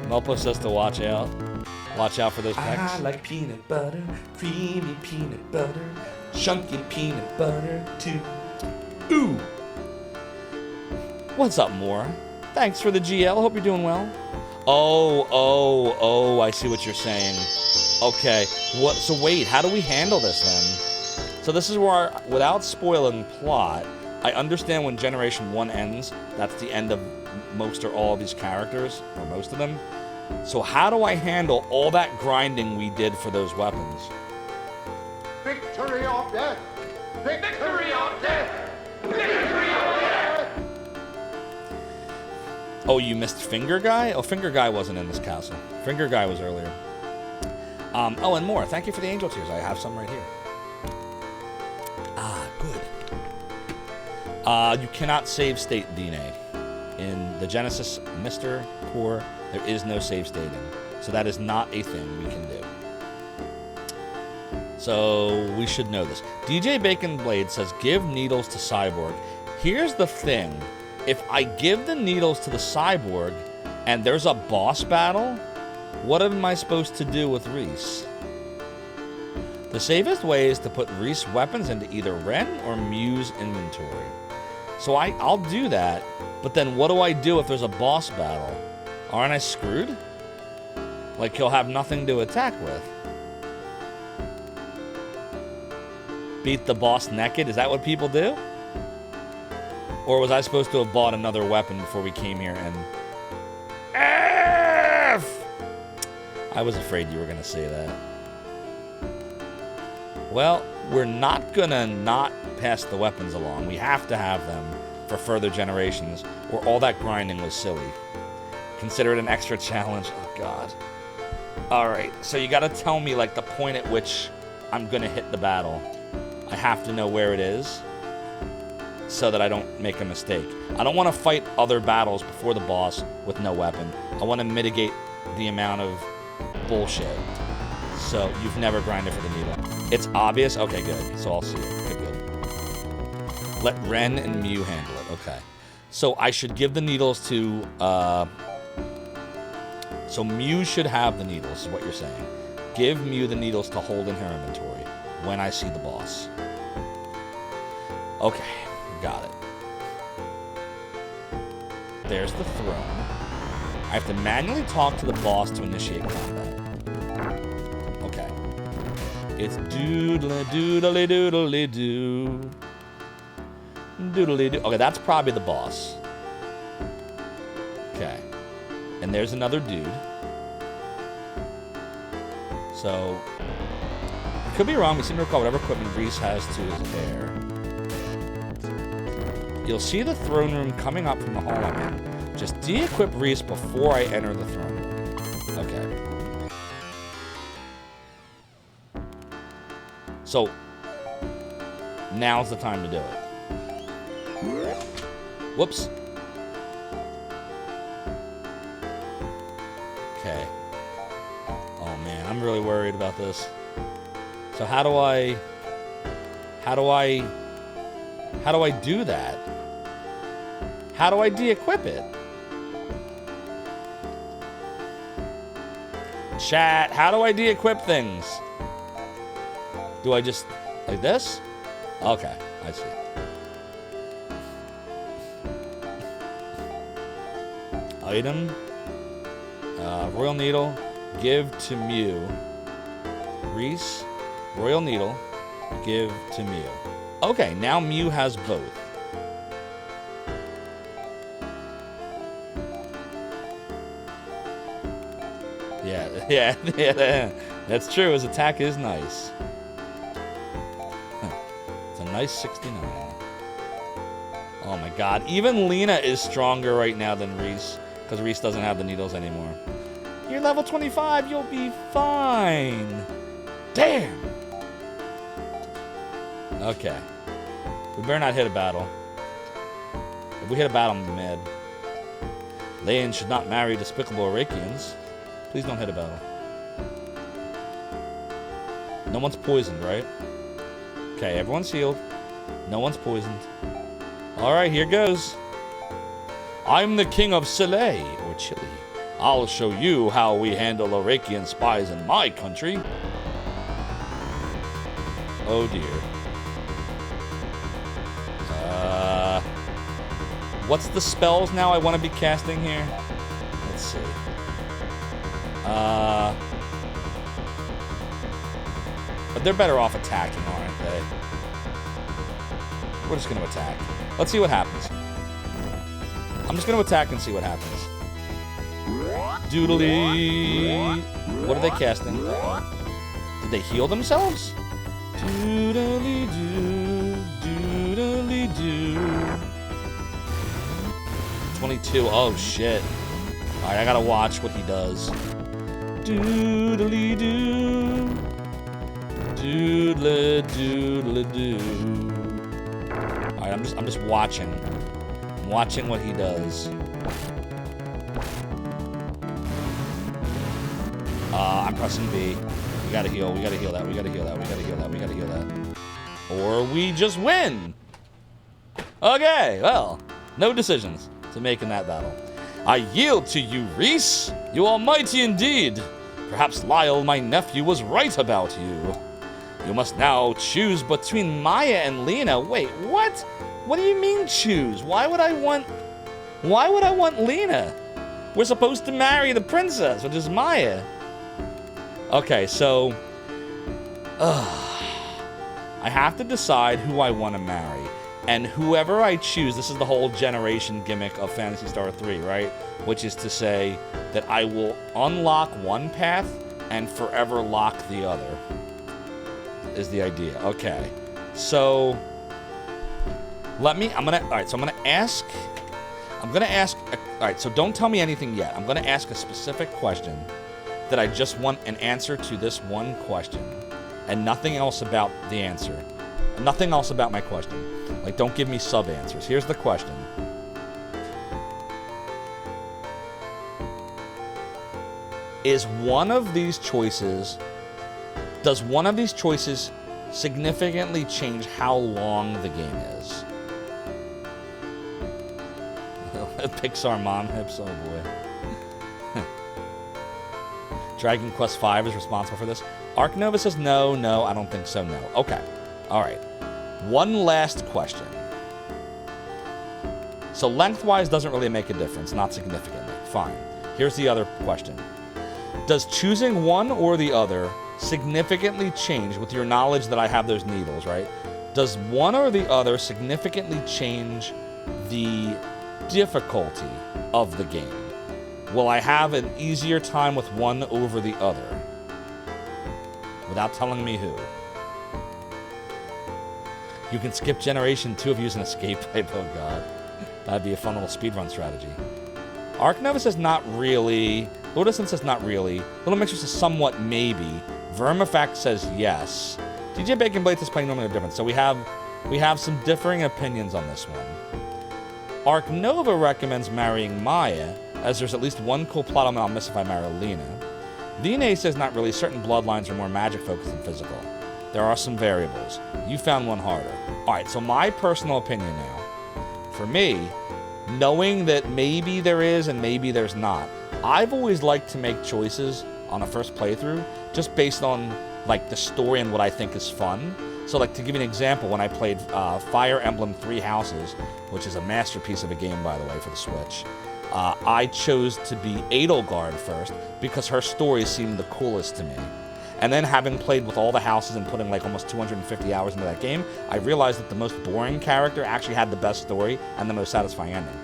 Melpo says to watch out. Watch out for those pecs. I like peanut butter, creamy peanut butter, chunky peanut butter too. Ooh. What's up, Moore? Thanks for the GL. Hope you're doing well. Oh, I see what you're saying. Okay. What? So wait, how do we handle this then? So this is where, without spoiling plot, I understand when Generation 1 ends, that's the end of most or all of these characters, or most of them. So how do I handle all that grinding we did for those weapons? Victory or death! Victory or death! Victory or death! Oh, you missed Finger Guy? Oh, Finger Guy wasn't in this castle. Finger Guy was earlier. Oh, and more. Thank you for the angel tears. I have some right here. You cannot save state DNA. In the Genesis Mr. Core, there is no save stating. So that is not a thing we can do. So we should know this. DJ Bacon Blade says, give needles to Cyborg. Here's the thing. If I give the needles to the Cyborg and there's a boss battle, what am I supposed to do with Reese? The safest way is to put Reese weapons into either Ren or Mew's inventory. So I'll do that, but then what do I do if there's a boss battle? Aren't I screwed? Like, he'll have nothing to attack with. Beat the boss naked? Is that what people do? Or was I supposed to have bought another weapon before we came here and... F! I was afraid you were going to say that. Well, we're not going to not pass the weapons along. We have to have them for further generations, or all that grinding was silly. Consider it an extra challenge. Oh, God. Alright, so you got to tell me, like, the point at which I'm going to hit the battle. I have to know where it is so that I don't make a mistake. I don't want to fight other battles before the boss with no weapon. I want to mitigate the amount of bullshit. So, you've never grinded for the needle. It's obvious? Okay, good. So I'll see it. Good, good. Let Ren and Mew handle it. Okay. So I should give the needles to... So Mew should have the needles, is what you're saying. Give Mew the needles to hold in her inventory when I see the boss. Okay, got it. There's the throne. I have to manually talk to the boss to initiate combat. Okay. It's doodly doodly doodly doo. Doodly doo. Okay, that's probably the boss. Okay. And there's another dude. So, I could be wrong. We seem to recall whatever equipment Reese has to his heir. You'll see the throne room coming up from the hall I'm in. Just de-equip Reese before I enter the throne room. Okay. So, now's the time to do it. Whoops. Okay. Oh man, I'm really worried about this. So how do I do that? How do I de-equip it? Chat, how do I de-equip things? Do I just, like this? Okay, I see. Item. Royal Needle. Give to Mew. Reese. Royal Needle. Give to Mew. Okay, now Mew has both. Yeah, that's true. His attack is nice. It's a nice 69. Oh my god. Even Lena is stronger right now than Reese, because Reese doesn't have the needles anymore. You're level 25, you'll be fine. Damn. Okay. We better not hit a battle. If we hit a battle, I'm mad. Leon should not marry despicable Arakians. Please don't hit a battle. No one's poisoned, right? Okay, everyone's healed. No one's poisoned. Alright, here goes. I'm the king of Chile, or Chile. I'll show you how we handle Arakian spies in my country. Oh dear. What's the spells now I want to be casting here? Let's see. But they're better off attacking, aren't they? We're just going to attack. Let's see what happens. I'm just going to attack and see what happens. Doodly. What are they casting? Did they heal themselves? Doodly doo. Doodly doo. 22. Oh, shit. Alright, I gotta watch what he does. Doodly doo. Doodly doodly doo. Alright, right? I'm just watching. I'm watching what he does. I'm pressing B. We gotta heal. We gotta heal that. We gotta heal that. We gotta heal that. We gotta heal that. Or we just win. Okay, well, no decisions to make in that battle. I yield to you, Reese. You are mighty indeed. Perhaps Lyle, my nephew, was right about you. You must now choose between Maya and Lena. Wait, what? What do you mean choose? Why would I want Lena? We're supposed to marry the princess, which is Maya. Okay, so I have to decide who I want to marry. And whoever I choose, this is the whole generation gimmick of Phantasy Star 3, right? Which is to say that I will unlock one path and forever lock the other, is the idea. Okay. So, I'm gonna ask, alright, so don't tell me anything yet. I'm gonna ask a specific question that I just want an answer to this one question. And nothing else about the answer. Nothing else about my question. Like, don't give me sub-answers. Here's the question. Does one of these choices significantly change how long the game is? Pixar mom hips, oh boy. Dragon Quest V is responsible for this. Arc Nova says no, I don't think so, no. Okay, alright. One last question. So lengthwise doesn't really make a difference, not significantly. Fine. Here's the other question. Does choosing one or the other significantly change, with your knowledge that I have those needles, right? Does one or the other significantly change the difficulty of the game? Will I have an easier time with one over the other? Without telling me who. You can skip Generation 2 if you use an escape pipe, oh god. That'd be a fun little speedrun strategy. Arc Nova says not really. Lordison says not really. Little Mixer says somewhat maybe. Vermifact says yes. DJ Bacon Blades is playing normally different. So we have some differing opinions on this one. Arc Nova recommends marrying Maya, as there's at least one cool plot element I'll miss if I marry Lena. Vine says not really. Certain bloodlines are more magic focused than physical. There are some variables. You found one harder. Alright, so my personal opinion now. For me, knowing that maybe there is and maybe there's not, I've always liked to make choices on a first playthrough just based on like the story and what I think is fun. So like, to give you an example, when I played Fire Emblem Three Houses, which is a masterpiece of a game, by the way, for the Switch, I chose to be Edelgard first because her story seemed the coolest to me. And then, having played with all the houses and putting like almost 250 hours into that game, I realized that the most boring character actually had the best story and the most satisfying ending.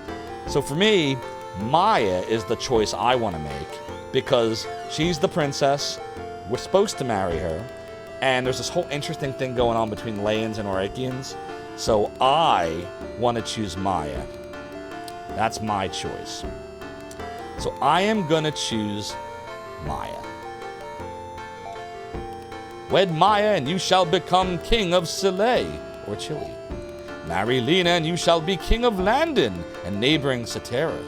So for me, Maya is the choice I want to make because she's the princess, we're supposed to marry her, and there's this whole interesting thing going on between Layans and Orakians, so I want to choose Maya. That's my choice. So I am going to choose Maya. Wed Maya and you shall become king of Chile, or Chile. Marry Lena and you shall be king of Landon and neighboring Cetera.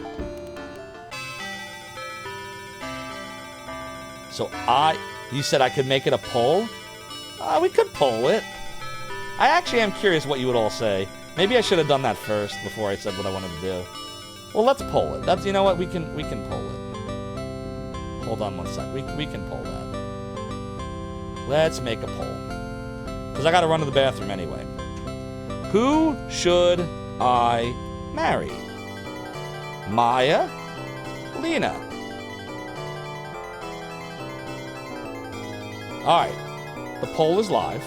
So you said I could make it a poll? We could poll it. I actually am curious what you would all say. Maybe I should have done that first before I said what I wanted to do. Well, let's poll it. That's, you know what, we can poll it. Hold on one sec. We can poll that. Let's make a poll. Because I gotta run to the bathroom anyway. Who should I marry? Maya? Lena? Alright. The poll is live.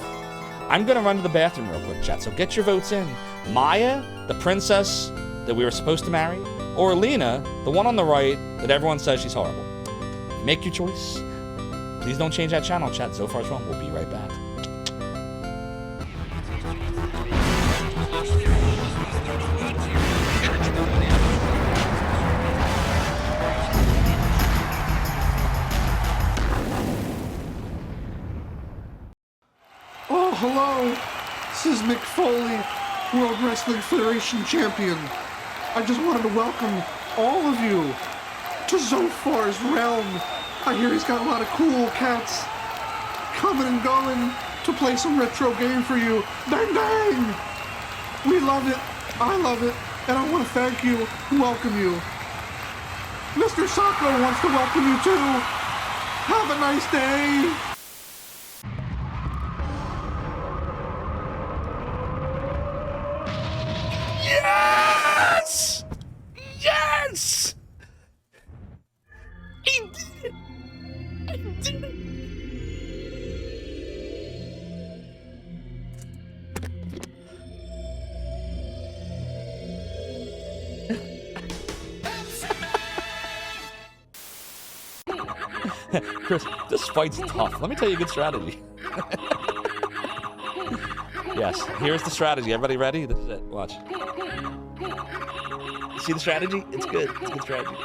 I'm gonna run to the bathroom real quick, chat, so get your votes in. Maya, the princess that we were supposed to marry, or Lena, the one on the right that everyone says she's horrible. Make your choice. Please don't change that channel, chat. Zophar's wrong. We'll be right back. Oh, hello. This is Mick Foley. World Wrestling Federation champion. I just wanted to welcome all of you to Zophar's realm. I hear he's got a lot of cool cats coming and going to play some retro game for you. Bang, bang! We love it. I love it. And I want to thank you and welcome you. Mr. Sacco wants to welcome you too. Have a nice day. Yes! Yes! He did it! I did it! Chris, this fight's tough. Let me tell you a good strategy. Yes, here's the strategy. Everybody ready? This is it. Watch. See the strategy? It's good. It's a good strategy.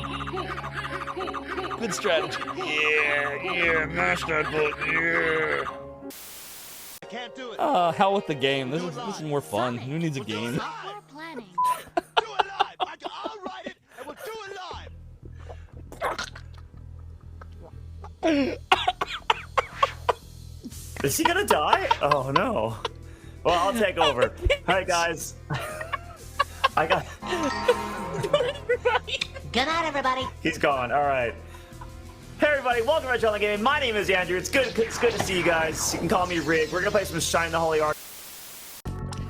Good strategy. Yeah, mash that button, yeah. I can't do it. Hell with the game. This is more fun. Who needs a game? Do it live. I'll write it, and we'll do it live. Is he gonna die? Oh no. Well, I'll take over. Alright, guys. I got. Good night, everybody. He's gone. Alright. Hey, everybody. Welcome to Retro Gaming. My name is Andrew. It's good to see you guys. You can call me Rig. We're gonna play some Shine the Holy Ark.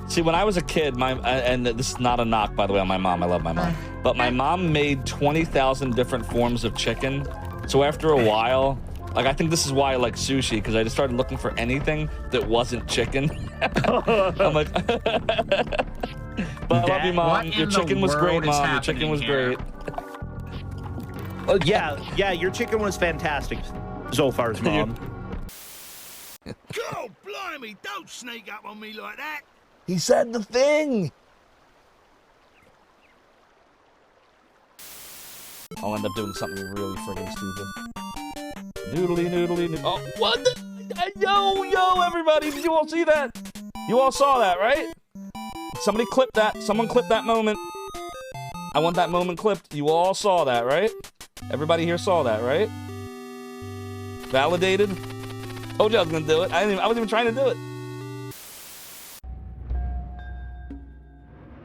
See, when I was a kid, and this is not a knock, by the way, on my mom. I love my mom. But my mom made 20,000 different forms of chicken. So after a while, like, I think this is why I like sushi, because I just started looking for anything that wasn't chicken. I'm like, but I love you, Mom. Your chicken was great, Mom. Your chicken was great. Oh, yeah, your chicken was fantastic, Zophar's mom. God, blimey, don't sneak up on me like that. He said the thing. I'll end up doing something really friggin' stupid. Noodly, noodly, noodly. Oh, what the? Yo, everybody, did you all see that? You all saw that, right? Somebody clip that. Someone clip that moment. I want that moment clipped. You all saw that, right? Everybody here saw that, right? Validated? Told you I was gonna do it. I wasn't even trying to do it.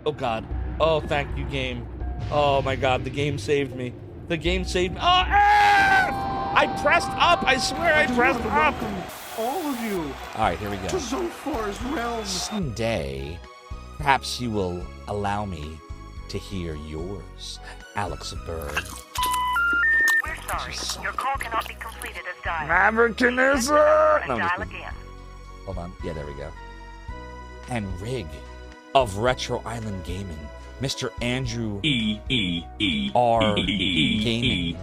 Oh, God. Oh, thank you, game. Oh, my God. The game saved me. The game saved me. Oh, I pressed up. I swear I pressed up. All of you. All right, here we go. To Zophar's realm. Someday, perhaps you will allow me to hear yours, Alex Bird. We're sorry. Your call cannot be completed as dialed. Maverickinism! No, Dial again. Hold on. Yeah, there we go. And Rig of Retro Island Gaming, Mr. Andrew R. Gaming,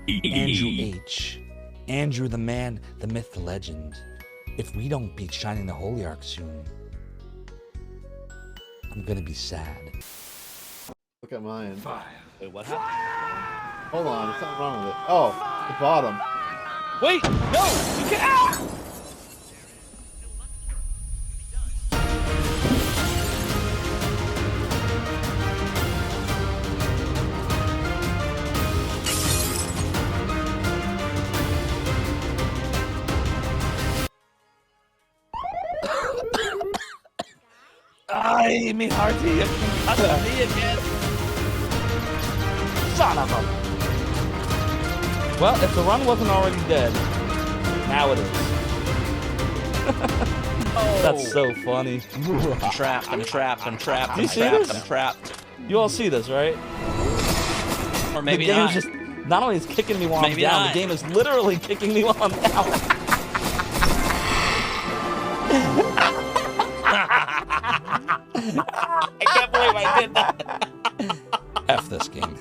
Andrew H. Andrew the man, the myth, the legend. If we don't beat Shining the Holy Ark soon, I'm gonna be sad. Look at mine. Wait, what happened? Hold on, there's something wrong with it. Oh, the bottom. Wait, no! You can't! Ah! Ay, mi hearty, you can cut me again. Son of a... Well, if the run wasn't already dead, now it is. Oh. That's so funny. I'm trapped, I'm trapped, I'm trapped, Do you I'm see trapped, this? I'm trapped. You all see this, right? Or maybe the game not. Is just, not only is kicking me while Maybe I'm down, not. the game is literally kicking me while I'm down. I can't believe I did that. F this game.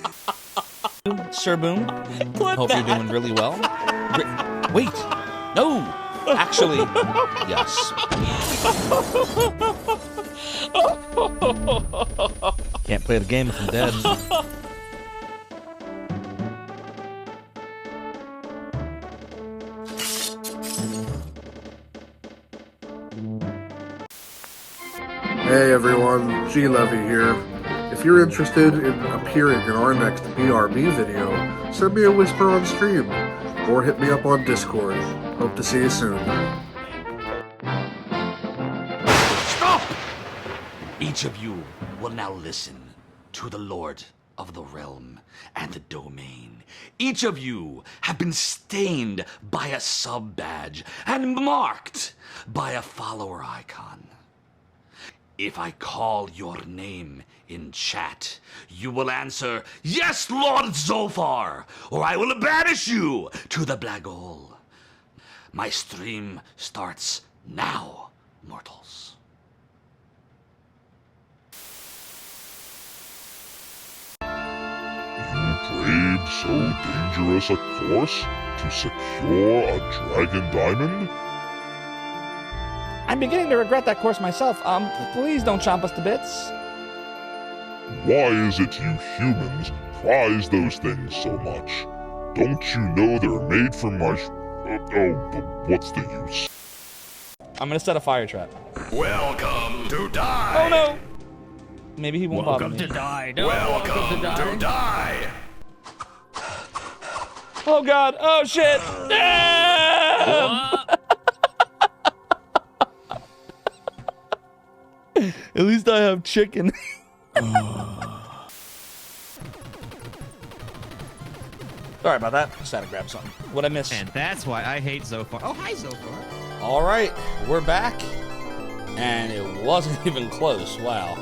Sir Boom, hope you're doing really well. Wait, no, actually, yes. Can't play the game if I'm dead. Hey everyone. everyone, G-Levy here. If you're interested in appearing in our next BRB video, send me a whisper on stream, or hit me up on Discord. Hope to see you soon. Stop! Each of you will now listen to the Lord of the Realm and the Domain. Each of you have been stained by a sub-badge and marked by a follower icon. If I call your name in chat, you will answer, "Yes, Lord Zophar," or I will banish you to the black hole. My stream starts now, mortals. Braved so dangerous a course to secure a dragon diamond? I'm beginning to regret that course myself. Please don't chomp us to bits. Why is it you humans prize those things so much? Don't you know they're made from my but what's the use? I'm gonna set a fire trap. Welcome to die. Oh no! Maybe he won't bother me. Welcome to die. No, welcome to die. Oh god! Oh shit! Damn! At least I have chicken. Sorry about that. Just had to grab something. What'd I miss? And that's why I hate Zophar. Oh, hi, Zophar. All right, we're back. And it wasn't even close. Wow.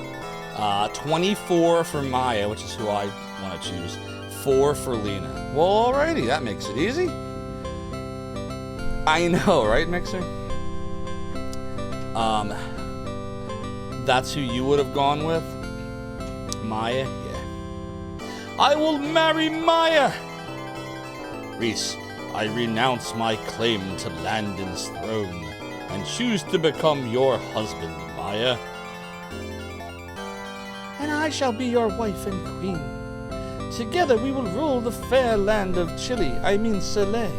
24 for Maya, which is who I want to choose. 4 for Lena. Well, alrighty. That makes it easy. I know, right, Mixer? That's who you would have gone with? Maya? Yeah. I will marry Maya! Reese, I renounce my claim to Landon's throne and choose to become your husband, Maya. And I shall be your wife and queen. Together we will rule the fair land of Chile, Soleil.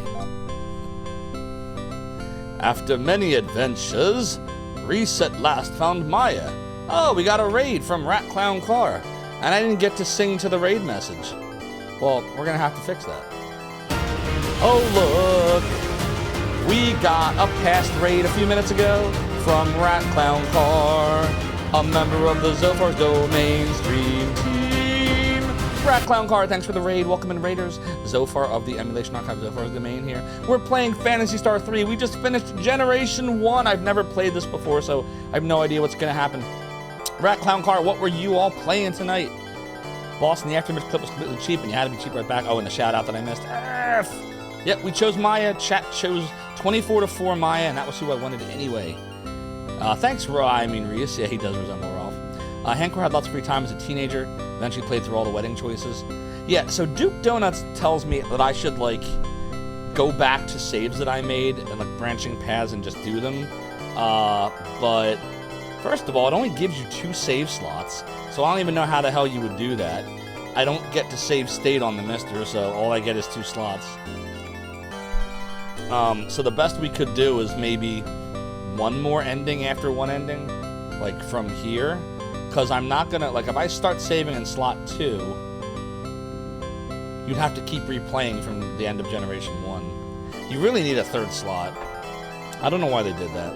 After many adventures, Reese at last found Maya. Oh, we got a raid from Rat Clown Car, and I didn't get to sing to the raid message. Well, we're gonna have to fix that. Oh look, we got a past raid a few minutes ago from Rat Clown Car, a member of the Zophar's Domain stream team. Rat Clown Car, thanks for the raid. Welcome in, Raiders. Zophar of the Emulation Archive, Zophar's Domain here. We're playing Phantasy Star 3. We just finished Generation 1. I've never played this before, so I have no idea what's going to happen. Rat Clown Car, what were you all playing tonight? Boss in the aftermatch clip was completely cheap, and you had to be cheap right back. Oh, and the shout-out that I missed. F! Yep, we chose Maya. Chat chose 24-4 Maya, and that was who I wanted anyway. Thanks, Reese. Yeah, he does resemble Rolf. Hancor had lots of free time as a teenager. Eventually played through all the wedding choices. Yeah, so Duke Donuts tells me that I should, like, go back to saves that I made and, like, branching paths and just do them. But first of all, it only gives you 2 save slots, so I don't even know how the hell you would do that. I don't get to save state on the Mister, so all I get is 2 slots. So the best we could do is maybe one more ending after one ending, like from here, because I'm not gonna, like, if I start saving in slot 2, you'd have to keep replaying from the end of Generation 1. You really need a 3rd slot. I don't know why they did that.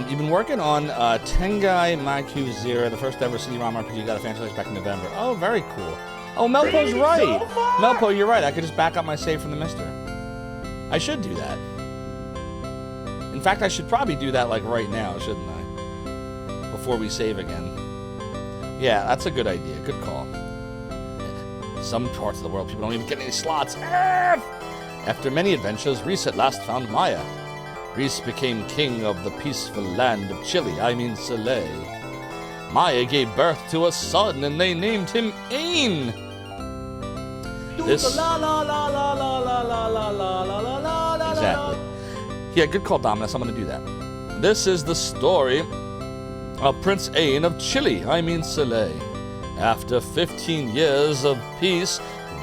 You've been working on Tengai Maiku Zero, the first ever CD-ROM RPG, got a fan release back in November. Oh, very cool. Oh, Melpo's right. Melpo, you're right. I could just back up my save from the Mister. I should do that. In fact, I should probably do that, like, right now, shouldn't I? Before we save again. Yeah, that's a good idea. Good call. Some parts of the world, people don't even get any slots. After many adventures, Reese at last found Maya. Reese became king of the peaceful land of Chile, Soleil. Maya gave birth to a son, and they named him Ain. Exactly. Yeah, good call, Dominus. I'm going to do that. This is the story of Prince Ain of Chile, Soleil. After 15 years of peace,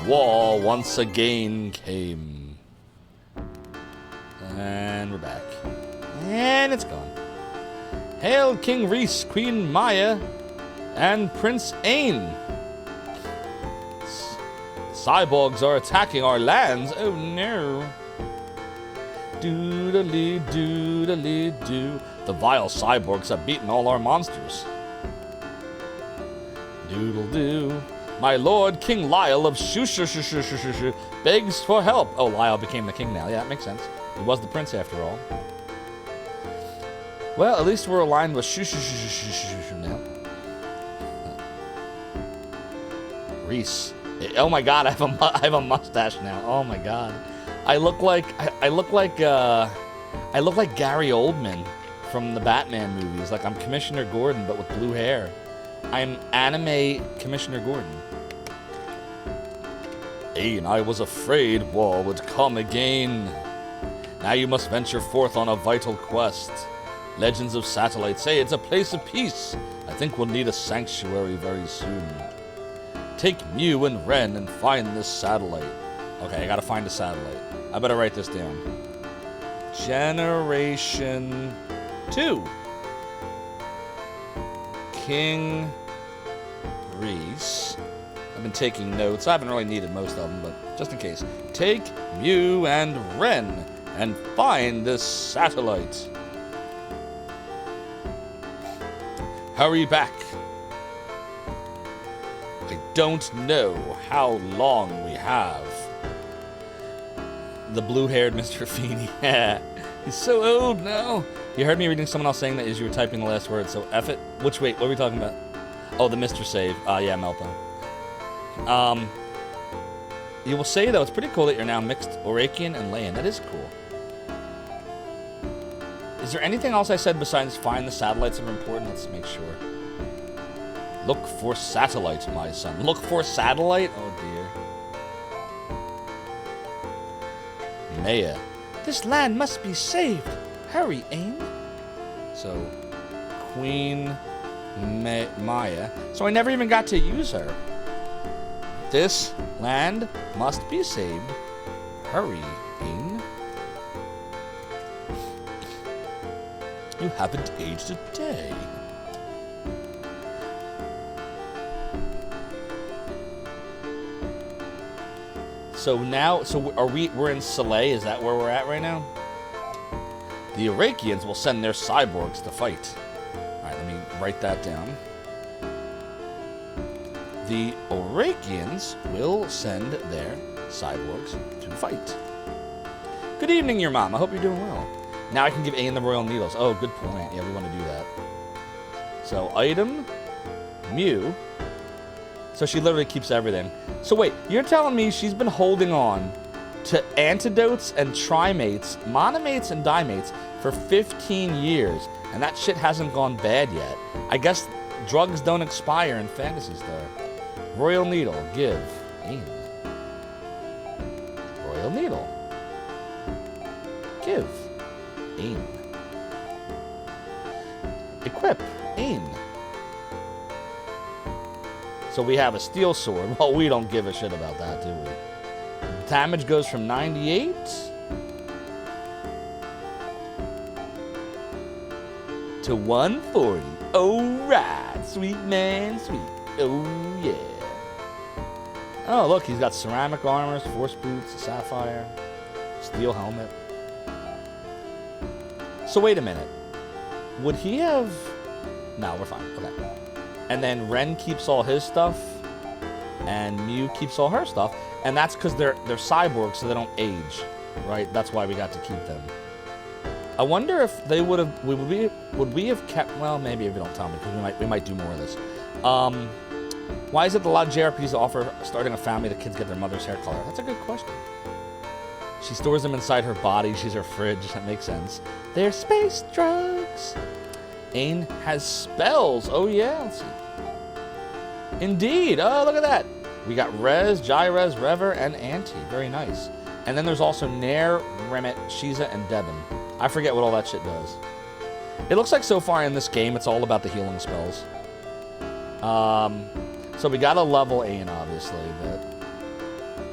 war once again came. And we're back. And it's gone. Hail King Reese, Queen Maya, and Prince Ain. Cyborgs are attacking our lands. Oh no. Doodly doodly doo. The vile cyborgs have beaten all our monsters. Doodle doo. My lord King Lyle of Shushu begs for help. Oh, Lyle became the king now. Yeah, that makes sense. He was the prince after all. Well, at least we're aligned with Shushu now. Reese. Oh my god, I have a mustache now. Oh my god. I look like Gary Oldman from the Batman movies. Like I'm Commissioner Gordon but with blue hair. I'm anime Commissioner Gordon. And I was afraid war would come again. Now you must venture forth on a vital quest. Legends of Satellite say it's a place of peace. I think we'll need a sanctuary very soon. Take Mew and Ren and find this satellite. Okay, I gotta find a satellite. I better write this down. Generation 2. King Reese. I've been taking notes. I haven't really needed most of them, but just in case. Take Mew and Ren and find this satellite. Hurry back. I don't know how long we have. The blue-haired Mr. Feeney. He's so old now. You heard me reading someone else saying that as you were typing the last word, so F it. Wait, what are we talking about? Oh, the Mr. Save. Yeah, Melpo. You will say, though, it's pretty cool that you're now mixed Orakian and Leyan. That is cool. Is there anything else I said besides find the satellites that are important? Let's make sure. Look for satellite, my son. Look for satellite? Oh, dear. Maya. This land must be saved. Hurry, Ain. So, Queen Maya. So I never even got to use her. This land must be saved. Hurry, Ain. You haven't aged a day. So now, we're in Soleil, is that where we're at right now? The Orakians will send their cyborgs to fight. Alright, let me write that down. The Orakians will send their cyborgs to fight. Good evening, your mom. I hope you're doing well. Now I can give Ain the Royal Needles. Oh, good point. Yeah, we want to do that. So, item, Mew. So she literally keeps everything. So wait, you're telling me she's been holding on to antidotes and trimates, monomates and dimates for 15 years, and that shit hasn't gone bad yet. I guess drugs don't expire in Phantasy Star. Royal Needle, give. Ain. Royal Needle. Give. Ain. Equip. Ain. So we have a steel sword. Well, we don't give a shit about that, do we? Damage goes from 98 to 140. Alright, sweet man, sweet. Oh, yeah. Oh, look, he's got ceramic armors, force boots, a sapphire, steel helmet. So wait a minute. Would he have... No, we're fine. Okay. And then Ren keeps all his stuff, and Mew keeps all her stuff, and that's because they're cyborgs, so they don't age, right? That's why we got to keep them. I wonder if they would have, would we have kept? Well, maybe if you don't tell me, because we might do more of this. Why is it that a lot of JRPGs offer starting a family the kids get their mother's hair color? That's a good question. She stores them inside her body. She's her fridge. That makes sense. They're space drugs. Ain has spells. Oh, yeah. Let's see. Indeed. Oh, look at that. We got Rez, Jai-Rez, Rever, and Auntie. Very nice. And then there's also Nair, Remit, Shiza, and Devin. I forget what all that shit does. It looks like so far in this game, it's all about the healing spells. So we got to level Ain, obviously, but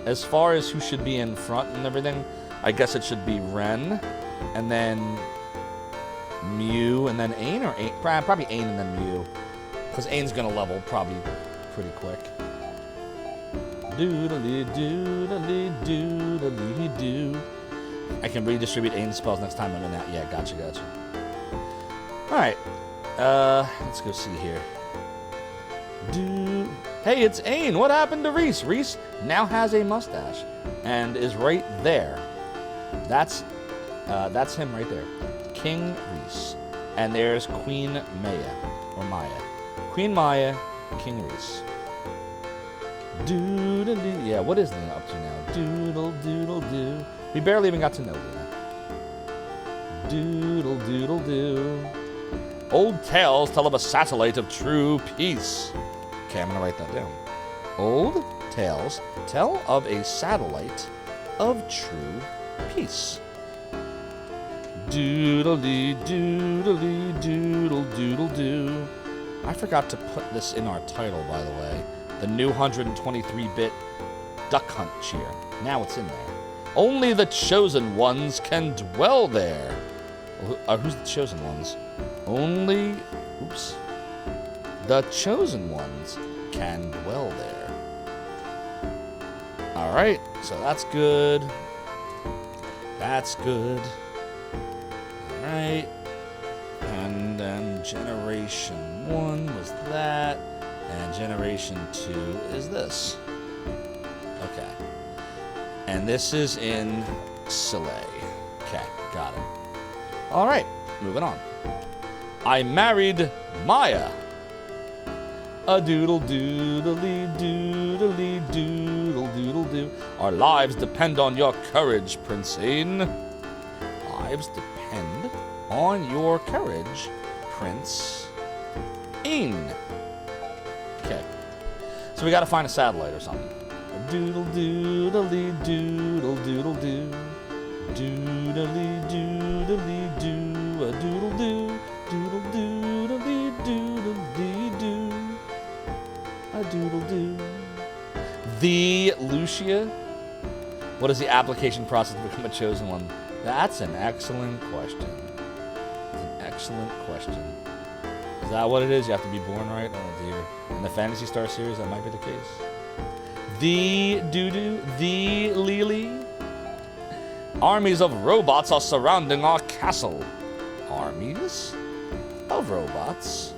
as far as who should be in front and everything, I guess it should be Ren, and then Mew and then Ain, or Ain? Probably Ain and then Mew. Because Ain's going to level probably pretty quick. Doodly doodly doodly doo. I can redistribute Ain's spells next time I'm in that. Yeah, gotcha. Alright. Let's go see here. Hey, it's Ain. What happened to Reese? Reese now has a mustache and is right there. That's him right there. King Reese. And there's Queen Maya. Or Maya. Queen Maya, King Reese. Doodle-doo. Yeah, what is Lena up to now? Doodle-doodle-doo. We barely even got to know Lena. Doodle-doodle-doo. Old tales tell of a satellite of true peace. Okay, I'm going to write that down. Old tales tell of a satellite of true peace. Doodle-dee, doodle-dee, doodle-doodle-doo. I forgot to put this in our title, by the way. The new 123-bit Duck Hunt cheer. Now it's in there. Only the chosen ones can dwell there. Who's the chosen ones? Only... Oops. The chosen ones can dwell there. Alright, so that's good. That's good. Alright. And then Generation 1 was that. And Generation 2 is this. Okay. And this is in Soleil. Okay, got it. Alright, moving on. I married Maya. A doodle doodly doodly doodle doodle doo. Our lives depend on your courage, Prince Ain. Lives depend on your courage, Prince Ain. Okay. So we gotta find a satellite or something. A doodle doodly doodle doodle doo. Doodly doodly doo. A doodle doo. Doodle doodly doodly doo. A doodle doo. The Lucia? What is the application process to become a chosen one? That's an excellent question. It's an excellent question. Is that what it is? You have to be born right? Oh dear. In the Phantasy Star series, that might be the case. The doo-doo, the Lily. Armies of robots are surrounding our castle. Armies of robots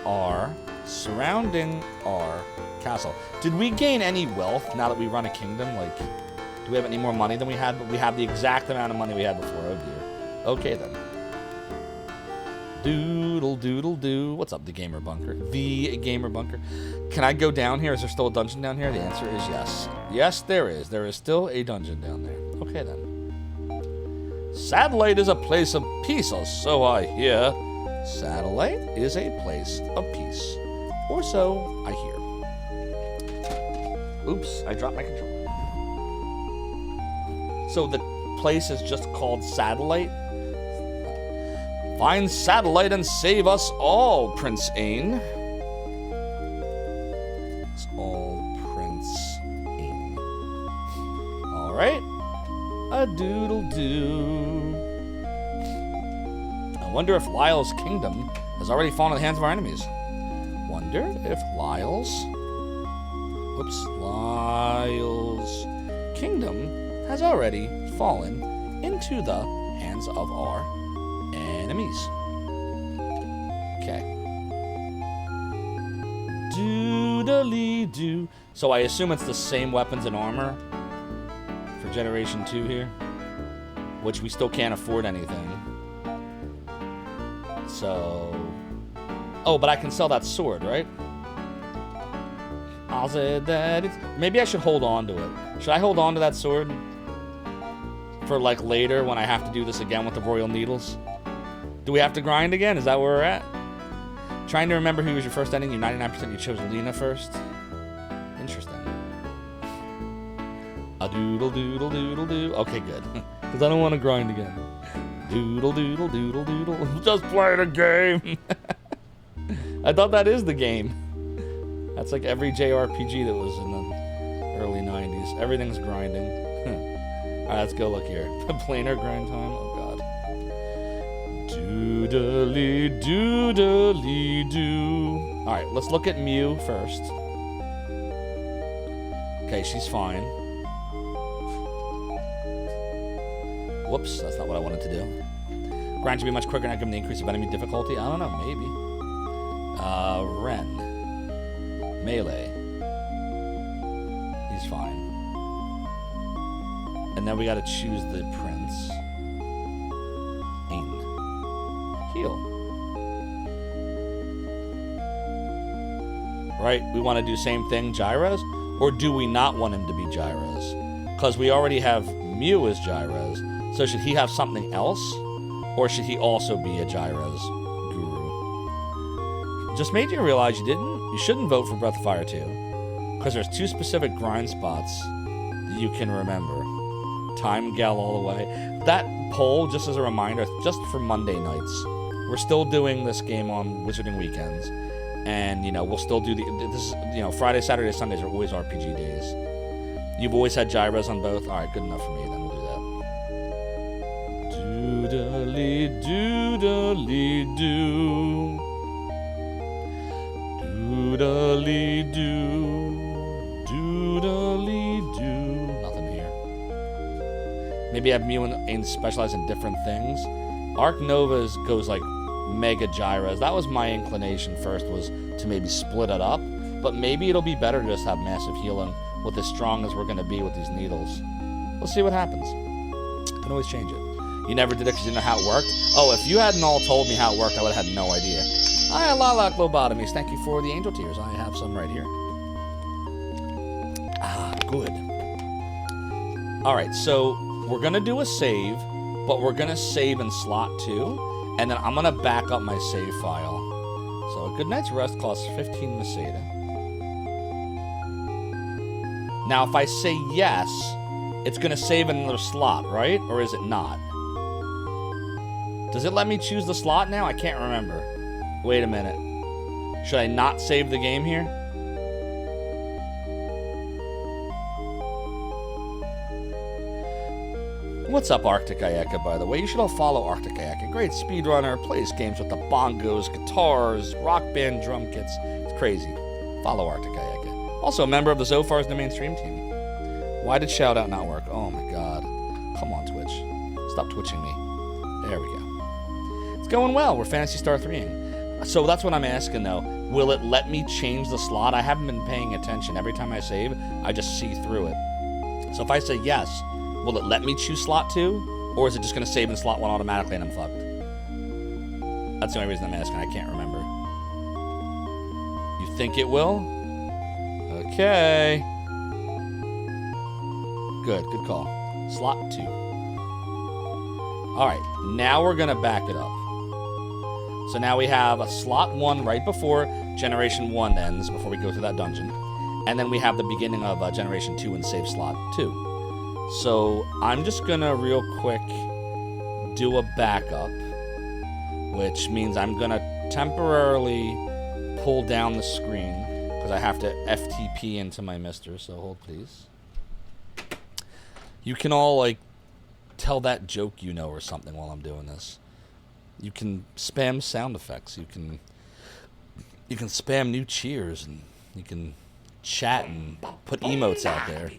are surrounding our castle. Did we gain any wealth now that we run a kingdom? Like, do we have any more money than we had? But we have the exact amount of money we had before. Oh dear. Okay then. Doodle doodle doo. What's up, the Gamer Bunker? The Gamer Bunker. Can I go down here? Is there still a dungeon down here? The answer is yes. Yes, there is. There is still a dungeon down there. Okay then. Satellite is a place of peace, or so I hear. Satellite is a place of peace, or so I hear. Oops, I dropped my controller. So the place is just called Satellite? Find Satellite and save us all, Prince Ain. It's all Prince Ain. Alright. A doodle-doo. I wonder if Lyle's kingdom has already fallen in the hands of our enemies. Wonder if Lyle's kingdom has already fallen into the hands of our enemies. Okay. Doodly-doo. So I assume it's the same weapons and armor for Generation 2 here, which we still can't afford anything. So... Oh, but I can sell that sword, right? I'll say that it's... Maybe I should hold on to it. Should I hold on to that sword? For, like, later when I have to do this again with the Royal Needles? Do we have to grind again? Is that where we're at? Trying to remember who was your first ending. You 99% you chose Lena first. Interesting. A doodle doodle doodle doo. Okay, good. Because I don't want to grind again. Doodle doodle doodle doodle. Just playing a game. I thought that is the game. That's like every JRPG that was in the early 90s. Everything's grinding. Alright, let's go look here. Planar grind time. Oh god. Doodly doodly doo. Alright, let's look at Mew first. Okay, she's fine. Whoops, that's not what I wanted to do. Grind should be much quicker, not given the increase of enemy difficulty. I don't know, maybe. Ren. Melee. He's fine. And then we gotta choose the prince. Ain. Heal. Right? We want to do same thing, Gyros? Or do we not want him to be Gyros? Because we already have Mew as Gyros. So should he have something else? Or should he also be a Gyros guru? Just made you realize you shouldn't vote for Breath of Fire 2. Because there's 2 specific grind spots that you can remember. Time Gal all the way. That poll, just as a reminder, just for Monday nights. We're still doing this game on Wizarding weekends. And, you know, we'll still do Friday, Saturday, Sundays are always RPG days. You've always had Gyros on both? Alright, good enough for me, then we'll do that. Doodly doodly doo. Doodly doo. Doodly doo. Nothing here. Maybe have Mew and Ain specialize in different things. Arc Nova's goes like Mega Gyros. That was my inclination first, was to maybe split it up. But maybe it'll be better to just have massive healing with as strong as we're going to be with these needles. We'll see what happens. Can always change it. You never did it because you didn't know how it worked? Oh, if you hadn't all told me how it worked, I would have had no idea. Hi, Lala Lobotomies. Thank you for the angel tears. I have some right here. Ah, good. Alright, so we're going to do a save, but we're going to save in slot 2. And then I'm going to back up my save file. So a good night's rest costs 15 Meseta. Now, if I say yes, it's going to save in another slot, right? Or is it not? Does it let me choose the slot now? I can't remember. Wait a minute. Should I not save the game here? What's up, Arctic Ayeka, by the way? You should all follow Arctic Ayeka. Great speedrunner, plays games with the bongos, guitars, rock band drum kits. It's crazy. Follow Arctic Ayeka. Also a member of the Zophar's the mainstream team. Why did shout out not work? Oh my god. Come on, Twitch. Stop twitching me. There we go. It's going well. We're Phantasy Star 3ing. So that's what I'm asking, though. Will it let me change the slot? I haven't been paying attention. Every time I save, I just see through it. So if I say yes, will it let me choose slot 2? Or is it just going to save in slot 1 automatically and I'm fucked? That's the only reason I'm asking. I can't remember. You think it will? Okay. Good call. Slot 2. Alright, now we're going to back it up. So now we have a slot 1 right before Generation 1 ends, before we go through that dungeon. And then we have the beginning of Generation 2 and save slot 2. So I'm just going to real quick do a backup, which means I'm going to temporarily pull down the screen because I have to FTP into my mister, so hold please. You can all, like, tell that joke you know or something while I'm doing this. You can spam sound effects. You can spam new cheers, and you can chat and put emotes out there.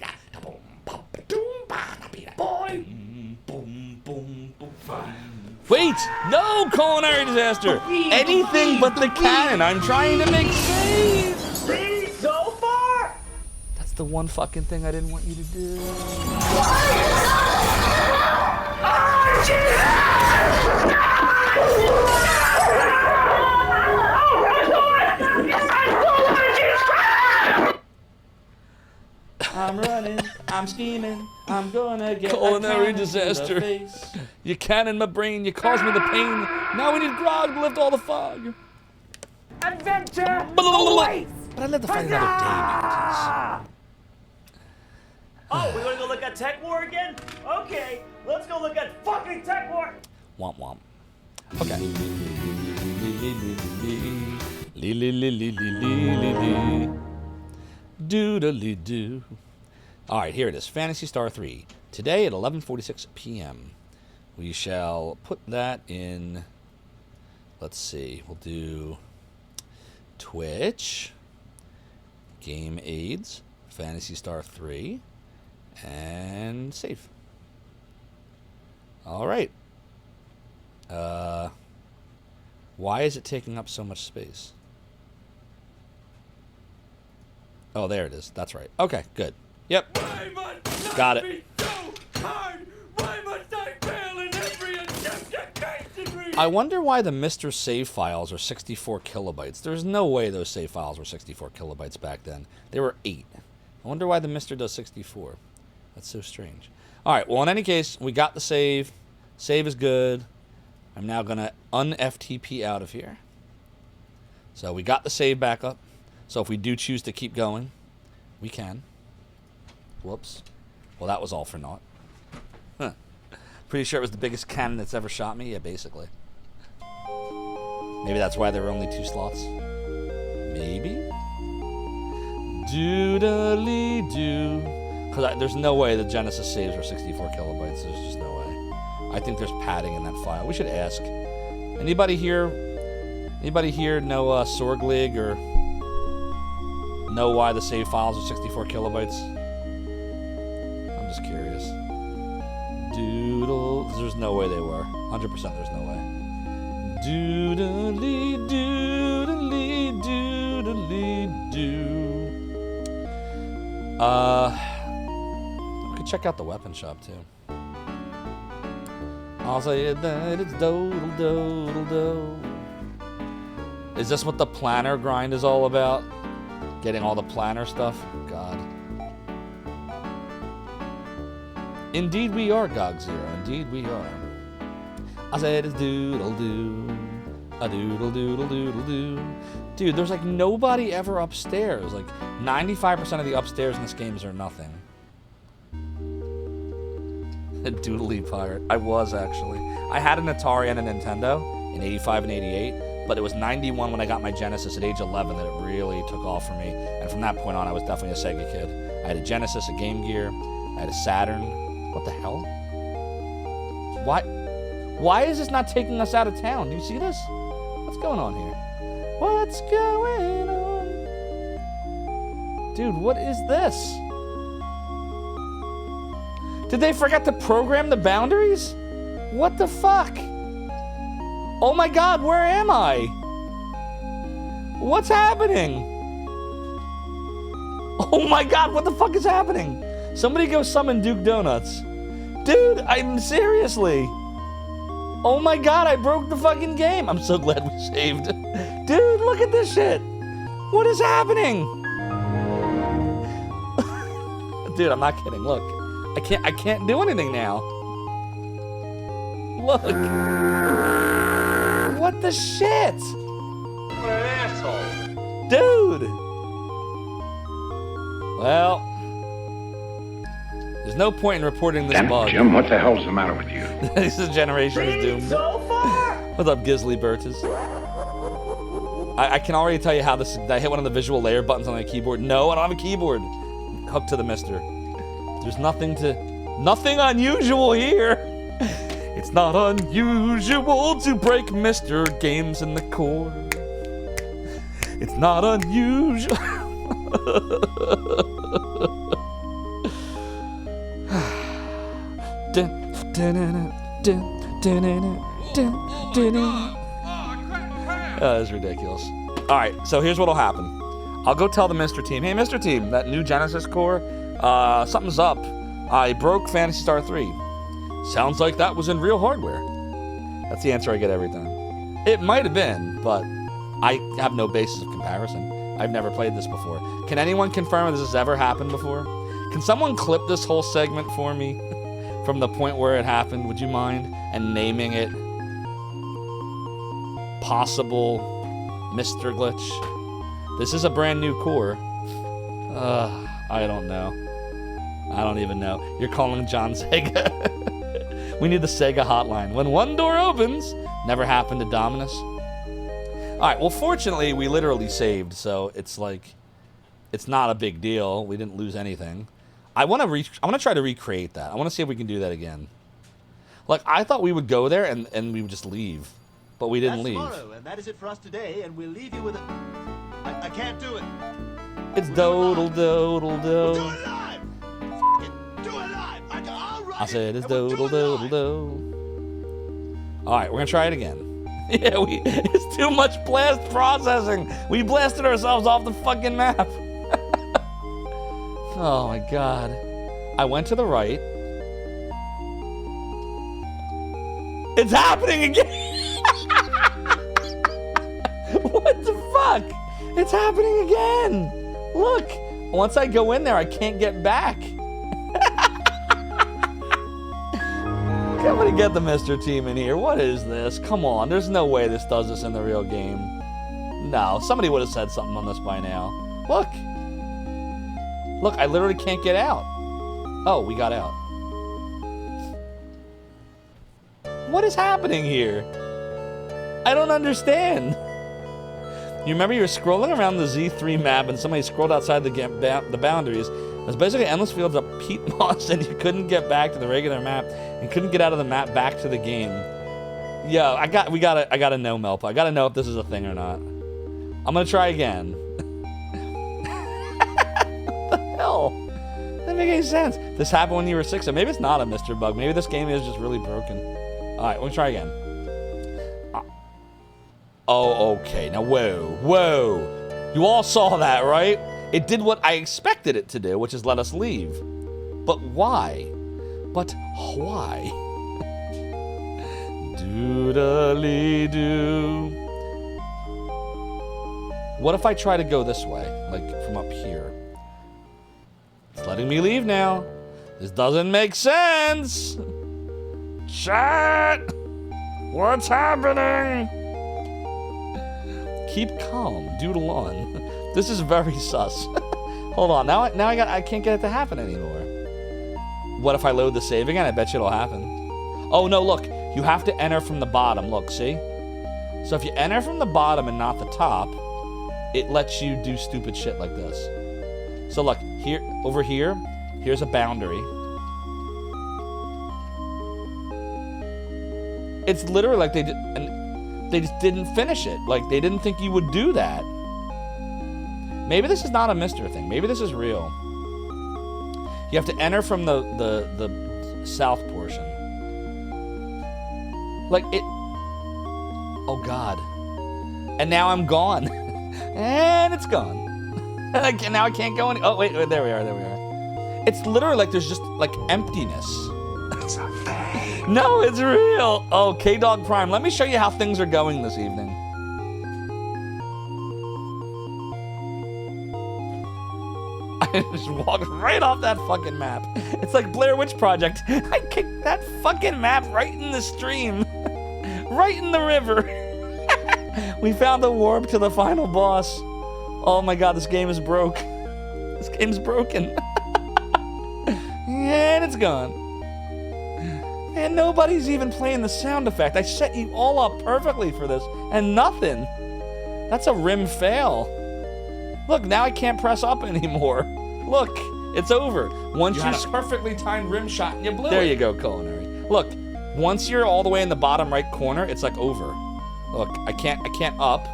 Wait! No culinary disaster! Anything but the cannon! I'm trying to make saves! See, Zophar? That's the one fucking thing I didn't want you to do. I'm running, I'm scheming, I'm gonna get culinary disaster. You cannon my brain, you cause me the pain. Now we need grog to lift all the fog. Adventure! But I let the fight another day, Oh, we wanna go look at Tech War again? Okay, let's go look at fucking Tech War! Womp womp. Okay. Doodly doo. Alright, here it is. Phantasy Star 3. Today at 11:46 p.m. We shall put that in Let's see. We'll do Twitch, Game Aids, Phantasy Star 3, and save. All right. Why is it taking up so much space? Oh, there it is. That's right. Okay, good. Yep. Got it. I wonder why the Mr. Save files are 64 kilobytes. There's no way those save files were 64 kilobytes back then. They were 8. I wonder why the Mr. does 64. That's so strange. All right, well, in any case, we got the save. Save is good. I'm now going to un-FTP out of here. So we got the save back up. So if we do choose to keep going, we can. Whoops. Well, that was all for naught. Huh. Pretty sure it was the biggest cannon that's ever shot me. Yeah, basically. Maybe that's why there were only 2 slots. Maybe? Doodly-doo. Because there's no way the Genesis saves are 64 kilobytes. There's just no way. I think there's padding in that file. We should ask. Anybody here know Sorglig or know why the save files are 64 kilobytes? I'm just curious. Doodle. There's no way they were. 100% there's no way. Doodly doodly doodly doo. We could check out the weapon shop too. I'll say that it's dodel dodel do. Is this what the planner grind is all about? Getting all the planner stuff? God. Indeed we are, GOG0. Indeed we are. I said it's doodle doo. A doodle doodle doodle doo. Dude, there's like nobody ever upstairs. Like 95% of the upstairs in this game are nothing. A doodly pirate. I was actually. I had an Atari and a Nintendo in 85 and 88, but it was 91 when I got my Genesis at age 11 that it really took off for me. And from that point on, I was definitely a Sega kid. I had a Genesis, a Game Gear, I had a Saturn. What the hell? Why is this not taking us out of town? Do you see this? What's going on here? What's going on? Dude, what is this? Did they forget to program the boundaries? What the fuck? Oh my god, where am I? What's happening? Oh my god, what the fuck is happening? Somebody go summon Duke Donuts. Dude, I'm seriously. Oh my god, I broke the fucking game. I'm so glad we saved. Dude, look at this shit. What is happening? Dude, I'm not kidding. Look. I can't do anything now. Look. What the shit? What an asshole. Dude. Well, there's no point in reporting this bug. Jim, what the hell's the matter with you? This generation is doomed. Zophar! What's up, Gisley Burtis? I can already tell you how this. Did I hit one of the visual layer buttons on my keyboard? No, I don't have a keyboard. Hooked to the mister. There's nothing unusual here. It's not unusual to break Mr. Games in the core. It's not unusual. That is ridiculous. Alright, so here's what'll happen. I'll go tell the Mr. Team, hey Mr. Team, that new Genesis core, something's up. I broke Phantasy Star 3. Sounds like that was in real hardware. That's the answer I get every time. It might have been, but I have no basis of comparison. I've never played this before. Can anyone confirm if this has ever happened before? Can someone clip this whole segment for me from the point where it happened? Would you mind? And naming it Possible Mr. Glitch. This is a brand new core. I don't know. I don't even know. You're calling John Sega. We need the Sega hotline. When one door opens, never happened to Dominus. Alright, well fortunately we literally saved, so it's like, it's not a big deal. We didn't lose anything. I want to try to recreate that. I want to see if we can do that again. Like, I thought we would go there and we would just leave. but we didn't That's leave. tomorrow, and that is it for us today, and we'll leave you with a... I can't do it. It's dodel, dodel, We'll do do. it live! F it! Do it live! I'll write I said it's and we'll dodel, do it live. dodel, do. All right, we're gonna try it again. Yeah, it's too much blast processing. We blasted ourselves off the fucking map. Oh my god. I went to the right. It's happening again. What the fuck? It's happening again. Look, once I go in there, I can't get back. I'm gonna get the Mr. Team in here. What is this? Come on, there's no way this does this in the real game. No, somebody would have said something on this by now. Look. Look, I literally can't get out. Oh, we got out. What is happening here? I don't understand. You remember you were scrolling around the Z3 map and somebody scrolled outside the boundaries. It was basically endless fields of peat moss and you couldn't get back to the regular map and couldn't get out of the map back to the game. Yeah, I gotta know, Melpa. I gotta know if this is a thing or not. I'm gonna try again. What the hell? That doesn't make any sense. This happened when you were 6, so maybe it's not a Mr. Bug. Maybe this game is just really broken. Alright, we'll try again. Oh, okay. Now, whoa. You all saw that, right? It did what I expected it to do, which is let us leave. But why? Doodly-doo. What if I try to go this way? Like, from up here? It's letting me leave now. This doesn't make sense. Chat! What's happening? Keep calm. Doodle on. This is very sus. Hold on. Now I can't get it to happen anymore. What if I load the save again? I bet you it'll happen. Oh, no, look. You have to enter from the bottom. Look, see? So if you enter from the bottom and not the top, it lets you do stupid shit like this. So look, here, over here, here's a boundary. It's literally like they just didn't finish it. Like, they didn't think you would do that. Maybe this is not a Mr. thing. Maybe this is real. You have to enter from the south portion. Like, it... Oh, God. And now I'm gone. And it's gone. Now I can't go any... Oh, wait, there we are. It's literally like there's just, like, emptiness. It's a thing. No, it's real. Oh, K-Dog Prime. Let me show you how things are going this evening. I just walked right off that fucking map. It's like Blair Witch Project. I kicked that fucking map right in the stream. Right in the river. We found the warp to the final boss. Oh my god, this game is broke. This game's broken. And it's gone. And nobody's even playing the sound effect. I set you all up perfectly for this, and nothing. That's a rim fail. Look, now I can't press up anymore. Look, it's over. Once you had a perfectly timed rim shot and you blew it. There you go, Culinary. Look, once you're all the way in the bottom right corner, it's like over. Look, I can't up.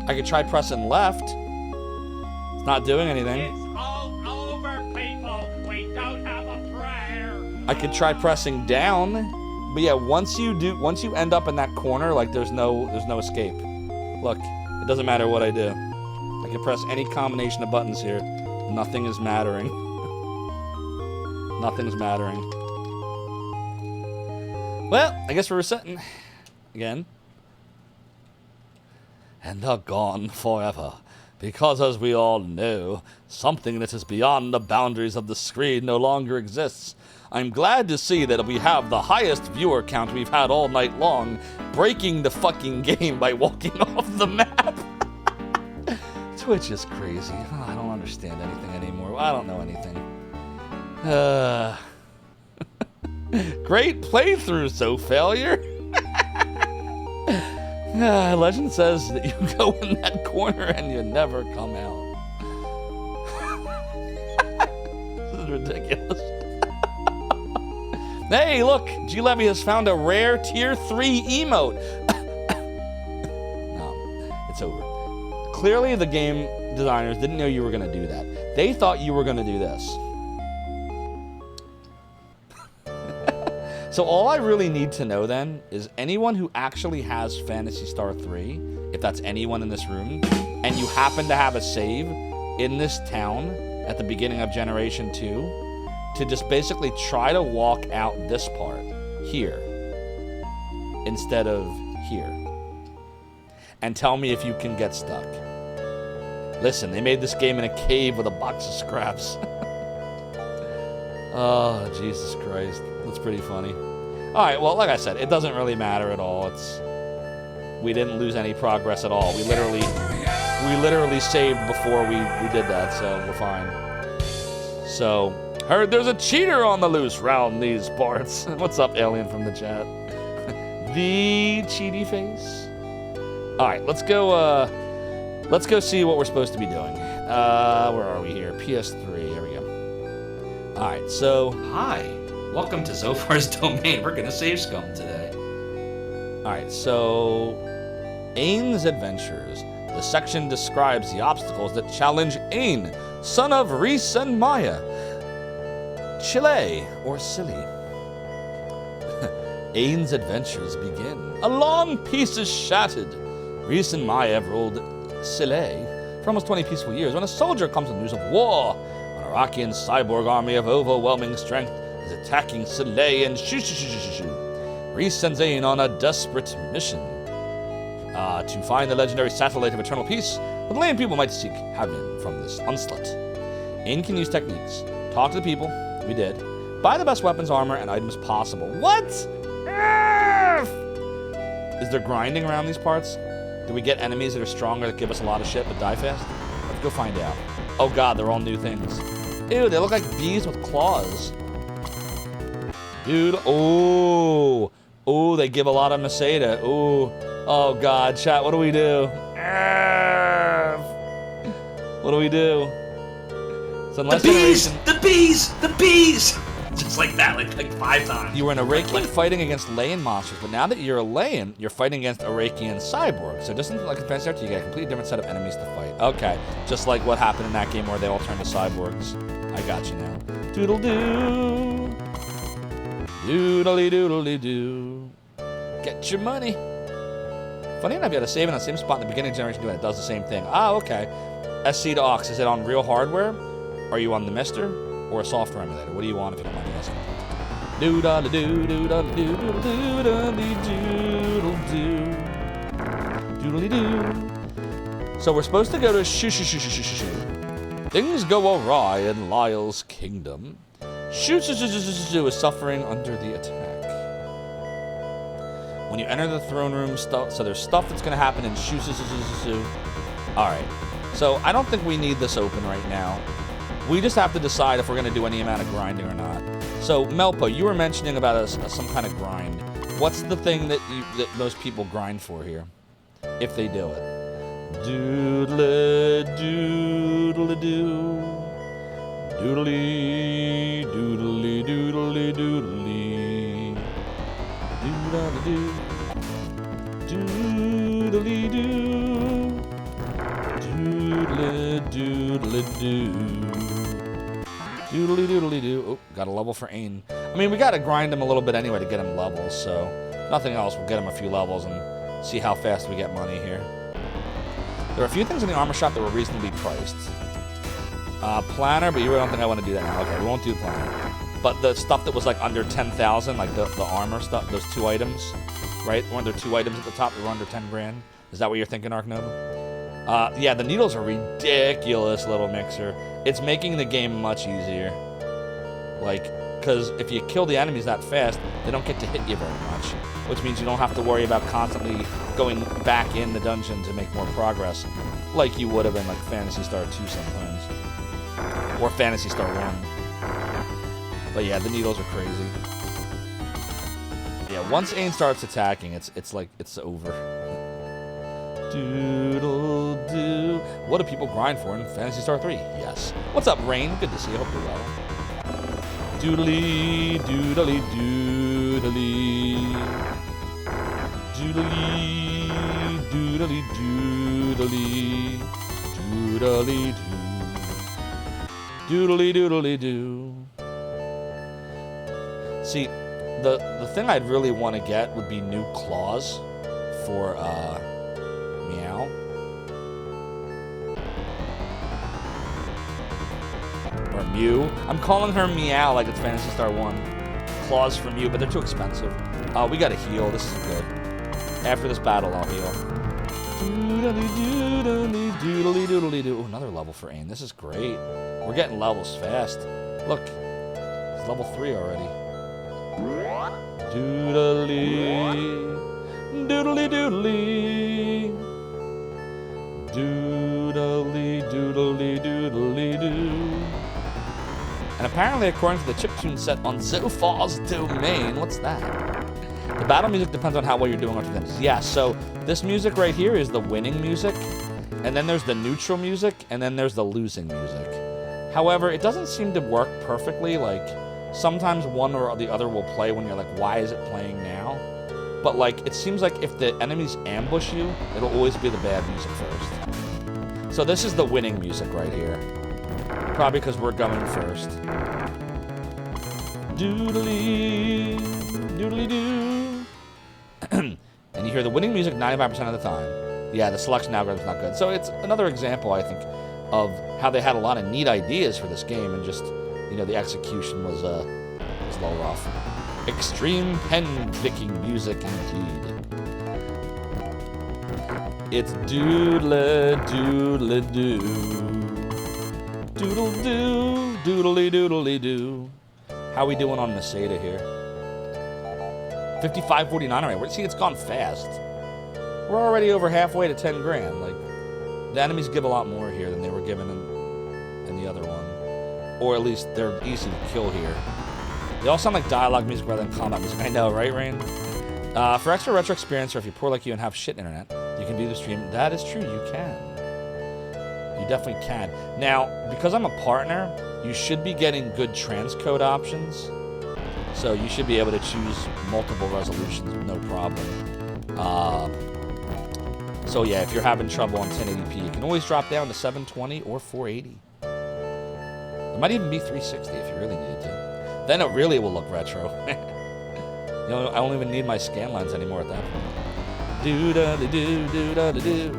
I could try pressing left. It's not doing anything. It's all over, people. We don't have a prayer. I could try pressing down. But yeah, once you end up in that corner, like there's no escape. Look, it doesn't matter what I do. I can press any combination of buttons here. Nothing is mattering. Nothing's mattering. Well, I guess we're resetting again. And are gone forever. Because as we all know, something that is beyond the boundaries of the screen no longer exists. I'm glad to see that we have the highest viewer count we've had all night long, breaking the fucking game by walking off the map. Twitch is crazy. Oh, I don't understand anything anymore. I don't know anything. Great playthrough, so failure. Legend says that you go in that corner and you never come out. This is ridiculous. Hey, look! G-Levy has found a rare Tier 3 emote. clearly the game designers didn't know you were going to do that. They thought you were going to do this. So all I really need to know then is anyone who actually has Phantasy Star 3, if that's anyone in this room, and you happen to have a save in this town at the beginning of Generation 2, to just basically try to walk out this part here instead of here. And tell me if you can get stuck. Listen, they made this game in a cave with a box of scraps. Oh, Jesus Christ. That's pretty funny. Alright, well, like I said, it doesn't really matter at all. We didn't lose any progress at all. We literally saved before we did that, so we're fine. So, heard there's a cheater on the loose round these parts. What's up, alien from the chat? The cheaty face. Alright, let's go see what we're supposed to be doing. Where are we here? PS3, here we go. Alright, so... Hi, welcome to Zophar's Domain. We're gonna save scum today. Alright, so... Ain's Adventures. The section describes the obstacles that challenge Ain, son of Reese and Maya. Chile, or silly. Ain's adventures begin. A long piece is shattered. Reese and Maya have ruled Chile for almost 20 peaceful years when a soldier comes with news of war. An Iraqian cyborg army of overwhelming strength is attacking Chile and Reese sends Ain on a desperate mission to find the legendary satellite of eternal peace, but the land people might seek heaven from this onslaught. Ain can use techniques. Talk to the people. We did. Buy the best weapons, armor, and items possible. What? Is there grinding around these parts? Do we get enemies that are stronger that give us a lot of shit but die fast? Let's go find out. Oh god, they're all new things. Ew, they look like bees with claws. Dude, oh. Oh, they give a lot of Masada. Ooh. Oh god, chat, what do we do? What do we do? So The bees! The bees! The bees! Just like that, like 5 times. You were an Iraqian fighting against Layan monsters, but now that you're a Layan, you're fighting against Iraqian cyborgs. So just like in Phantasy Star 2, you get a completely different set of enemies to fight. Okay, just like what happened in that game where they all turned to cyborgs. I got you now. Doodle-doo. Doodly-doodly-doo. Get your money. Funny enough, you had to save it on the same spot in the beginning of Generation 2 and it does the same thing. Ah, okay. SC to Aux, is it on real hardware? Are you on the Mister? Or a software emulator? What do you want if you don't mind me asking? Doodle-doo. So we're supposed to go to Things go awry in Lyle's kingdom. Is suffering under the attack. When you enter the throne room, so there's stuff that's going to happen in Alright. So I don't think we need this open right now. We just have to decide if we're going to do any amount of grinding or not. So, Melpo, you were mentioning about some kind of grind. What's the thing that most people grind for here? If they do it. Doodle doodle doo. Doodly doodly doodly doodly. Doodle doo. Doodly doo. Doodle doodle doo. Doodly doodly doo. Oh, got a level for Ain. I mean, we got to grind him a little bit anyway to get him levels, so nothing else. We'll get him a few levels and see how fast we get money here. There are a few things in the armor shop that were reasonably priced. Planner, but you really don't think I want to do that now. Okay, we won't do planner. But the stuff that was like under 10,000, like the armor stuff, those 2 items, right? Weren't there 2 items at the top that were under 10 grand? Is that what you're thinking, Ark Nova? Yeah, the needles are ridiculous, little mixer. It's making the game much easier. Like, because if you kill the enemies that fast, they don't get to hit you very much. Which means you don't have to worry about constantly going back in the dungeon to make more progress. Like you would have in like Phantasy Star 2 sometimes. Or Phantasy Star 1. But yeah, the needles are crazy. Yeah, once Ain starts attacking, it's like, it's over. Doodle doo. What do people grind for in Phantasy Star 3? Yes. What's up, Rain? Good to see you. Hope you're well. Doodly doodly doodly. Doodly doodly doodly. Doodly doo. Doodly doodly doo. See, the thing I'd really want to get would be new claws for Meow. Or Mew. I'm calling her Meow like it's Phantasy Star 1. Claws for Mew, but they're too expensive. We gotta heal. This is good. After this battle, I'll heal. Doodly doodly doodly doodly doo. Another level for Ain. This is great. We're getting levels fast. Look, it's level 3 already. Doodly doodly doodly doodly doodly doodly doo. And apparently, according to the chiptune set on Zophar's domain, what's that? The battle music depends on how well you're doing after them. Yeah, so this music right here is the winning music, and then there's the neutral music, and then there's the losing music. However, it doesn't seem to work perfectly. Like, sometimes one or the other will play when you're like, why is it playing now? But like, it seems like if the enemies ambush you, it'll always be the bad music first. So this is the winning music right here. Probably because we're going first. Doodly, doodly doo. And you hear the winning music 95% of the time. Yeah, the selection algorithm's not good. So it's another example, I think, of how they had a lot of neat ideas for this game, and just, you know, the execution was a little rough. Extreme pen clicking music indeed. It's doodle doodle doo. Doodle doo, doodly doodly doo. How we doing on Meseta here? 55.49 already. See, it's gone fast. We're already over halfway to 10 grand. Like, the enemies give a lot more here than they were given in the other one. Or at least they're easy to kill here. They all sound like dialogue music rather than combat music. I know, right, Rain? For extra retro experience, or if you're poor like you and have shit internet, you can view the stream. That is true, you can. You definitely can. Now, because I'm a partner, you should be getting good transcode options. So you should be able to choose multiple resolutions with no problem. So yeah, if you're having trouble on 1080p, you can always drop down to 720 or 480. It might even be 360 if you really needed to. Then it really will look retro. You know, I don't even need my scan lines anymore at that point. Do-da-da-do, do-da-da-do.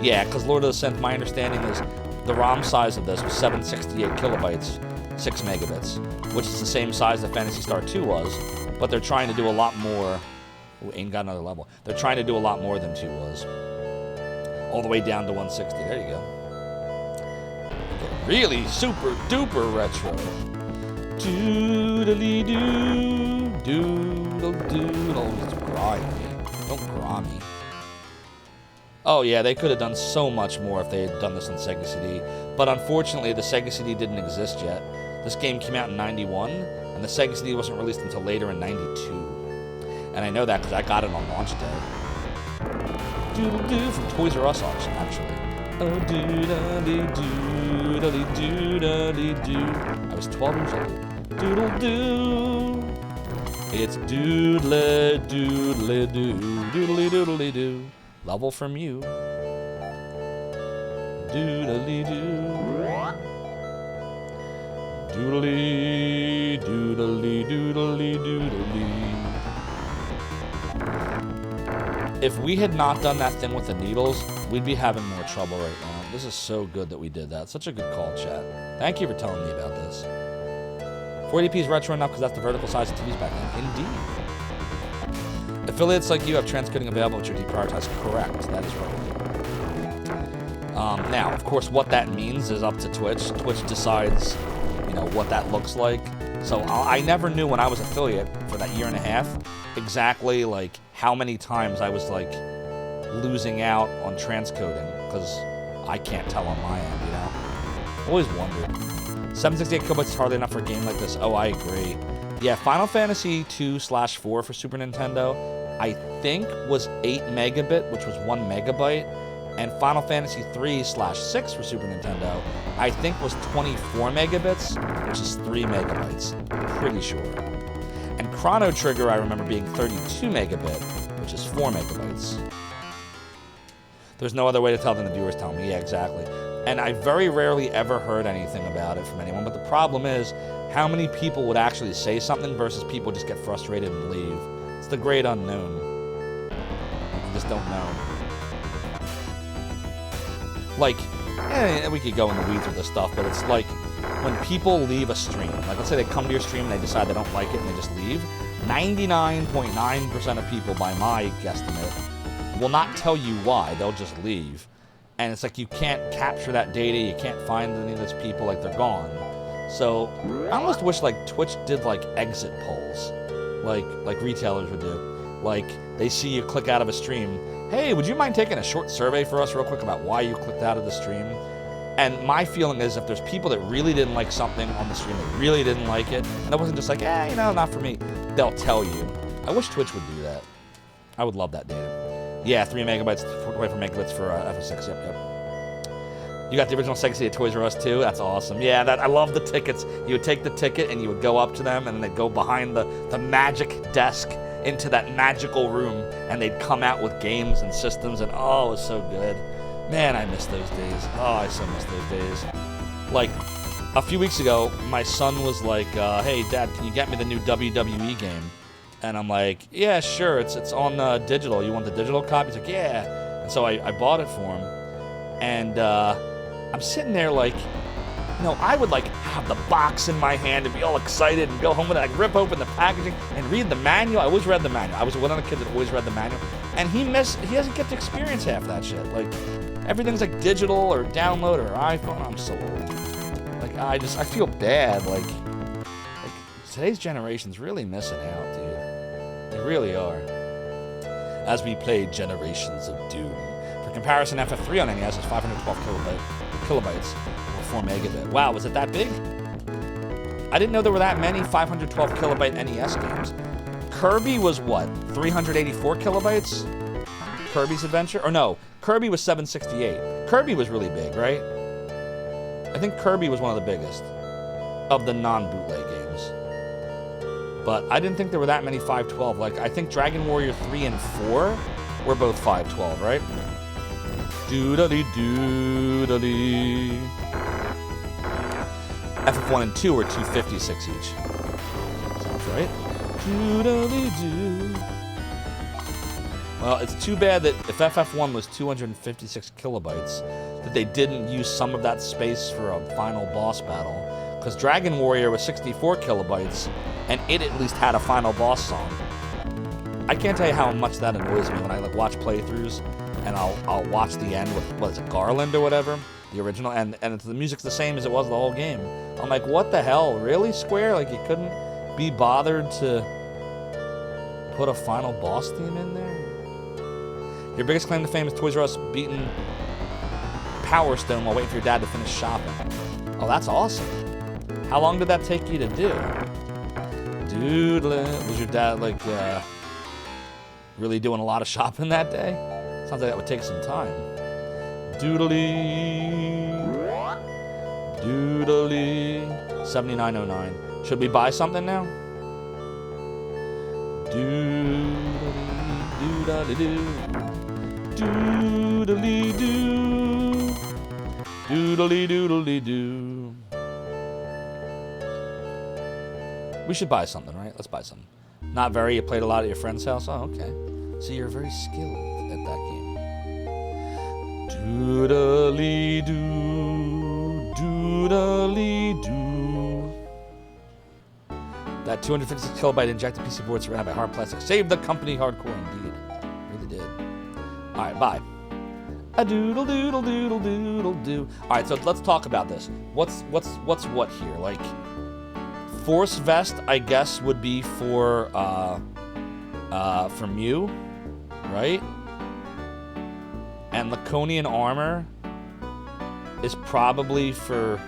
Yeah, because Lord of the Synth, my understanding is the ROM size of this was 768 kilobytes, 6 megabits, which is the same size that Phantasy Star 2 was, but they're trying to do a lot more. Ooh, ain't got another level. They're trying to do a lot more than 2 was. All the way down to 160. There you go. Get really super duper retro. Doodly doo, doodle doodle. It's grimy. Don't grimy. Oh yeah, they could have done so much more if they had done this on Sega CD. But unfortunately, the Sega CD didn't exist yet. This game came out in 91, and the Sega CD wasn't released until later in 92. And I know that because I got it on launch day. Doodle-doo from Toys R Us auction, actually. Oh, doodly-doo, doodly-doo. I was 12 years old. Doodle-doo. It's doodle-doodle-doo, doodly-doodly-doo. Level from you. Doodly-doo. Doodly-doodly-doodly-doodly. If we had not done that thing with the needles, we'd be having more trouble right now. This is so good that we did that. Such a good call, chat. Thank you for telling me about this. 480p is retro enough because that's the vertical size of TVs back then. Indeed. Affiliates like you have transcoding available, which are deprioritized. Correct. That is right. Now, of course, what that means is up to Twitch. Twitch decides, you know, what that looks like. So I never knew when I was affiliate for that year and a half exactly like how many times I was like losing out on transcoding because I can't tell on my end, you know. Always wondered. 768 kilobytes is hardly enough for a game like this. Oh, I agree. Yeah, Final Fantasy 2/4 for Super Nintendo, I think was 8 megabit, which was 1 megabyte. And Final Fantasy 3/6 for Super Nintendo, I think was 24 megabits, which is 3 megabytes. Pretty sure. And Chrono Trigger, I remember being 32 megabit, which is 4 megabytes. There's no other way to tell than the viewers tell me. Yeah, exactly. And I very rarely ever heard anything about it from anyone. But the problem is, how many people would actually say something versus people just get frustrated and leave? It's the great unknown. You just don't know. Like, we could go in the weeds with this stuff, but it's like when people leave a stream. Like, let's say they come to your stream and they decide they don't like it and they just leave. 99.9% of people, by my guesstimate, will not tell you why. They'll just leave. And it's like you can't capture that data. You can't find any of those people. Like, they're gone. So I almost wish like Twitch did like exit polls, like retailers would do. Like, they see you click out of a stream. Hey, would you mind taking a short survey for us real quick about why you clicked out of the stream? And my feeling is if there's people that really didn't like something on the stream, that really didn't like it, and it wasn't just like, you know, not for me, they'll tell you. I wish Twitch would do that. I would love that data. Yeah, 3 megabytes, 24 megabits for FS6, yep. You got the original Sega CD at Toys R Us too? That's awesome. Yeah, I love the tickets. You would take the ticket and you would go up to them and they'd go behind the magic desk into that magical room and they'd come out with games and systems and oh, it was so good. Man, I miss those days. Oh, I so miss those days. Like, a few weeks ago, my son was like, hey, Dad, can you get me the new WWE game? And I'm like, yeah, sure, it's on digital. You want the digital copy? He's like, yeah. And so I bought it for him. And I'm sitting there like, you know, I would like have the box in my hand and be all excited and go home with it, like rip open the packaging and read the manual. I always read the manual. I was one of the kids that always read the manual. And he doesn't get to experience half that shit. Like, everything's like digital or download or iPhone. I'm so old. Like, I feel bad. Like today's generation's really missing out, dude. They really are. As we play Generations of Doom. For comparison, FF3 on NES is 512 kilobytes or 4 megabit. Wow, was it that big? I didn't know there were that many 512 kilobyte NES games. Kirby was what? 384 kilobytes? Kirby's Adventure? Or no, Kirby was 768. Kirby was really big, right? I think Kirby was one of the biggest of the non-bootleg games. But I didn't think there were that many 512. Like, I think Dragon Warrior 3 and 4 were both 512, right? Doodly-doodly. FF1 and 2 were 256 each. Sounds right. Doodly-doo. Well, it's too bad that if FF1 was 256 kilobytes, that they didn't use some of that space for a final boss battle. Because Dragon Warrior was 64 kilobytes, and it at least had a final boss song. I can't tell you how much that annoys me when I like watch playthroughs, and I'll watch the end with, what is it, Garland or whatever? The original, and the music's the same as it was the whole game. I'm like, what the hell? Really, Square? Like, you couldn't be bothered to put a final boss theme in there? Your biggest claim to fame is Toys R Us beating Power Stone while waiting for your dad to finish shopping. Oh, that's awesome. How long did that take you to do? Dude, was your dad, like, really doing a lot of shopping that day? Sounds like that would take some time. Doodly. Doodly. 7909. Should we buy something now? Doodly. Doodly-doo. Doodly-doo. Doodly-doodly-doo. We should buy something, right? Let's buy something. Not very. You played a lot at your friend's house? Oh, okay. So you're very skilled at that game. Doodly-doo. Doodly-doo. That 256 kilobyte injected PC board surrounded by hard plastic saved the company hardcore indeed. Really did. All right, bye. A doodle doodle doodle doodle do. All right, so let's talk about this. What's what here? Like, Force Vest, I guess, would be for Mew, right? And Laconian armor is probably for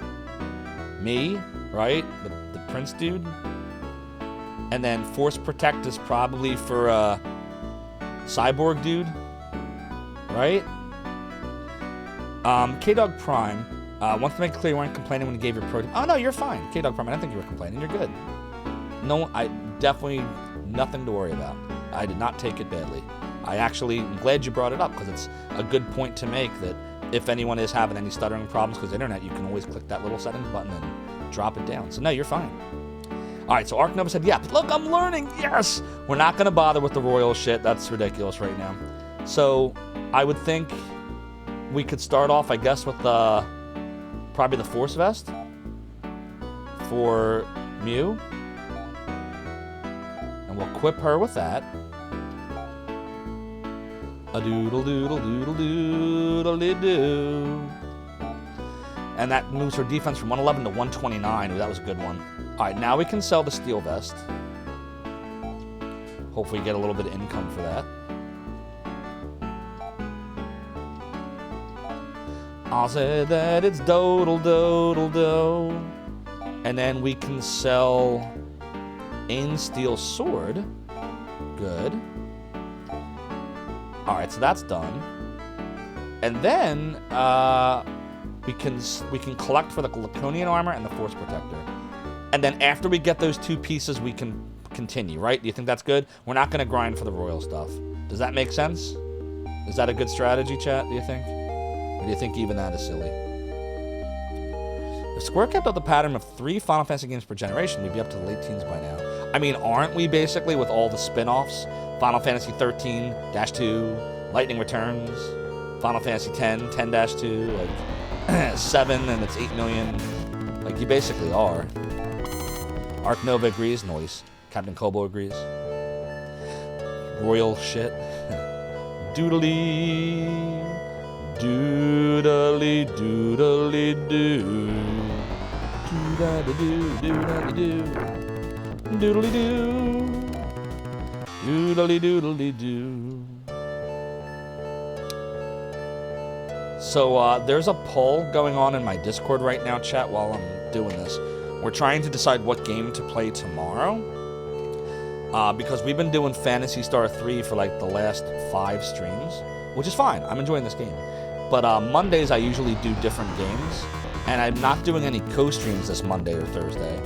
me, right? The Prince dude. And then Force Protect is probably for Cyborg dude, right? K-Dog Prime wants to make it clear you weren't complaining when you gave your pro. Oh no, you're fine, K-Dog Prime. I don't think you were complaining. You're good. No, I definitely nothing to worry about. I did not take it badly. I actually am glad you brought it up because it's a good point to make that if anyone is having any stuttering problems because internet, you can always click that little settings button and drop it down. So no, you're fine. All right, so Ark Nova said, yeah, look, I'm learning. Yes. We're not going to bother with the royal shit. That's ridiculous right now. So I would think we could start off, I guess, with probably the Force Vest for Mew. And we'll equip her with that. A doodle doodle doodle doodle doo. And that moves her defense from 111 to 129. Ooh, that was a good one. All right, now we can sell the steel vest. Hopefully get a little bit of income for that. I'll say that it's dodel dodel do. And then we can sell Ain Steel Sword. Good. Alright, so that's done. And then we can collect for the Laconian armor and the Force Protector. And then after we get those two pieces, we can continue, right? Do you think that's good? We're not going to grind for the royal stuff. Does that make sense? Is that a good strategy, chat, do you think? Or do you think even that is silly? If Square kept up the pattern of 3 Final Fantasy games per generation, we'd be up to the late teens by now. I mean, aren't we basically with all the spin-offs? Final Fantasy 13-2, Lightning Returns, Final Fantasy 10-2, like 7 and it's 8 million. Like, you basically are. Ark Nova agrees, noise. Captain Kobo agrees. Royal shit. Doodly. Doodly doodly doo. Doodly doo doodly doo. Doodly doo. Doodly doodly doo. So there's a poll going on in my Discord right now, chat, while I'm doing this. We're trying to decide what game to play tomorrow. Because we've been doing Phantasy Star 3 for like the last 5 streams, which is fine. I'm enjoying this game. But Mondays I usually do different games, and I'm not doing any co-streams this Monday or Thursday.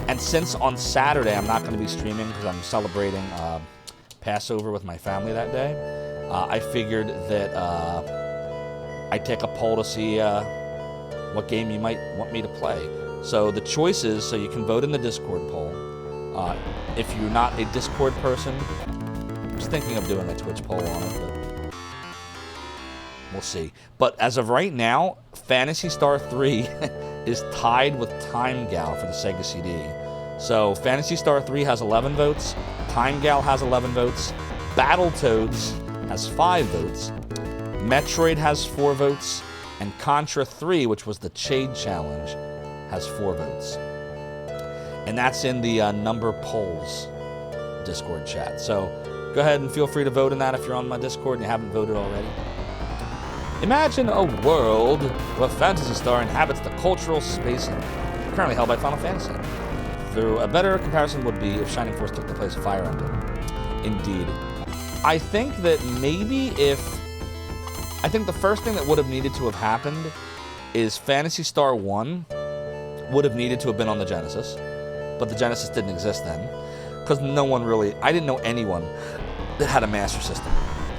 And since on Saturday I'm not going to be streaming because I'm celebrating Passover with my family that day, I figured that I'd take a poll to see what game you might want me to play. So the choices, so you can vote in the Discord poll. If you're not a Discord person, I'm just thinking of doing a Twitch poll on it, but we'll see. But as of right now, Phantasy Star 3 is tied with Time Gal for the Sega CD. So Phantasy Star 3 has 11 votes, Time Gal has 11 votes, Battletoads has 5 votes, Metroid has 4 votes, and Contra 3, which was the Chade Challenge, has 4 votes. And that's in the number polls Discord chat. So go ahead and feel free to vote in that if you're on my Discord and you haven't voted already. Imagine a world where Phantasy Star inhabits the cultural space currently held by Final Fantasy. Though a better comparison would be if Shining Force took the place of Fire Emblem. Indeed. I think that maybe I think the first thing that would have needed to have happened is Phantasy Star 1 would have needed to have been on the Genesis, but the Genesis didn't exist then, because I didn't know anyone that had a Master System.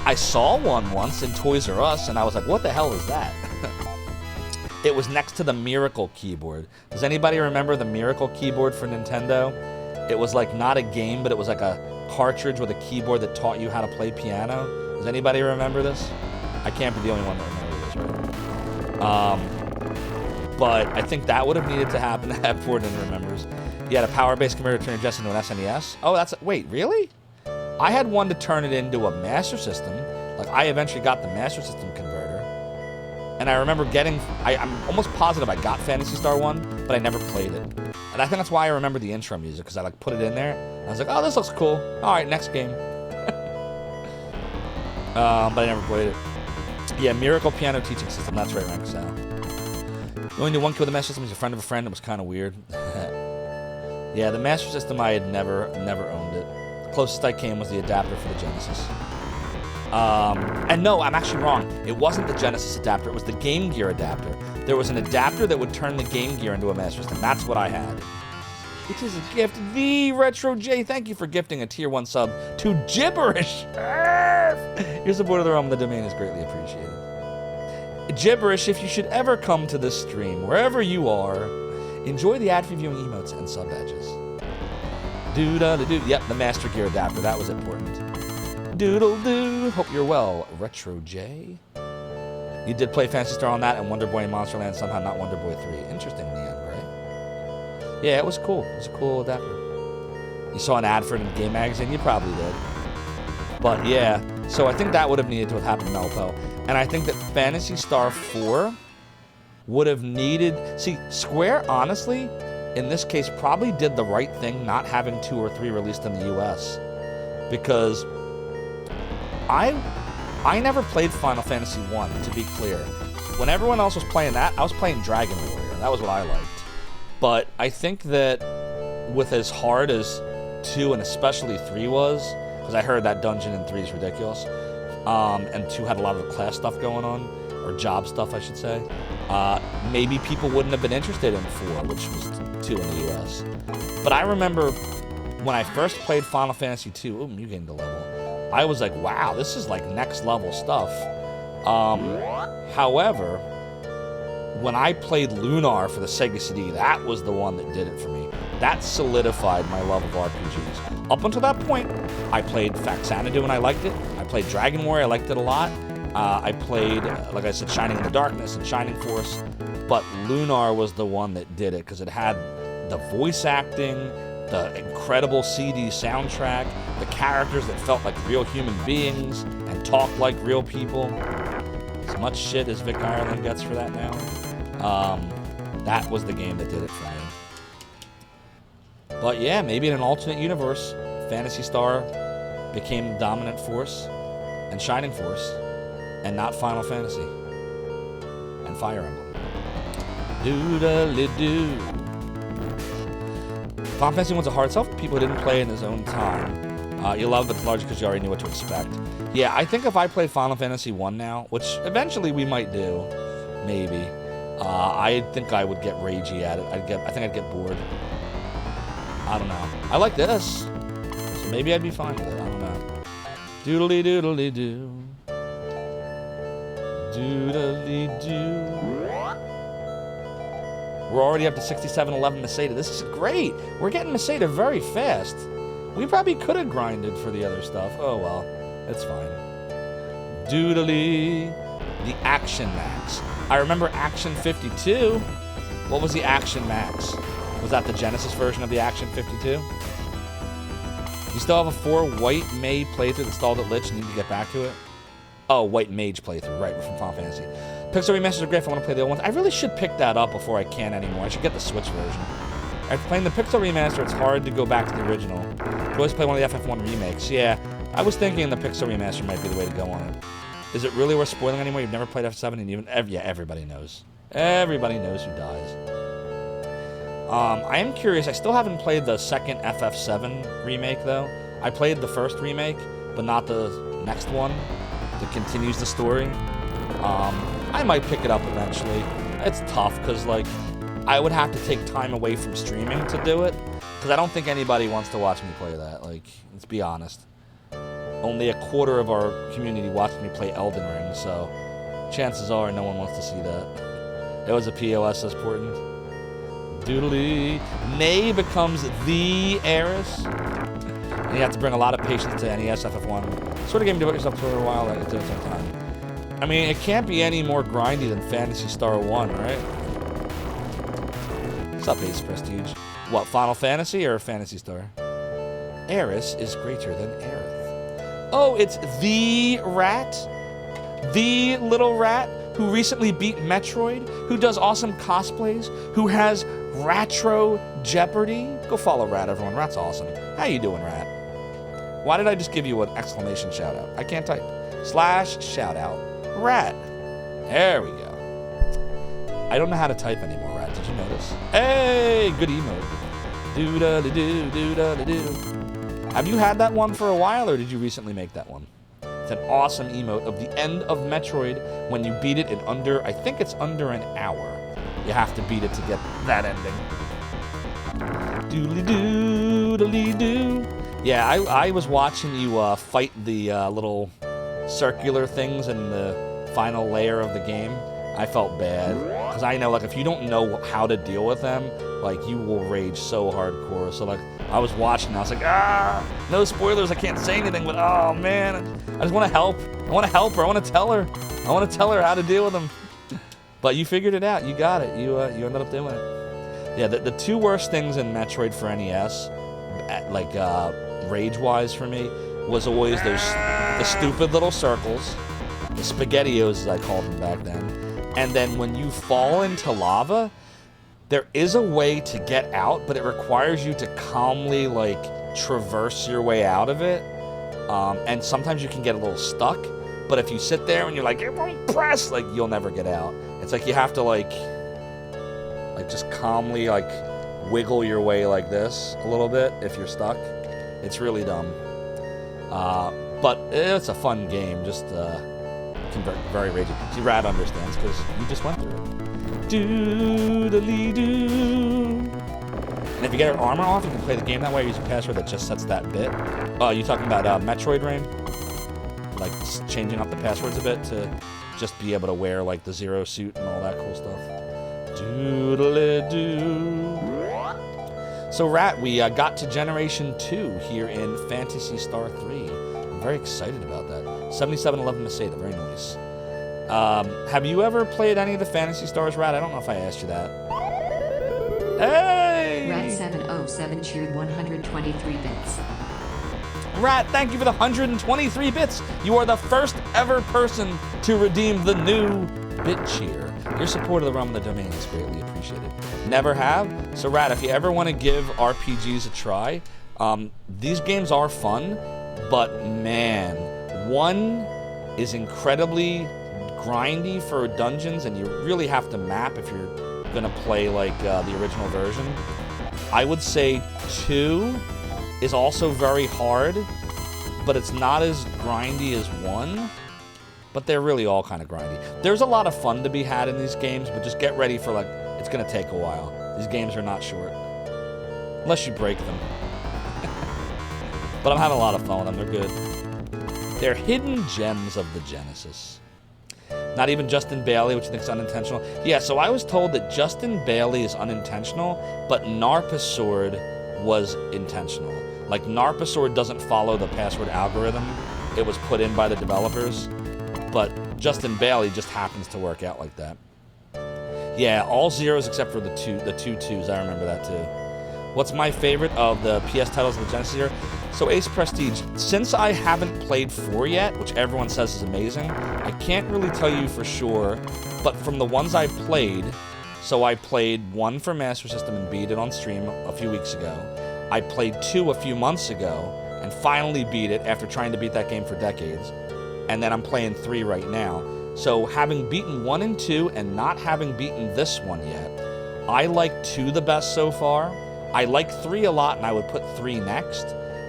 I saw one once in Toys R Us, and I was like, what the hell is that? It was next to the Miracle keyboard. Does anybody remember the Miracle keyboard for Nintendo? It was like not a game, but it was like a cartridge with a keyboard that taught you how to play piano. Does anybody remember this? I can't be the only one that remembers this, right? But I think that would have needed to happen. That Borden remembers. You had a power-based converter to turn your Jess into an SNES. Oh, wait, really? I had one to turn it into a Master System. Like, I eventually got the Master System converter. And I remember I'm almost positive I got Phantasy Star 1, but I never played it. And I think that's why I remember the intro music, because I like put it in there. And I was like, oh, this looks cool. All right, next game. But I never played it. Yeah, Miracle Piano Teaching System. That's right, Rank Sal. You only knew one kid with the Master System. He's a friend of a friend. It was kind of weird. Yeah, the Master System, I had never owned it. The closest I came was the adapter for the Genesis. And no, I'm actually wrong. It wasn't the Genesis adapter. It was the Game Gear adapter. There was an adapter that would turn the Game Gear into a Master System. That's what I had. It is a gift. The Retro J, thank you for gifting a Tier 1 sub to Gibberish. Your support of the realm of the domain is greatly appreciated. Gibberish, if you should ever come to this stream, wherever you are, enjoy the ad-free viewing emotes and sub badges. Doodle-doo. Yep, the Master Gear adapter. That was important. Doodle-doo. Hope you're well, Retro J. You did play Phantasy Star on that and Wonder Boy and Monsterland, somehow not Wonder Boy 3. Interesting in the end, right? Yeah, it was cool. It was a cool adapter. You saw an ad for it in Game Magazine? You probably did. But yeah, so I think that would have needed to have happened in Melpo. And I think that Phantasy Star 4 would have needed... See, Square, honestly, in this case, probably did the right thing not having 2 or 3 released in the US. Because I never played Final Fantasy 1, to be clear. When everyone else was playing that, I was playing Dragon Warrior. That was what I liked. But I think that with as hard as 2 and especially 3 was, because I heard that dungeon in 3 is ridiculous, and 2 had a lot of the class stuff going on, or job stuff, I should say, maybe people wouldn't have been interested in 4, which was 2 in the US. But I remember when I first played Final Fantasy 2, ooh, you gained a level, I was like, wow, this is like next level stuff. However, when I played Lunar for the Sega CD, that was the one that did it for me. That solidified my love of RPGs. Up until that point, I played Faxanadu and I liked it. I played Dragon Warrior, I liked it a lot. I played, like I said, Shining in the Darkness and Shining Force. But Lunar was the one that did it because it had the voice acting, the incredible CD soundtrack, the characters that felt like real human beings and talked like real people. As much shit as Vic Ireland gets for that now. That was the game that did it for me. But yeah, maybe in an alternate universe, Phantasy Star became the dominant force and Shining Force, and not Final Fantasy and Fire Emblem. Doodle-doo. Final Fantasy 1's a hard sell for people who didn't play in his own time. You love it, it's largely because you already knew what to expect. Yeah, I think if I played Final Fantasy 1 now, which eventually we might do, maybe, I think I would get ragey at it. I think I'd get bored. I don't know. I like this, so maybe I'd be fine with it. I don't know. Doodly-doodly-doo. Doodly-doo. We're already up to 6711 Meseta. This is great. We're getting Meseta very fast. We probably could have grinded for the other stuff. Oh well, it's fine. Doodly. The Action Max. I remember Action 52. What was the Action Max? Was that the Genesis version of the Action 52? You still have a 4 White May playthrough installed at Lich and need to get back to it? Oh, White Mage playthrough, right, from Final Fantasy. Pixel Remasters are great if I want to play the old ones. I really should pick that up before I can anymore. I should get the Switch version. After playing the Pixel Remaster, it's hard to go back to the original. You always play one of the FF1 remakes. Yeah, I was thinking the Pixel Remaster might be the way to go on it. Is it really worth spoiling anymore? You've never played F7 and even... yeah, everybody knows. Everybody knows who dies. I am curious. I still haven't played the second FF7 remake, though. I played the first remake, but not the next one that continues the story. I might pick it up eventually. It's tough, because, like, I would have to take time away from streaming to do it, because I don't think anybody wants to watch me play that. Like, let's be honest. Only a quarter of our community watched me play Elden Ring, so chances are no one wants to see that. It was a POS as important. Doodly. Nay becomes the heiress. And you have to bring a lot of patience to NES FF1. Sort of game to devote yourself to for a while, like it's some time. I mean, it can't be any more grindy than Phantasy Star 1, right? What's up, Ace Prestige? What, Final Fantasy or Phantasy Star? Eris is greater than Aerith. Oh, it's the rat? The little rat who recently beat Metroid, who does awesome cosplays, who has Ratro Jeopardy. Go follow Rat, everyone. Rat's awesome. How you doing, Rat? Why did I just give you an exclamation shout-out? I can't type. /shout-out. Rat. There we go. I don't know how to type anymore, Rat. Did you notice? Hey, good emote. Doo-da-da-doo, doo-da-da-doo. Have you had that one for a while, or did you recently make that one? It's an awesome emote of the end of Metroid when you beat it in under, I think it's under an hour. You have to beat it to get that ending. Doodly-doo, doodly-doo. Yeah, I was watching you fight the little circular things in the final layer of the game, I felt bad. Because I know, like, if you don't know how to deal with them, like, you will rage so hardcore. So, like, I was watching, I was like, no spoilers, I can't say anything, but, oh, man, I just want to help. I want to help her. I want to tell her. I want to tell her how to deal with them. But you figured it out. You got it. You ended up doing it. Yeah, the two worst things in Metroid for NES, like, rage-wise for me, was always the stupid little circles, the SpaghettiOs, as I called them back then. And then when you fall into lava, there is a way to get out, but it requires you to calmly, like, traverse your way out of it. And sometimes you can get a little stuck, but if you sit there and you're like, it won't press, like, you'll never get out. It's like you have to, like just calmly, like, wiggle your way like this a little bit if you're stuck. It's really dumb. But it's a fun game, just very raging. See, Rad understands, because you just went through it. Doodly-doo. And if you get your armor off, you can play the game that way using a password that just sets that bit. Oh, you talking about Metroid Rain? Like, changing up the passwords a bit to just be able to wear, like, the Zero suit and all that cool stuff. Doodly-doo. So, Rat, we got to Generation 2 here in Phantasy Star 3. I'm very excited about that. 7711 Masada, very nice. Have you ever played any of the Phantasy Stars, Rat? I don't know if I asked you that. Hey! Rat707 cheered 123 bits. Rat, thank you for the 123 bits. You are the first ever person to redeem the new bit cheer. Your support of the realm of the domain is greatly appreciated. Never have? So, Rat, if you ever want to give RPGs a try, these games are fun, but man, one is incredibly grindy for dungeons, and you really have to map if you're going to play, like, the original version. I would say 2 is also very hard, but it's not as grindy as 1. But they're really all kind of grindy. There's a lot of fun to be had in these games, but just get ready for, like, it's going to take a while. These games are not short. Unless you break them. But I'm having a lot of fun with them. They're good. They're hidden gems of the Genesis. Not even Justin Bailey, which I think is unintentional. Yeah, so I was told that Justin Bailey is unintentional, but Narpasword was intentional. Like, Narpasword doesn't follow the password algorithm. It was put in by the developers. But Justin Bailey just happens to work out like that. Yeah, all zeros except for the two twos. I remember that too. What's my favorite of the PS titles of the Genesis here? So Ace Prestige, since I haven't played 4 yet, which everyone says is amazing, I can't really tell you for sure, but from the ones I played, so I played 1 for Master System and beat it on stream a few weeks ago. I played 2 a few months ago and finally beat it after trying to beat that game for decades. And then I'm playing 3 right now. So having beaten 1 and 2 and not having beaten this one yet, I like 2 the best so far. I like 3 a lot, and I would put 3 next,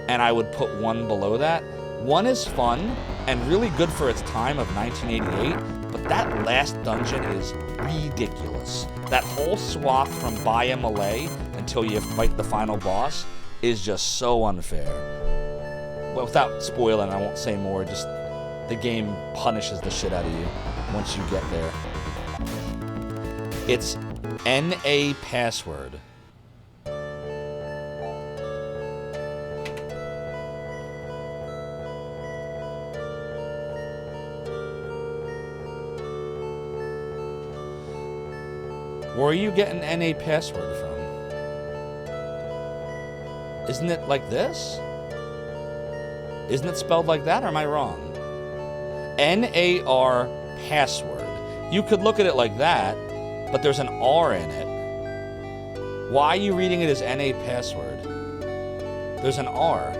and I would put 1 below that. 1 is fun and really good for its time of 1988, but that last dungeon is ridiculous. That whole swath from Baya Malay until you fight the final boss is just so unfair. Well, without spoiling, I won't say more, just the game punishes the shit out of you once you get there. It's NA password. Where are you getting NA password from? Isn't it like this? Isn't it spelled like that, or am I wrong? NAR password. You could look at it like that, but there's an R in it. Why are you reading it as NA password? There's an R.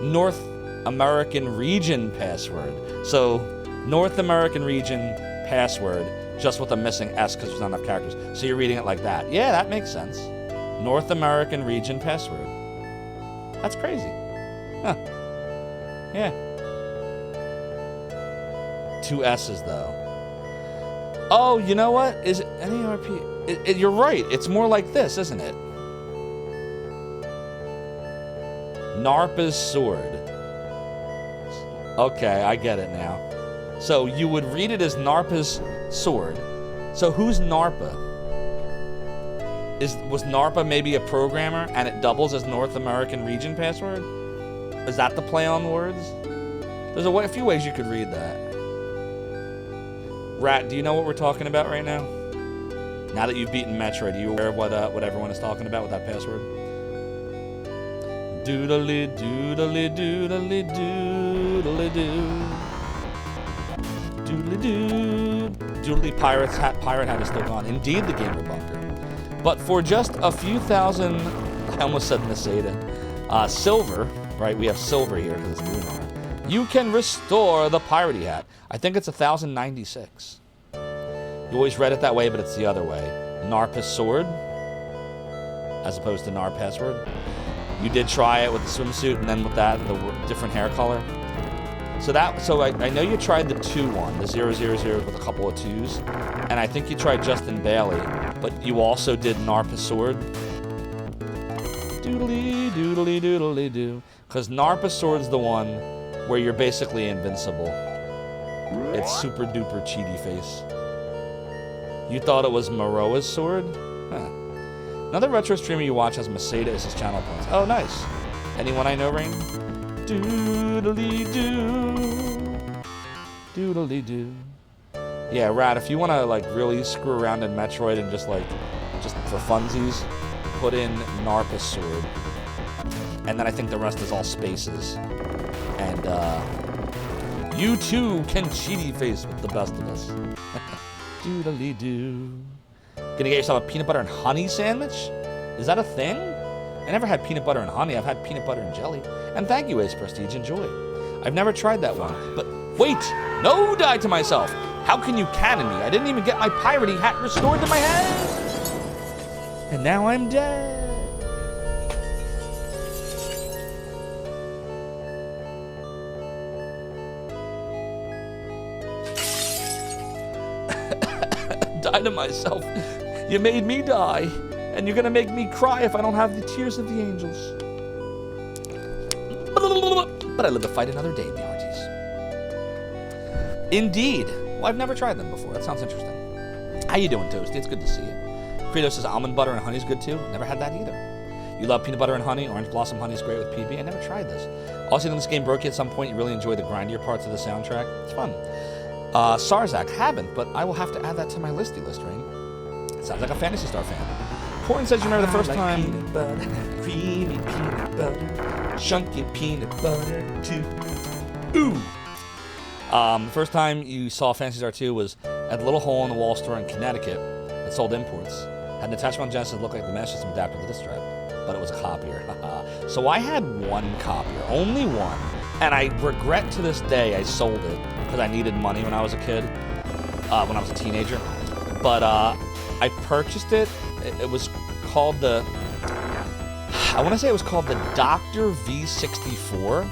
North American region password. So, North American region password, just with a missing S because there's not enough characters. So you're reading it like that. Yeah, that makes sense. North American region password. That's crazy. Huh. Yeah. 2 S's though. Oh, you know what? Is it NARP? You're right. It's more like this, isn't it? Narpa's sword. Okay, I get it now. So you would read it as Narpa's sword, So who's NARPA? Was NARPA maybe a programmer and it doubles as North American region password? Is that the play on words? There's a few ways you could read that. Rat, do you know what we're talking about right now? Now that you've beaten Metroid, are you aware of what everyone is talking about with that password? Doodly doodly doodly doodly doo. Doodly doo. Doodly pirate hat is still gone. Indeed, the gamer bunker. But for just a few thousand, I almost said Meseta, silver, right? We have silver here because it's lunar. You can restore the piratey hat. I think it's 1,096. You always read it that way, but it's the other way. Narpa's sword, as opposed to Nar password. You did try it with the swimsuit, and then with that, the different hair color. So I know you tried the 2-1, the 000 with a couple of 2s, and I think you tried Justin Bailey, but you also did Narpa's sword. Doodly doodly doodly doo. Because Narpa's sword's the one where you're basically invincible. It's super duper cheaty face. You thought it was Maroa's sword? Huh. Another retro streamer you watch has Meseta as his channel points. Oh, nice. Anyone I know, Rain? Doodly doo. Doodly doo. Yeah, Rat, if you want to like really screw around in Metroid and just for funsies, put in Narpa's sword. And then I think the rest is all spaces. And you too can cheaty face with the best of us. Doodly doo. Gonna get yourself a peanut butter and honey sandwich? Is that a thing? I never had peanut butter and honey. I've had peanut butter and jelly. And thank you, Ace Prestige. Enjoy. I've never tried that one. But wait! No, die to myself! How can you cannon me? I didn't even get my piratey hat restored to my head! And now I'm dead. Die to myself. You made me die, and you're gonna make me cry if I don't have the tears of the angels. But I live to fight another day, Bjorties. Indeed. Well, I've never tried them before. That sounds interesting. How you doing, Toasty? It's good to see you. Credo says almond butter and honey is good too. Never had that either. You love peanut butter and honey. Orange blossom honey is great with PB. I never tried this. Also, when this game broke you at some point, you really enjoy the grindier parts of the soundtrack. It's fun. Sarzak, haven't, but I will have to add that to my listy list, Rain. Sounds like a Phantasy Star fan. Porton says you remember the first time. Peanut butter, creamy peanut butter, chunky peanut butter too. Ooh. The first time you saw Phantasy Star 2 was at the little hole in the wall store in Connecticut that sold imports. Had an attachment on Genesis that looked like the Master System adapter to the disc drive, but it was a copier. So I had one copier, only one, and I regret to this day I sold it because I needed money when I was a kid, when I was a teenager. But I purchased it. It was called the, I want to say it was called the Dr. V64.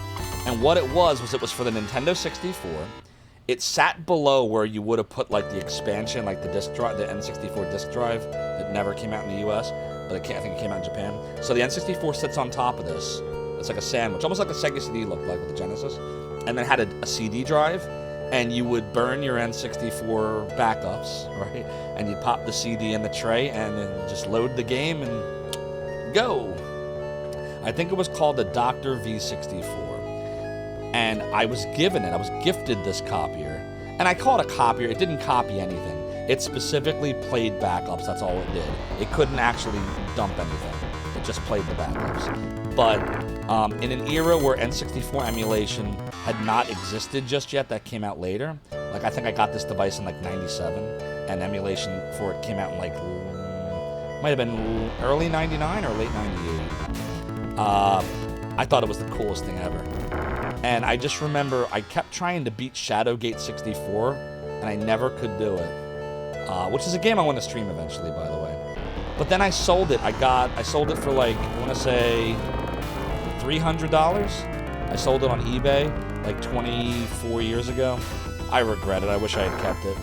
And what it was for the Nintendo 64. It sat below where you would have put like the expansion, like the disc drive, the N64 disc drive that never came out in the US, but I think it came out in Japan. So the N64 sits on top of this. It's like a sandwich, almost like a Sega CD looked like with the Genesis. And then had a CD drive, and you would burn your N64 backups, right? And you'd pop the CD in the tray and then just load the game and go. I think it was called the Dr. V64. And I was given it. I was gifted this copier. And I call it a copier. It didn't copy anything. It specifically played backups. That's all it did. It couldn't actually dump anything. It just played the backups. But in an era where N64 emulation had not existed just yet, that came out later. Like, I think I got this device in like 97. And emulation for it came out in like, might have been early 99 or late 98. I thought it was the coolest thing ever. And I just remember I kept trying to beat Shadowgate 64, and I never could do it. Which is a game I want to stream eventually, by the way. But then I sold it. I sold it for like, I want to say $300. I sold it on eBay like 24 years ago. I regret it. I wish I had kept it.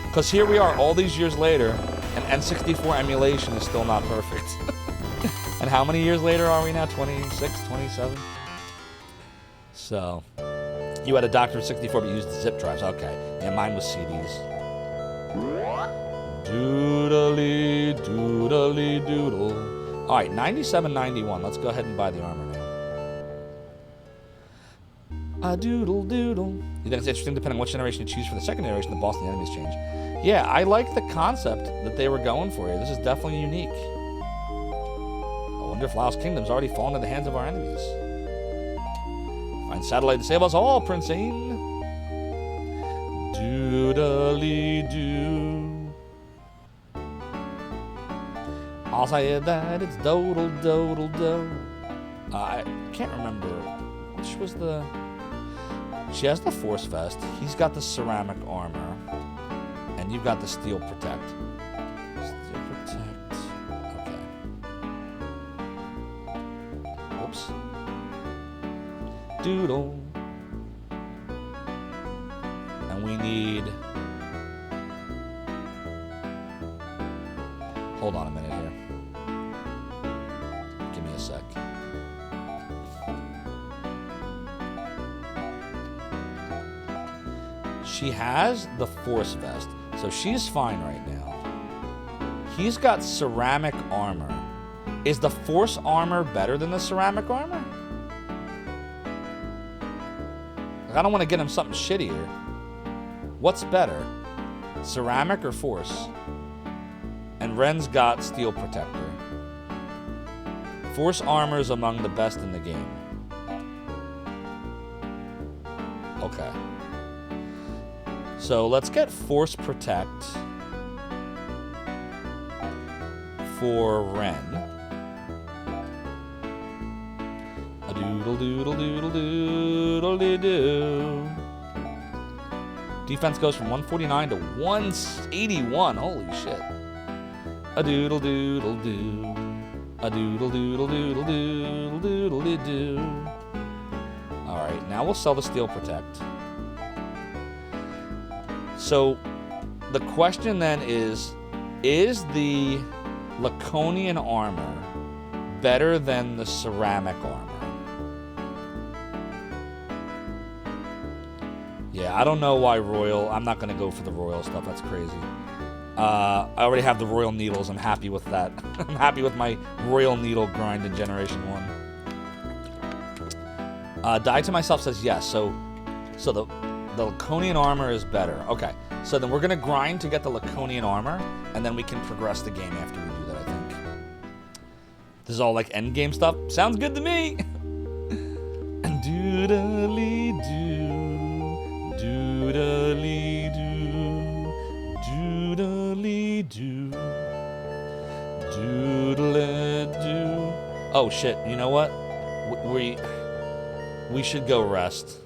Because here we are all these years later, and N64 emulation is still not perfect. And how many years later are we now? 26, 27? So, you had a Dr. 64 but you used the zip drives. Okay. Yeah, mine was CDs. Doodly, doodly, doodle. All right, 97.91. Let's go ahead and buy the armor now. A doodle doodle. You think it's interesting, depending on which generation you choose for the second generation, the boss and the enemies change. Yeah, I like the concept that they were going for here. This is definitely unique. I wonder if Laos Kingdom's already fallen into the hands of our enemies. Find satellite to save us all, Princine. Doodly doo. I'll say that it's dodle dodle do. I can't remember which was the. She has the Force Vest. He's got the ceramic armor, and you've got the Steel Protect. Steel Protect. Okay. Whoops. Doodle. And we need. Hold on a minute here. Give me a sec. She has the Force Vest, so she's fine right now. He's got ceramic armor. Is the Force armor better than the ceramic armor? Like, I don't want to get him something shittier. What's better? Ceramic or Force? And Ren's got Steel Protector. Force armor is among the best in the game. Okay. So let's get Force Protect for Ren. A doodle doodle doodle doodle doo. Defense goes from 149 to 181. Holy shit. A doodle doodle doo. A doodle doodle doodle doodle doodle doo. Alright, now we'll sell the Steel Protect. So, the question then is the Laconian armor better than the ceramic armor? Yeah, I don't know why Royal. I'm not going to go for the Royal stuff. That's crazy. I already have the Royal Needles. I'm happy with that. I'm happy with my Royal Needle grind in Generation 1. Die to Myself says yes. So the Laconian armor is better. Okay, so then we're going to grind to get the Laconian armor, and then we can progress the game after we do that, I think. This is all like end game stuff. Sounds good to me. Doodly doo, doodly doo, doodly doo, doodly doo. Oh shit! You know what? We should go rest.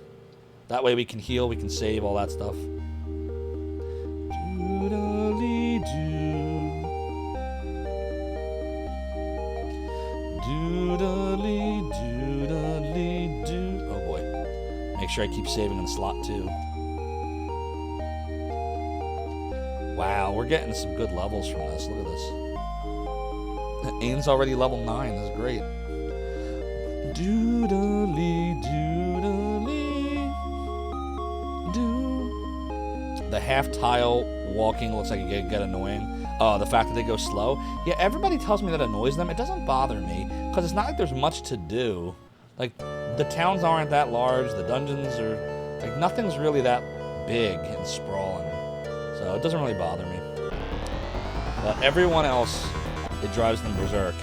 That way we can heal, we can save, all that stuff. Doodly doo. Doodly doodly doo. Oh boy. Make sure I keep saving in slot 2. Wow, we're getting some good levels from this. Look at this. Ain's already level 9. This is great. Doodly doodly. The half tile walking looks like it get annoying. The fact that they go slow. Yeah, everybody tells me that annoys them. It doesn't bother me because it's not like there's much to do. Like, the towns aren't that large. The dungeons are like nothing's really that big and sprawling. So it doesn't really bother me. But everyone else, it drives them berserk.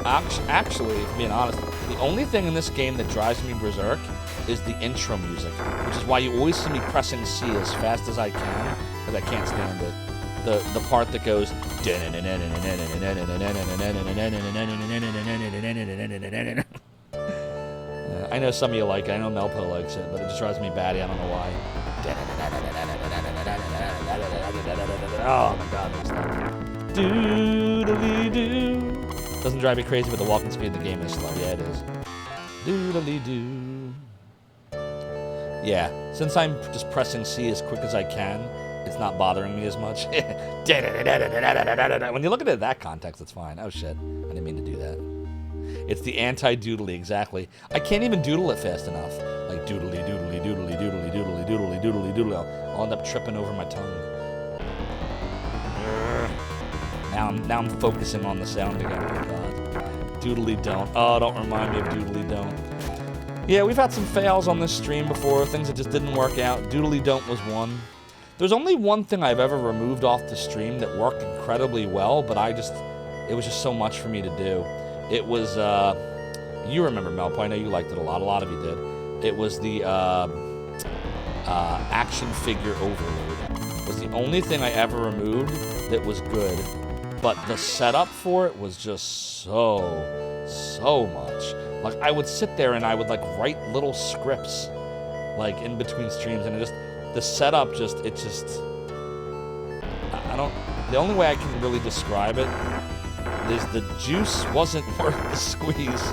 Actually, if I'm being honest, the only thing in this game that drives me berserk is the intro music, which is why you always see me pressing C as fast as I can, because I can't stand it. The part that goes. I know some of you like it. I know Melpo likes it, but it just drives me batty. I don't know why. Oh my god, this stuff. Doodly doo. Doesn't drive me crazy, but the walking speed of the game is slow. Yeah, it is. Doodly doo. Yeah, since I'm just pressing C as quick as I can, it's not bothering me as much. When you look at it in that context, it's fine. Oh shit, I didn't mean to do that. It's the anti-doodly, exactly. I can't even doodle it fast enough. Like doodly, doodly, doodly, doodly, doodly, doodly, doodly, doodly. I'll end up tripping over my tongue. Now I'm focusing on the sound again. Oh god. Doodly don't. Oh, don't remind me of doodly don't. Yeah, we've had some fails on this stream before, things that just didn't work out. Doodly don't was one. There's only one thing I've ever removed off the stream that worked incredibly well, but it was just so much for me to do. It was, you remember Melpo, I know you liked it a lot of you did. It was the action figure overload. It was the only thing I ever removed that was good, but the setup for it was just so much. Like, I would sit there and I would, like, write little scripts, like, in between streams, and the setup the only way I can really describe it is the juice wasn't worth the squeeze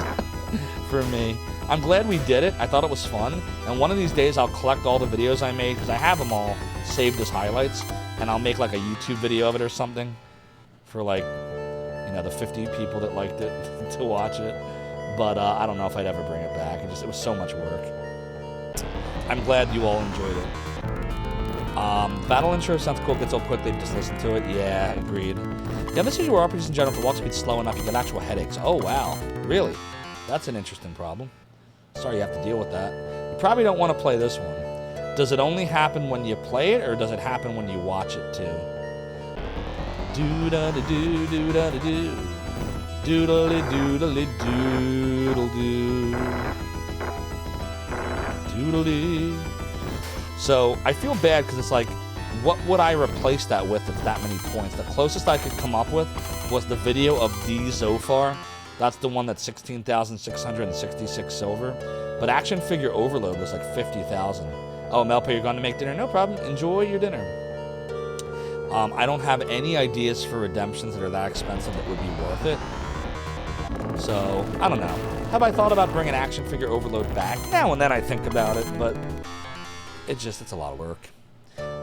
for me. I'm glad we did it. I thought it was fun, and one of these days I'll collect all the videos I made, because I have them all saved as highlights, and I'll make, like, a YouTube video of it or something for, like, you know, the 50 people that liked it to watch it. But I don't know if I'd ever bring it back. It was so much work. I'm glad you all enjoyed it. Battle intro sounds cool. Gets old quickly. Just listen to it. Yeah, agreed. Yeah, this is your RPGs in general. If the walk speed's slow enough, you get actual headaches. Oh, wow. Really? That's an interesting problem. Sorry you have to deal with that. You probably don't want to play this one. Does it only happen when you play it, or does it happen when you watch it, too? Do-da-da-do, do-da-da-do. Doodly doodly doodle doo. Doodly. So I feel bad because it's like, what would I replace that with if that many points? The closest I could come up with was the video of the Zophar. That's the one that's 16,666 silver. But Action Figure Overload was like 50,000. Oh, Melpa, you're going to make dinner? No problem. Enjoy your dinner. I don't have any ideas for redemptions that are that expensive that would be worth it. So, I don't know. Have I thought about bringing Action Figure Overload back? Now and then I think about it, but it's a lot of work.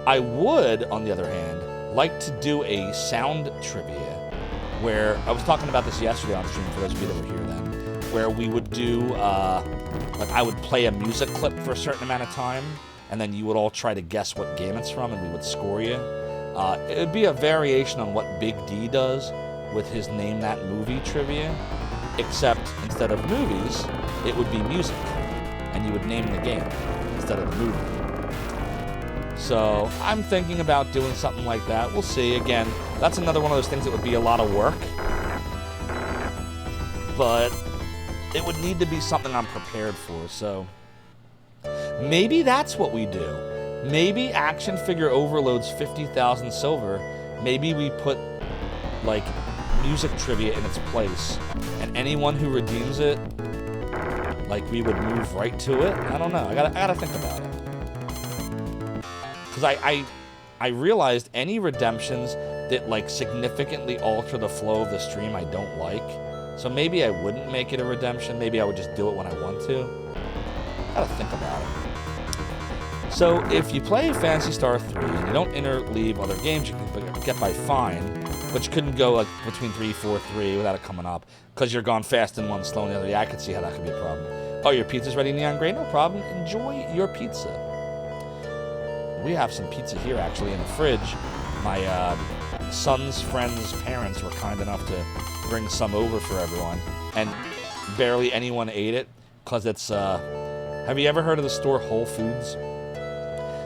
I would, on the other hand, like to do a sound trivia, where, I was talking about this yesterday on stream for those of you that were here then, where we would do, like I would play a music clip for a certain amount of time, and then you would all try to guess what game it's from, and we would score you. It would be a variation on what Big D does with his Name That Movie trivia, except instead of movies, it would be music, and you would name the game instead of the movie. So I'm thinking about doing something like that. We'll see. Again, that's another one of those things that would be a lot of work, but it would need to be something I'm prepared for. So maybe that's what we do. Maybe Action Figure Overload's 50,000 silver. Maybe we put, like, music trivia in its place, and anyone who redeems it, like, we would move right to it. I don't know. I gotta think about it. Because I realized any redemptions that, like, significantly alter the flow of the stream I don't like. So maybe I wouldn't make it a redemption. Maybe I would just do it when I want to. Gotta think about it. So if you play Phantasy Star 3 and you don't interleave other games, you can get by fine, but you couldn't go like between 3, 4, 3 without it coming up because you're gone fast in one, slow in the other. Yeah, I could see how that could be a problem. Oh, your pizza's ready, Neon Gray? No problem. Enjoy your pizza. We have some pizza here, actually, in the fridge. My son's friend's parents were kind enough to bring some over for everyone, and barely anyone ate it because it's, have you ever heard of the store Whole Foods?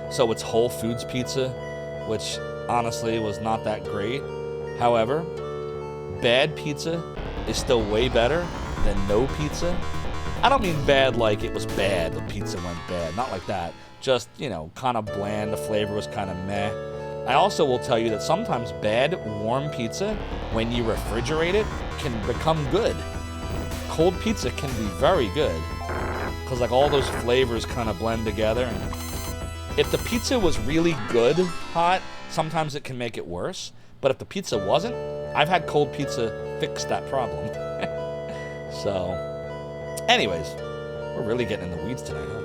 So it's Whole Foods pizza, which honestly was not that great. However, bad pizza is still way better than no pizza. I don't mean bad like it was bad, the pizza went bad, not like that. Just, you know, kind of bland, the flavor was kind of meh. I also will tell you that sometimes bad, warm pizza, when you refrigerate it, can become good. Cold pizza can be very good, because like all those flavors kind of blend together. And if the pizza was really good hot, sometimes it can make it worse. But if the pizza wasn't, I've had cold pizza fix that problem. So, anyways, we're really getting in the weeds tonight, huh?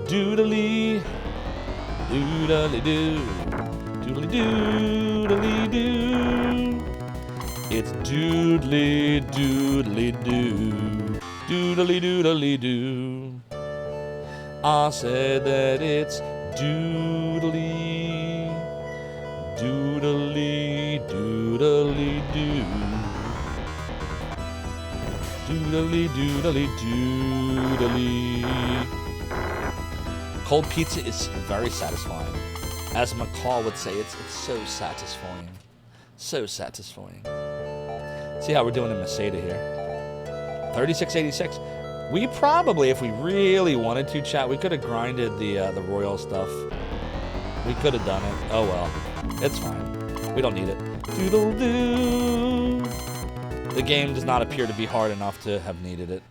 Doodly, doodly doo, doodly doodly doo. It's doodly doodly doo, doodly doodly doo. I said that it's doodly, Doodly, doodly, doo. Doodly, doodly, doodly. Cold pizza is very satisfying. As McCall would say, it's so satisfying. So satisfying. See how we're doing in Masada here. 3686. We probably, if we really wanted to, chat, we could have grinded the royal stuff. We could have done it. Oh well. It's fine. We don't need it. Doodle-doo. The game does not appear to be hard enough to have needed it.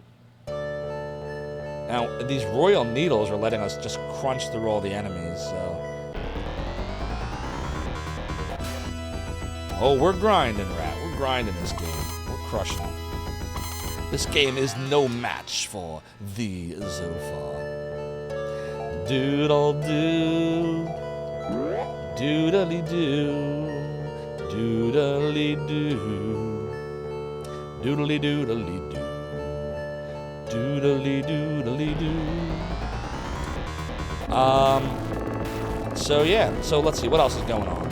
Now, these royal needles are letting us just crunch through all the enemies, so... Oh, we're grinding, Rat. We're grinding this game. We're crushing it. This game is no match for the Zophar. Doodle-doo. Doodly-doo. Doodly-doo. Doodly-doodly-doo. Doodly-doodly-doo. So yeah, so let's see, what else is going on?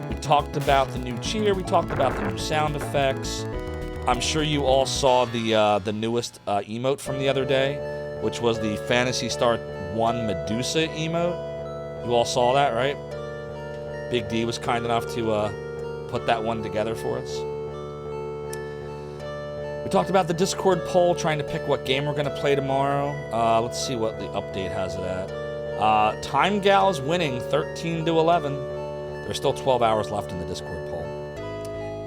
We talked about the new cheer, we talked about the new sound effects. I'm sure you all saw the newest emote from the other day, which was the Phantasy Star 1 Medusa emote. You all saw that, right? Big D was kind enough to put that one together for us. We talked about the Discord poll, trying to pick what game we're going to play tomorrow. Let's see what the update has it at. Time Gal is winning 13-11. There's still 12 hours left in the Discord poll.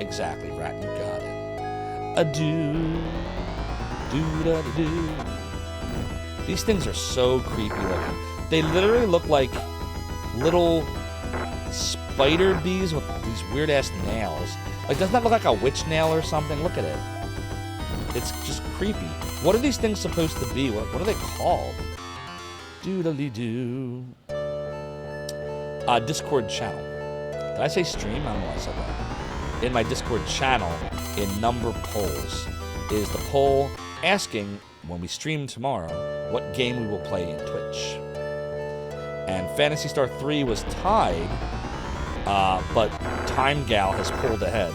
Exactly, Rat, you got it. Adieu. Do-da-da-do. These things are so creepy looking. They literally look like little spider bees with these weird-ass nails. Like, doesn't that look like a witch nail or something? Look at it. It's just creepy. What are these things supposed to be? What are they called? Doodly-doo. Discord channel. Did I say stream? I don't know why I said that. In my Discord channel, in number polls, is the poll asking, when we stream tomorrow, what game we will play in Twitch. And Phantasy Star 3 was tied, but Time Gal has pulled ahead.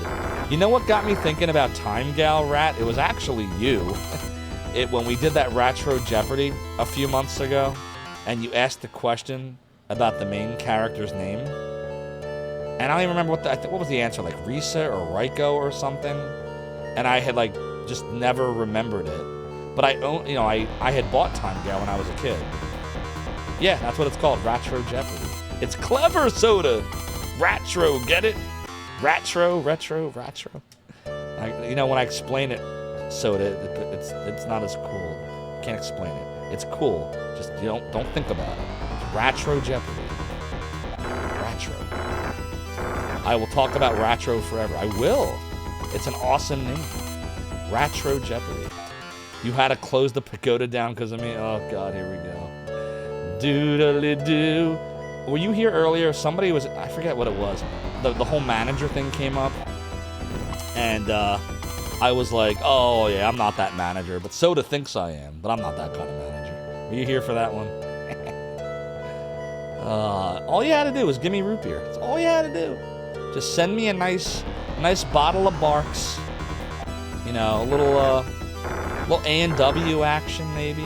You know what got me thinking about Time Gal, Rat? It was actually you. When we did that Retro Jeopardy a few months ago, and you asked the question about the main character's name. And I don't even remember what was the answer, like Risa or Raiko or something. And I had like just never remembered it. But I had bought Time Gal when I was a kid. Yeah, that's what it's called, Retro Jeopardy. It's clever, Soda. Retro, get it? Retro. When I explain it, Soda, it's not as cool. Can't explain it. It's cool. Just you don't think about it. It's Retro Jeopardy. Retro. I will talk about Retro forever. I will. It's an awesome name. Retro Jeopardy. You had to close the pagoda down because of me. Oh God, here we go. Doodly-doo. Were you here earlier? Somebody was, I forget what it was. The whole manager thing came up. And I was like, oh yeah, I'm not that manager. But Soda thinks I am. But I'm not that kind of manager. Were you here for that one? All you had to do was give me root beer. That's all you had to do. Just send me a nice bottle of Barks. You know, a little A&W action maybe.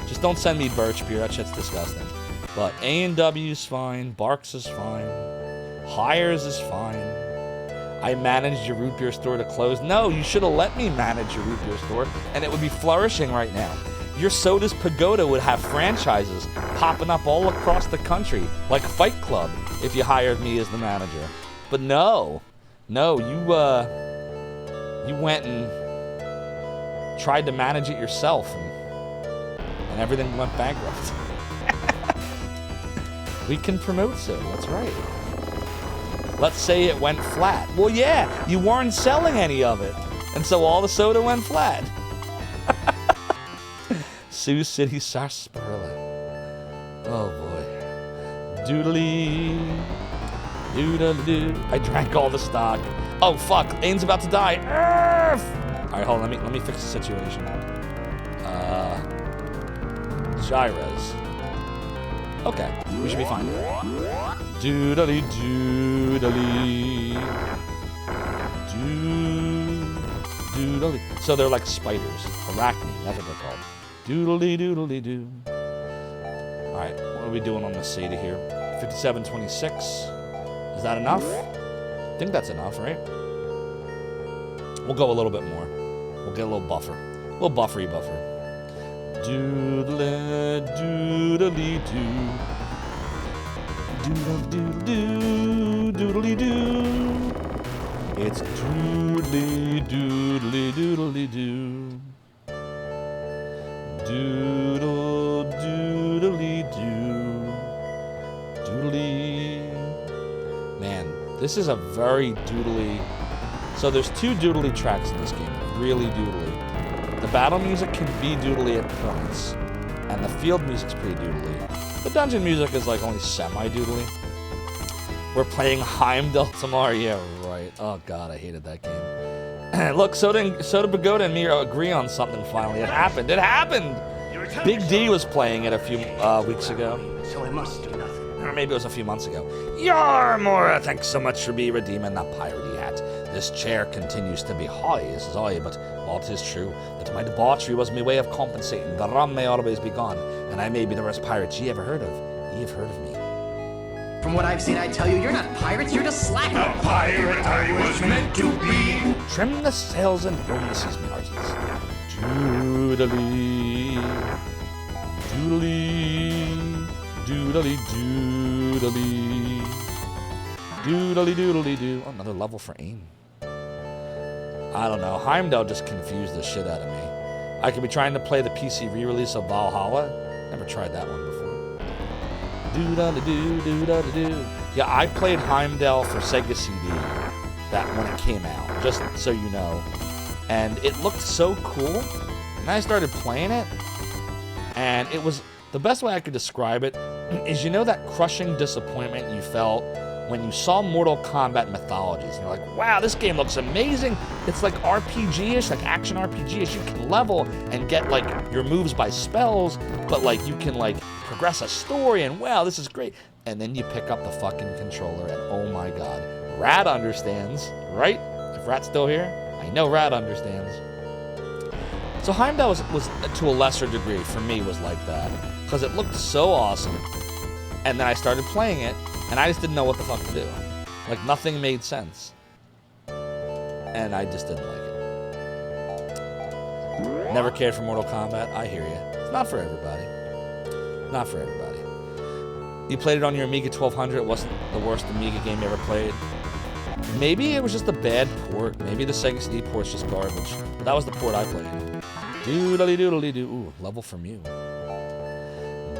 Just don't send me birch beer. That shit's disgusting. But A&W's fine. Barks is fine. Hires is fine. I managed your root beer store to close. No, you should have let me manage your root beer store, and it would be flourishing right now. Your Soda's Pagoda would have franchises popping up all across the country, like Fight Club, if you hired me as the manager. But no, you went and tried to manage it yourself, and everything went bankrupt. We can promote Soda, that's right. Let's say it went flat. Well, yeah, you weren't selling any of it, and so all the soda went flat. Sioux City Sarsaparilla. Oh boy. Doodly. Doodle-doo. I drank all the stock. Oh fuck, Ane's about to die. Alright, hold on, let me fix the situation. Gyres. Okay, we should be fine. Doodly doodly. Doodly. So they're like spiders. Arachne, that's what they're called. Doodly doodly doo. Alright, what are we doing on the SATA here? 5726. Is that enough? I think that's enough, right? We'll go a little bit more. We'll get a little buffer. A little buffery buffer. Doodly doodly doo. Doodle doodle doodly doo. It's doodly doodly doodly doo. Doodle doodly doo. Doodly. Man, this is a very doodly. So there's 2 doodly tracks in this game. Really doodly. The battle music can be doodly at points, and the field music's pretty doodly. The dungeon music is like only semi-doodly. We're playing Heimdall tomorrow. Yeah, right. Oh god, I hated that game. Look, Soda Pagoda and me agree on something finally. It happened. It happened! Big D was playing it a few weeks ago. So I must do nothing. Or maybe it was a few months ago. Yarmora, thanks so much for me redeeming that piratey hat. This chair continues to be high, says I, but while it is true that my debauchery was my way of compensating, the rum may always be gone, and I may be the worst pirate ye ever heard of. Ye have heard of me. From what I've seen, I tell you, you're not pirates, you're just slackers. A pirate I was meant to be. Trim the sails and roam the seas, me hearties. Doodly, doodly, doodly, doodly, doodly, doodly, doo. Oh, another level for aim. I don't know. Heimdall just confused the shit out of me. I could be trying to play the PC re-release of Valhalla. Never tried that one before. Do-da-da-doo, do-da-da-doo. Yeah, I played Heimdall for Sega CD that when it came out, just so you know. And it looked so cool. And I started playing it, and it was... The best way I could describe it is, you know that crushing disappointment you felt when you saw Mortal Kombat Mythologies, and you're like, wow, this game looks amazing. It's like RPG-ish, like action RPG-ish. You can level and get like your moves by spells, but like you can like progress a story, and wow, this is great. And then you pick up the fucking controller, and oh my god, Rad understands, right? If Rat's still here, I know Rad understands. So Heimdall was to a lesser degree, for me, was like that, because it looked so awesome. And then I started playing it, and I just didn't know what the fuck to do. Like, nothing made sense. And I just didn't like it. Never cared for Mortal Kombat. I hear you. It's not for everybody. Not for everybody. You played it on your Amiga 1200. It wasn't the worst Amiga game you ever played. Maybe it was just a bad port. Maybe the Sega CD port's just garbage. But that was the port I played. Doodly doodly doo. Ooh, level from you.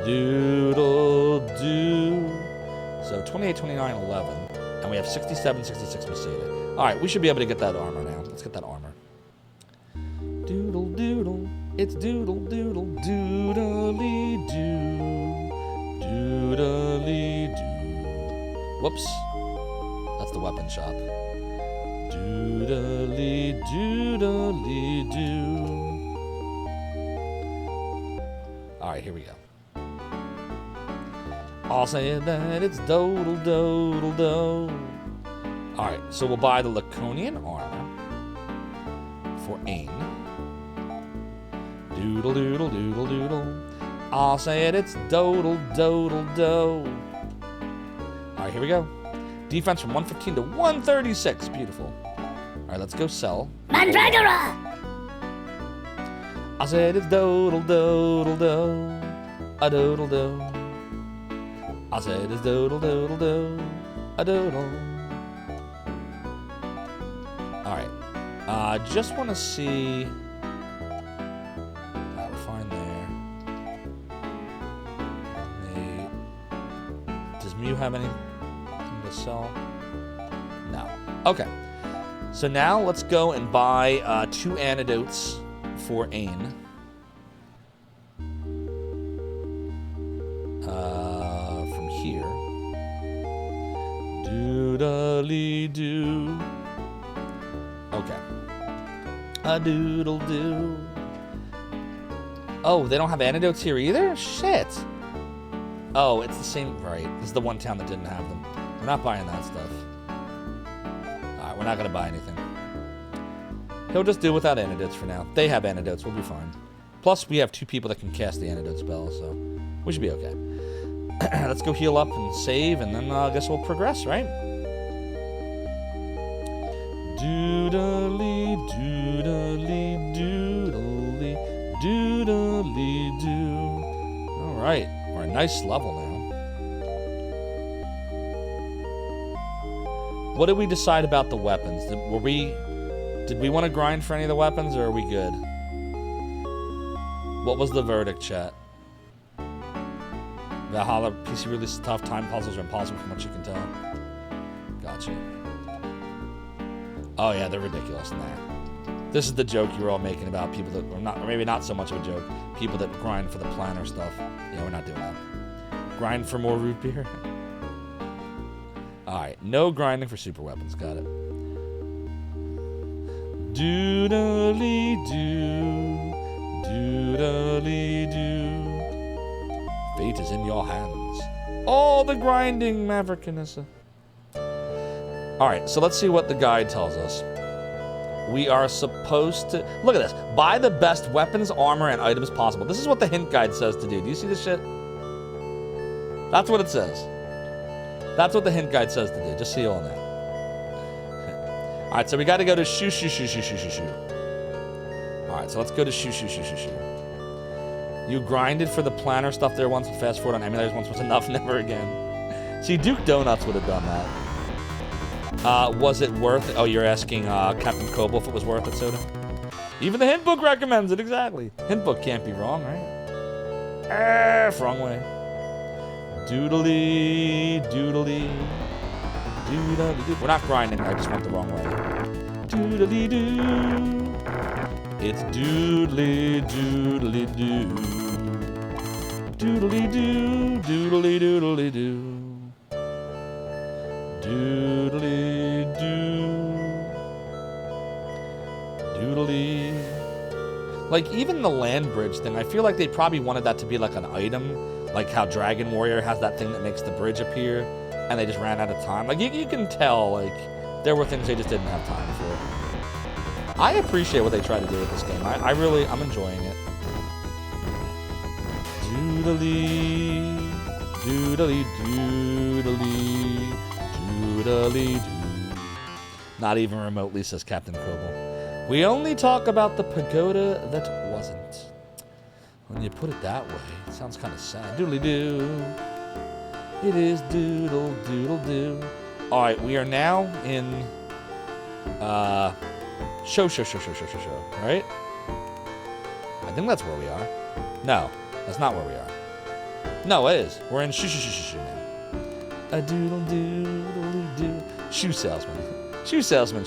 Doodle doo. So 28, 29, 11. And we have 67, 66 Meseta. Alright, we should be able to get that armor now. Let's get that armor. Doodle doodle. It's doodle doodle. Doodly doo. Doodly doo. Whoops. That's the weapon shop. Doodly doodly doo. Alright, here we go. I'll say that it's dodel dodel do. Alright, so we'll buy the Laconian armor for Ain. Doodle doodle doodle doodle. I'll say it's dodel dodel do. Alright, here we go. Defense from 115 to 136. Beautiful. Alright, let's go sell. Mandragora! I said it's dodel dodel do. A dodel do. I said it's dodel dodel do. A dodel. Alright. I just want to see. Alright, we're fine there. Does Mew have anything to sell? No. Okay. So now let's go and buy 2 antidotes for Ain. From here. Doodly doo. Okay. A doodle doo. Oh, they don't have antidotes here either? Shit. Oh, it's the same. Right. This is the one town that didn't have them. We're not buying that stuff. Alright, we're not going to buy anything. He'll just do without antidotes for now. They have antidotes. We'll be fine. Plus, we have 2 people that can cast the antidote spell, so we should be okay. Let's go heal up and save, and then I guess we'll progress, right? Doodly, doodly, doodly, doodly, doo. Alright, we're a nice level now. What did we decide about the weapons? Did we want to grind for any of the weapons, or are we good? What was the verdict, chat? Valhalla PC release is tough. Time puzzles are impossible from what you can tell. Gotcha. Oh yeah, they're ridiculous. Nah. This is the joke you were all making about people that, or maybe not so much of a joke, people that grind for the planner stuff. Yeah, we're not doing that. Grind for more root beer? Alright, no grinding for super weapons. Got it. Doodly doo. Doodly doo. Fate is in your hands. All the grinding, Mavericanissa. Alright, so let's see what the guide tells us. We are supposed to... Look at this. Buy the best weapons, armor, and items possible. This is what the hint guide says to do. Do you see this shit? That's what it says. That's what the hint guide says to do. Just so you all know. Alright, so we got to go to shoo. Alright, so let's go to shoo. You grinded for the planner stuff there once, and fast forward on emulators once was enough, never again. See, Duke Donuts would have done that. Was it worth it? Oh, you're asking Captain Kobo if it was worth it, Soda? Even the hint book recommends it, exactly. Hint book can't be wrong, right? Wrong way. Doodly, doodly, doodly, doo. We're not grinding, I just went the wrong way. Doodly doo. It's doodly, doodly doo. Doodly doo, doodly doodly doo. Doodly doo. Doodly. Like, even the land bridge thing, I feel like they probably wanted that to be like an item. Like how Dragon Warrior has that thing that makes the bridge appear, and they just ran out of time. Like, you can tell, like, there were things they just didn't have time for. I appreciate what they tried to do with this game. I'm enjoying it. Doodly, doodly, doodly, doodly, doo. Not even remotely, says Captain Kobo. We only talk about the pagoda that wasn't. When you put it that way, it sounds kind of sad. Doodly doo. It is doodle doodle doo. All right, we are now in show. Right? I think that's where we are. No, that's not where we are. No, it is. We're in shoo now. A doodle doodle doo. Shoe salesman. Shoe salesman.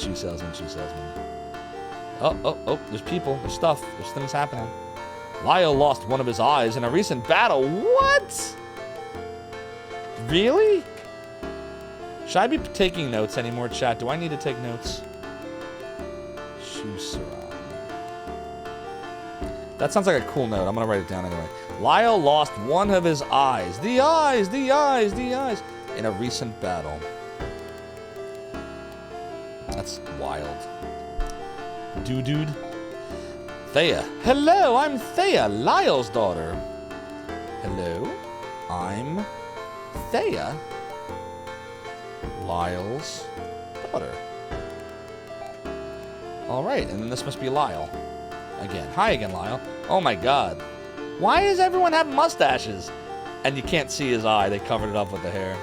Oh, there's people, there's stuff, there's things happening. Lyle lost one of his eyes in a recent battle. What? Really? Should I be taking notes anymore, chat? Do I need to take notes? Shusaran. That sounds like a cool note. I'm going to write it down anyway. Lyle lost one of his eyes. The eyes. In a recent battle. That's wild. Dude. Thea. Hello, I'm Thea, Lyle's daughter. Hello, I'm Thea, Lyle's daughter. Alright, and then this must be Lyle. Again. Hi again, Lyle. Oh my god. Why does everyone have mustaches? And you can't see his eye. They covered it up with the hair.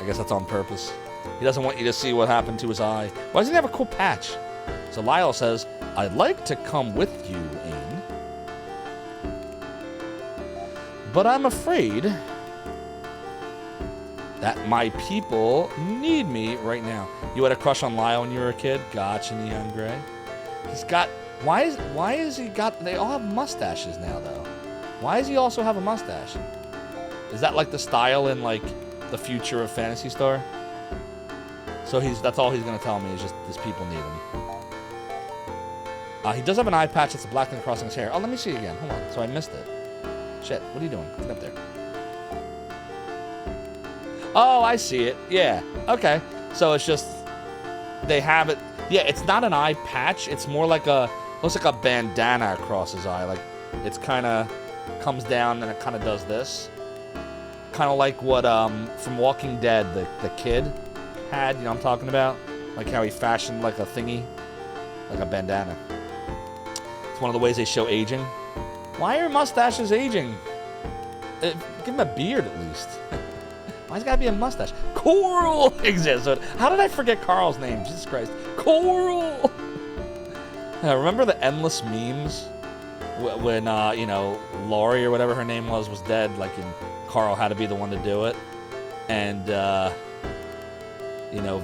I guess that's on purpose. He doesn't want you to see what happened to his eye. Why doesn't he have a cool patch? So Lyle says, I'd like to come with you, Ain. But I'm afraid that my people need me right now. You had a crush on Lyle when you were a kid? Gotcha, Neon Gray. He's got... Why is he got... They all have mustaches now, though. Why does he also have a mustache? Is that like the style in, like, the future of Phantasy Star? So that's all he's going to tell me is just these people need him. He does have an eye patch that's a black thing crossing his hair. Oh, let me see again. Hold on. So I missed it. Shit. What are you doing? Get up there. Oh, I see it. Yeah. Okay. So it's just they have it. Yeah, it's not an eye patch. It's more like looks like a bandana across his eye. Like it's kind of comes down and it kind of does this. Kind of like what from Walking Dead the kid had. You know what I'm talking about? Like how he fashioned like a thingy, like a bandana. It's one of the ways they show aging. Why are mustaches aging? Give him a beard at least. Why's it gotta be a mustache? Coral exists. How did I forget Carl's name? Jesus Christ. Coral! Remember the endless memes? When, you know, Laurie or whatever her name was dead, like, and Carl had to be the one to do it. And, you know,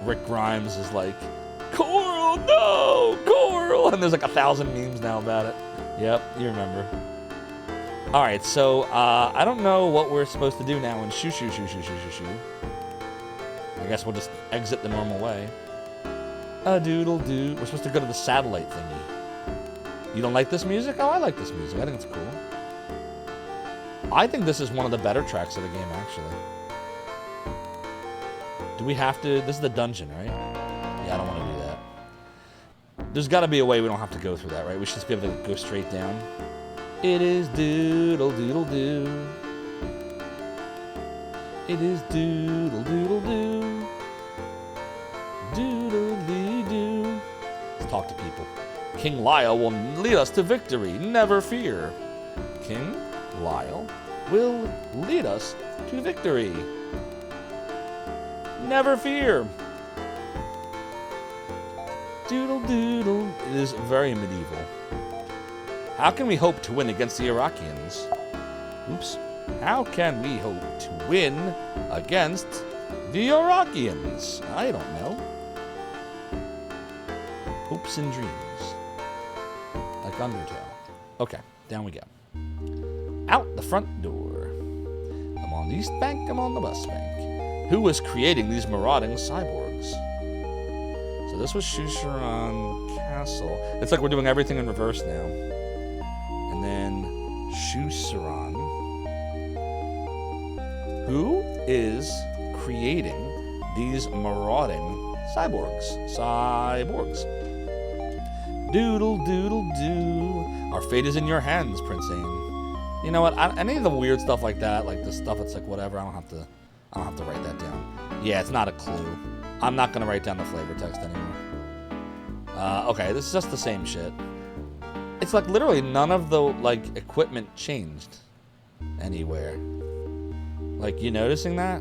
Rick Grimes is like, Coral, no! Coral! And there's like 1,000 memes now about it. Yep, you remember. Alright, so, I don't know what we're supposed to do now in shoo. I guess we'll just exit the normal way. A doodle doo. We're supposed to go to the satellite thingy. You don't like this music? Oh, I like this music. I think it's cool. I think this is one of the better tracks of the game, actually. Do we have to... This is the dungeon, right? Yeah, I don't want to do that. There's got to be a way we don't have to go through that, right? We should just be able to go straight down. It is doodle doodle doo. It is doodle doodle doo. Doodle dee doo. Let's talk to people. King Lyle will lead us to victory. Never fear. King Lyle will lead us to victory. Never fear. Doodle doodle. It is very medieval. How can we hope to win against the Iraqians? Oops. How can we hope to win against the Iraqians? I don't know. Hopes and dreams. Like Undertale. Okay, down we go. Out the front door. I'm on the east bank, I'm on the west bank. Who was creating these marauding cyborgs? So this was Shusharan Castle. It's like we're doing everything in reverse now. And then Shusharan. Who is creating these marauding cyborgs? Doodle doodle doo. Our fate is in your hands, Prince Ain. You know what? Any of the weird stuff like that, like the stuff that's like whatever, I don't have to write that down. Yeah, it's not a clue. I'm not gonna write down the flavor text anymore. Okay, this is just the same shit. It's like literally none of the like equipment changed anywhere. Like, you noticing that?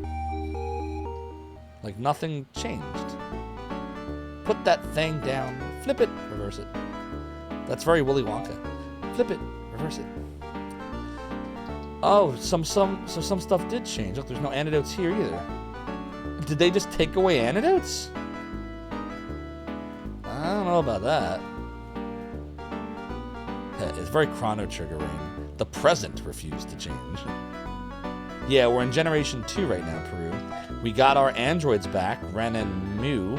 Like nothing changed. Put that thing down. Flip it. Reverse it. That's very Willy Wonka. Flip it. Reverse it. Oh, some stuff did change. Look, there's no antidotes here either. Did they just take away antidotes? I don't know about that. It's very Chrono Trigger Rain. The present refused to change. Yeah, we're in Generation 2 right now, Peru. We got our androids back, Ren and Mu,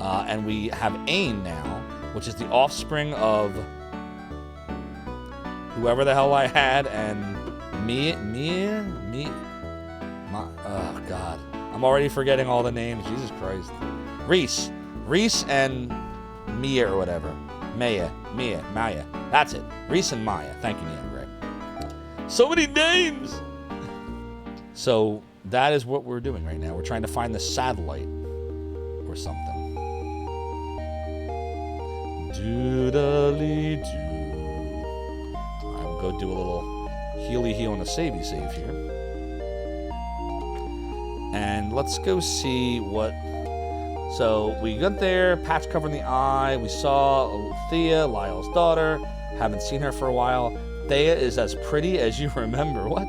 and we have Ain now, which is the offspring of whoever the hell I had, and oh, God. I'm already forgetting all the names. Jesus Christ. Reese and Mia or whatever. Maya. That's it. Reese and Maya. Thank you, Neon Gray. So many names! So that is what we're doing right now. We're trying to find the satellite or something. Doodly-doo. I'll go do a little healy-heal and a savey save here. And let's go see what... So we got there, patch covering the eye. We saw Thea, Lyle's daughter. Haven't seen her for a while. Thea is as pretty as you remember. What?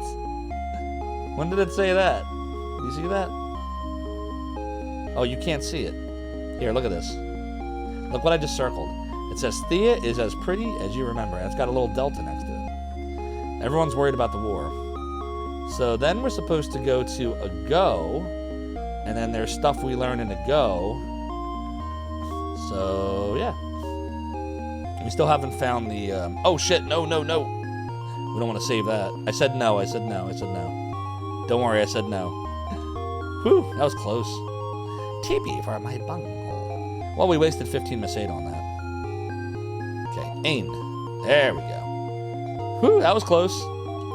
When did it say that? Do you see that? Oh, you can't see it. Here, look at this. Look what I just circled. It says Thea is as pretty as you remember. And it's got a little delta next to it. Everyone's worried about the war. So then we're supposed to go to a go, and then there's stuff we learn in a go. So, yeah. We still haven't found the, oh shit, no. We don't want to save that. I said no. Don't worry, I said no. Whew, that was close. TP for my bunghole. Well, we wasted 15 Messade on that. Okay, Ain. There we go. Whew, that was close.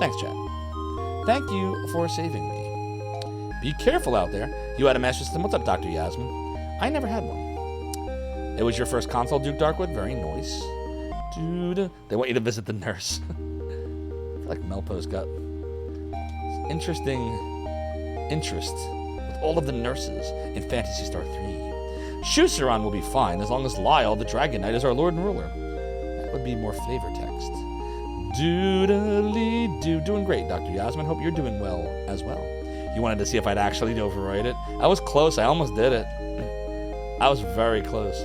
Thanks, chat. Thank you for saving me. Be careful out there. You had a Master System. What's up, Dr. Yasmin? I never had one. It was your first console, Duke Darkwood? Very nice. Dude. They want you to visit the nurse. I feel like Melpo's got interesting interest with all of the nurses in Phantasy Star 3. Shusaran will be fine as long as Lyle, the Dragon Knight, is our Lord and Ruler. That would be more flavor text. Doodly-doo. Doing great, Dr. Yasmin. Hope you're doing well as well. You wanted to see if I'd actually overwrite it? I was close. I almost did it. I was very close.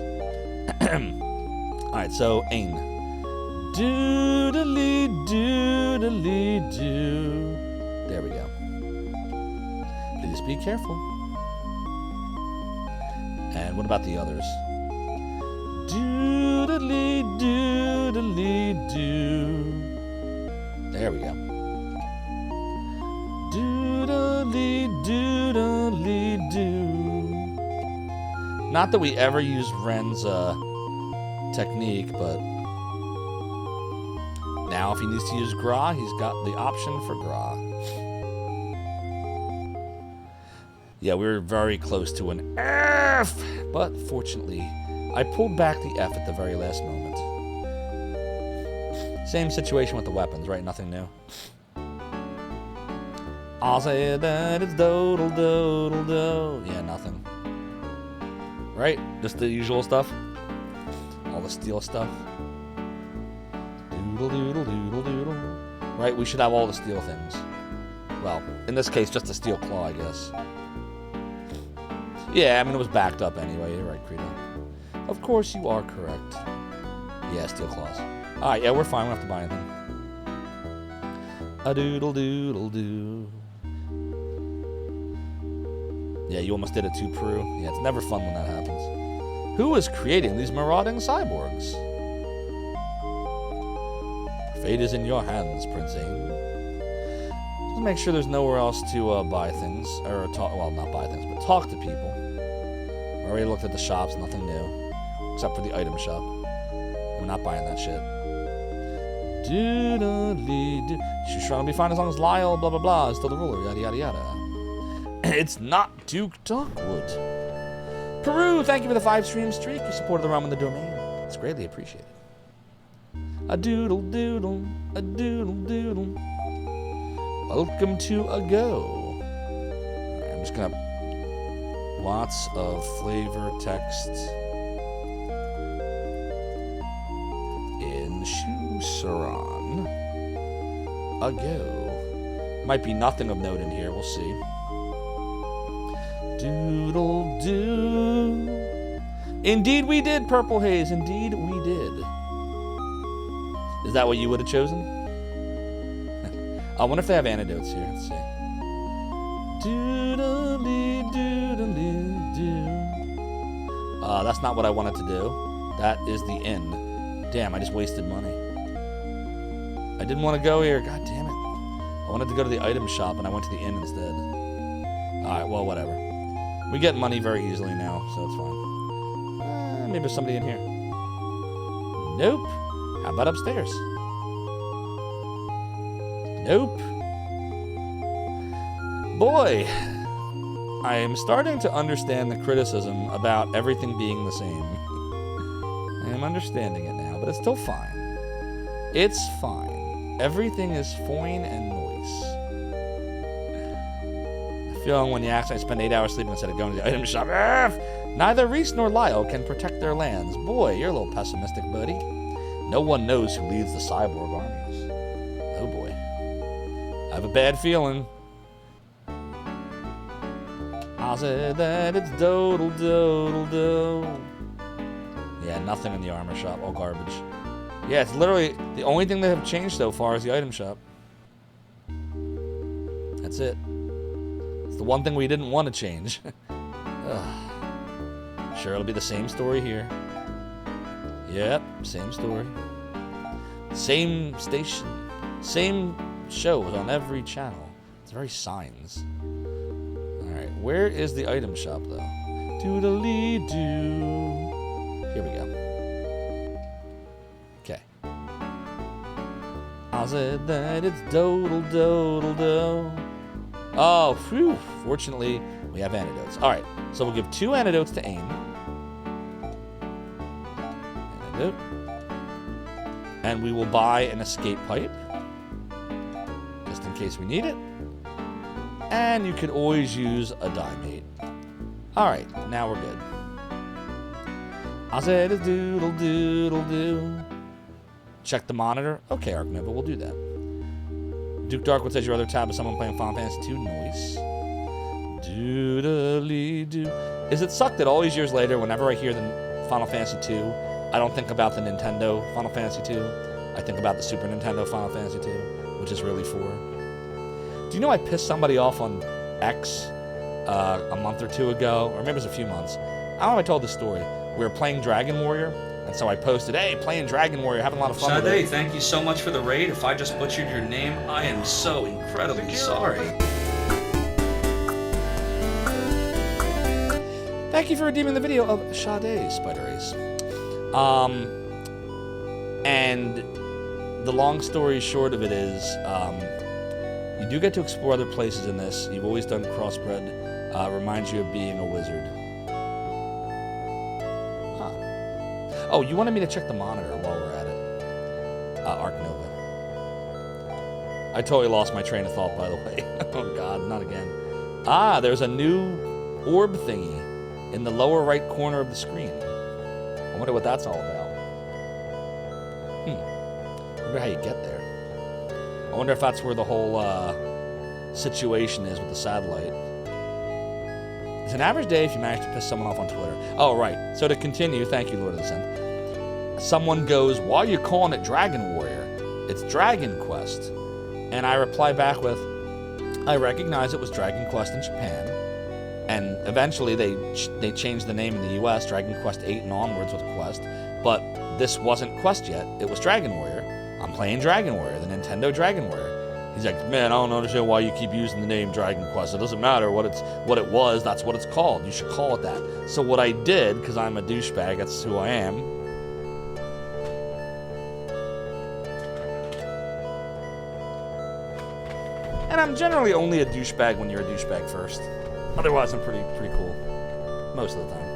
Alright, so Ain. Doodly-doodly-doo. There we go. Please be careful. And what about the others? Doodly-doodly-doo. There we go. Doodly-doodly-doo. Not that we ever use Ren's technique, but now if he needs to use Gra, he's got the option for Gra. Yeah, we were very close to an F, but fortunately, I pulled back the F at the very last moment. Same situation with the weapons, right? Nothing new. I'll say that it's dodle-dodle-do. Yeah, nothing. Right? Just the usual stuff. All the steel stuff. Doodle-doodle-doodle-doodle. Right? We should have all the steel things. Well, in this case, just the steel claw, I guess. Yeah, I mean, it was backed up anyway. You're right, Credo. Of course, you are correct. Yeah, steel claws. Alright, yeah, we're fine. We don't have to buy anything. A doodle-doodle-doo. Yeah, you almost did it too, Prue. Yeah, it's never fun when that happens. Who is creating these marauding cyborgs? Fate is in your hands, Prince Ain. Just make sure there's nowhere else to buy things. Or talk, well, not buy things, but talk to people. I already looked at the shops, nothing new. Except for the item shop. We're not buying that shit. Doodly-doo. She's trying to be fine as long as Lyle, blah, blah, blah, is still the ruler, yada, yada, yada. It's not Duke Darkwood. Peru, thank you for the 5-stream streak. Your support of the realm and the domain. It's greatly appreciated. A doodle-doodle, a doodle-doodle. Welcome to a go. Right, I'm just going to... Lots of flavor text. In Shusaran. A go. Might be nothing of note in here, we'll see. Doodle-doo. Indeed we did, Purple Haze. Indeed we did. Is that what you would have chosen? I wonder if they have antidotes here. Let's see. Doodly-doodly-doo. That's not what I wanted to do. That is the inn. Damn, I just wasted money. I didn't want to go here. God damn it. I wanted to go to the item shop, and I went to the inn instead. Alright, well, whatever. We get money very easily now, so it's fine. Maybe there's somebody in here. Nope. How about upstairs? Nope. Boy, I am starting to understand the criticism about everything being the same. I am understanding it now, but it's still fine. It's fine. Everything is fine and nice. I feel when you actually spend 8 hours sleeping instead of going to the item shop. Neither Reese nor Lyle can protect their lands. Boy, you're a little pessimistic, buddy. No one knows who leads the cyborg armies. Oh boy. I have a bad feeling. I'll say that it's dodle-dodle-do. Yeah, nothing in the armor shop. All garbage. Yeah, it's literally the only thing they have changed so far is the item shop. That's it. It's the one thing we didn't want to change. Sure, it'll be the same story here. Yep, same story. Same station. Same shows on every channel. It's very Signs. Alright. where is the item shop, though? Doodly-doo. Here we go. Okay. I said that it's dodle-dodle-do. Oh, phew. Fortunately, we have antidotes. All right, so we'll give 2 antidotes to aim. Antidote. And we will buy an escape pipe, just in case we need it. And you could always use a die mate. All right, now we're good. I said it's doodle-doodle-do. Check the monitor. Okay, Arc Nova, we'll do that. Duke Darkwood says your other tab is someone playing Final Fantasy 2. Noise. Doodly-doo. Is it suck that all these years later, whenever I hear the Final Fantasy 2, I don't think about the Nintendo Final Fantasy 2. I think about the Super Nintendo Final Fantasy 2, which is really 4. Do you know I pissed somebody off on X a month or 2 ago? Or maybe it was a few months. I don't know if I told this story. We were playing Dragon Warrior, and so I posted, hey, playing Dragon Warrior, having a lot of fun with it. Thank you so much for the raid. If I just butchered your name, I am so incredibly sorry. Thank you for redeeming the video of Sade, Spider Ace. And the long story short of it is, you do get to explore other places in this. You've always done crossbred. Reminds you of being a wizard. Huh. Oh, you wanted me to check the monitor while we're at it. Arc Nova. I totally lost my train of thought, by the way. Oh, God, not again. Ah, there's a new orb thingy in the lower right corner of the screen. I wonder what that's all about. I wonder how you get there. I wonder if that's where the whole situation is with the satellite. It's an average day if you manage to piss someone off on Twitter. Oh, right. So to continue, thank you, Lord of the Synth. Someone goes, why are you calling it Dragon Warrior? It's Dragon Quest. And I reply back with, I recognize it was Dragon Quest in Japan. And eventually they changed the name in the US, Dragon Quest 8 and onwards with Quest. But this wasn't Quest yet. It was Dragon Warrior. I'm playing Dragon Warrior, the Nintendo Dragon Warrior. He's like, man, I don't understand why you keep using the name Dragon Quest. It doesn't matter what it was, that's what it's called. You should call it that. So what I did, because I'm a douchebag, that's who I am. And I'm generally only a douchebag when you're a douchebag first. Otherwise, I'm pretty cool. Most of the time.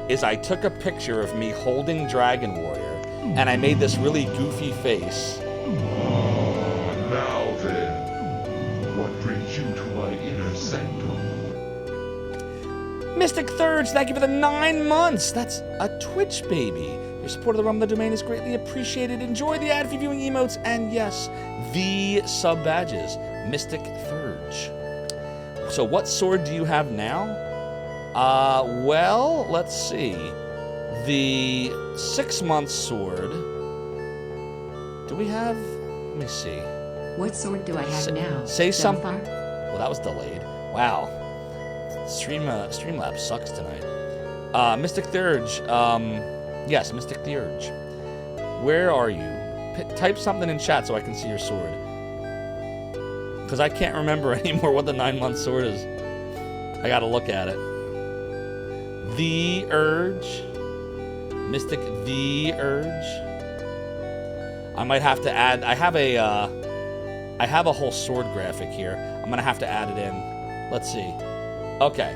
Is I took a picture of me holding Dragon Warrior, and I made this really goofy face. Now then, what brings you to my inner sanctum? Mystic Thirds, thank you for the 9 months. That's a Twitch baby. Your support of the Realm of the Domain is greatly appreciated. Enjoy the ad-free viewing emotes, and yes, the sub badges. Mystic Thurge. So what sword do you have now? Well, let's see. The 6-month sword. Do we have? Let me see. What sword do I have now? Say something. Zophar? Well, that was delayed. Wow. Streamlabs sucks tonight. Mystic Thurge. Yes, Mystic Thurge. Where are you? Type something in chat so I can see your sword. Because I can't remember anymore what the 9-month sword is. I gotta look at it. The Urge. Mystic The Urge. I might have to add... I have a whole sword graphic here. I'm gonna have to add it in. Let's see. Okay.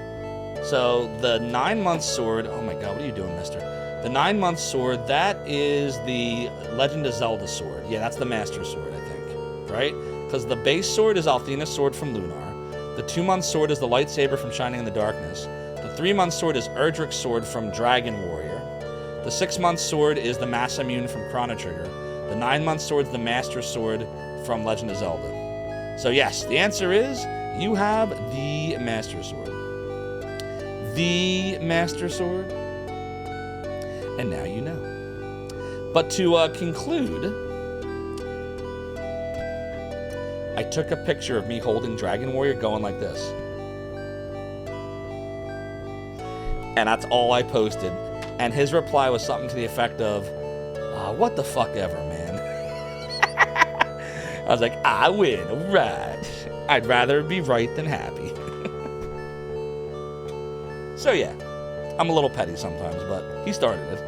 So, the 9-month sword... Oh my god, what are you doing, mister? The 9-month sword, that is the Legend of Zelda sword. Yeah, that's the Master Sword, I think. Right? Because the base sword is Althena's sword from Lunar. The 2-month sword is the lightsaber from Shining in the Darkness. The 3-month sword is Erdrick's sword from Dragon Warrior. The 6-month sword is the Masamune from Chrono Trigger. The 9-month sword is the Master Sword from Legend of Zelda. So yes, the answer is you have the Master Sword. The Master Sword. And now you know. But to conclude, I took a picture of me holding Dragon Warrior going like this. And that's all I posted. And his reply was something to the effect of, what the fuck ever, man. I was like, I win, right. I'd rather be right than happy. So yeah, I'm a little petty sometimes, but he started it.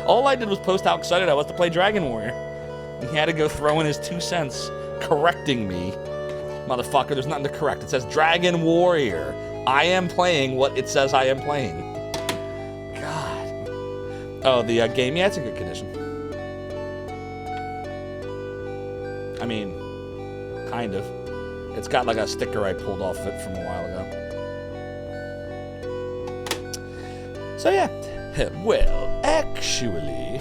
All I did was post how excited I was to play Dragon Warrior. And he had to go throw in his 2 cents, correcting me. Motherfucker, there's nothing to correct. It says Dragon Warrior. I am playing what it says I am playing. God. Oh, the game, yeah, it's in good condition. I mean, kind of. It's got like a sticker I pulled off it from a while ago. So yeah. Well, actually,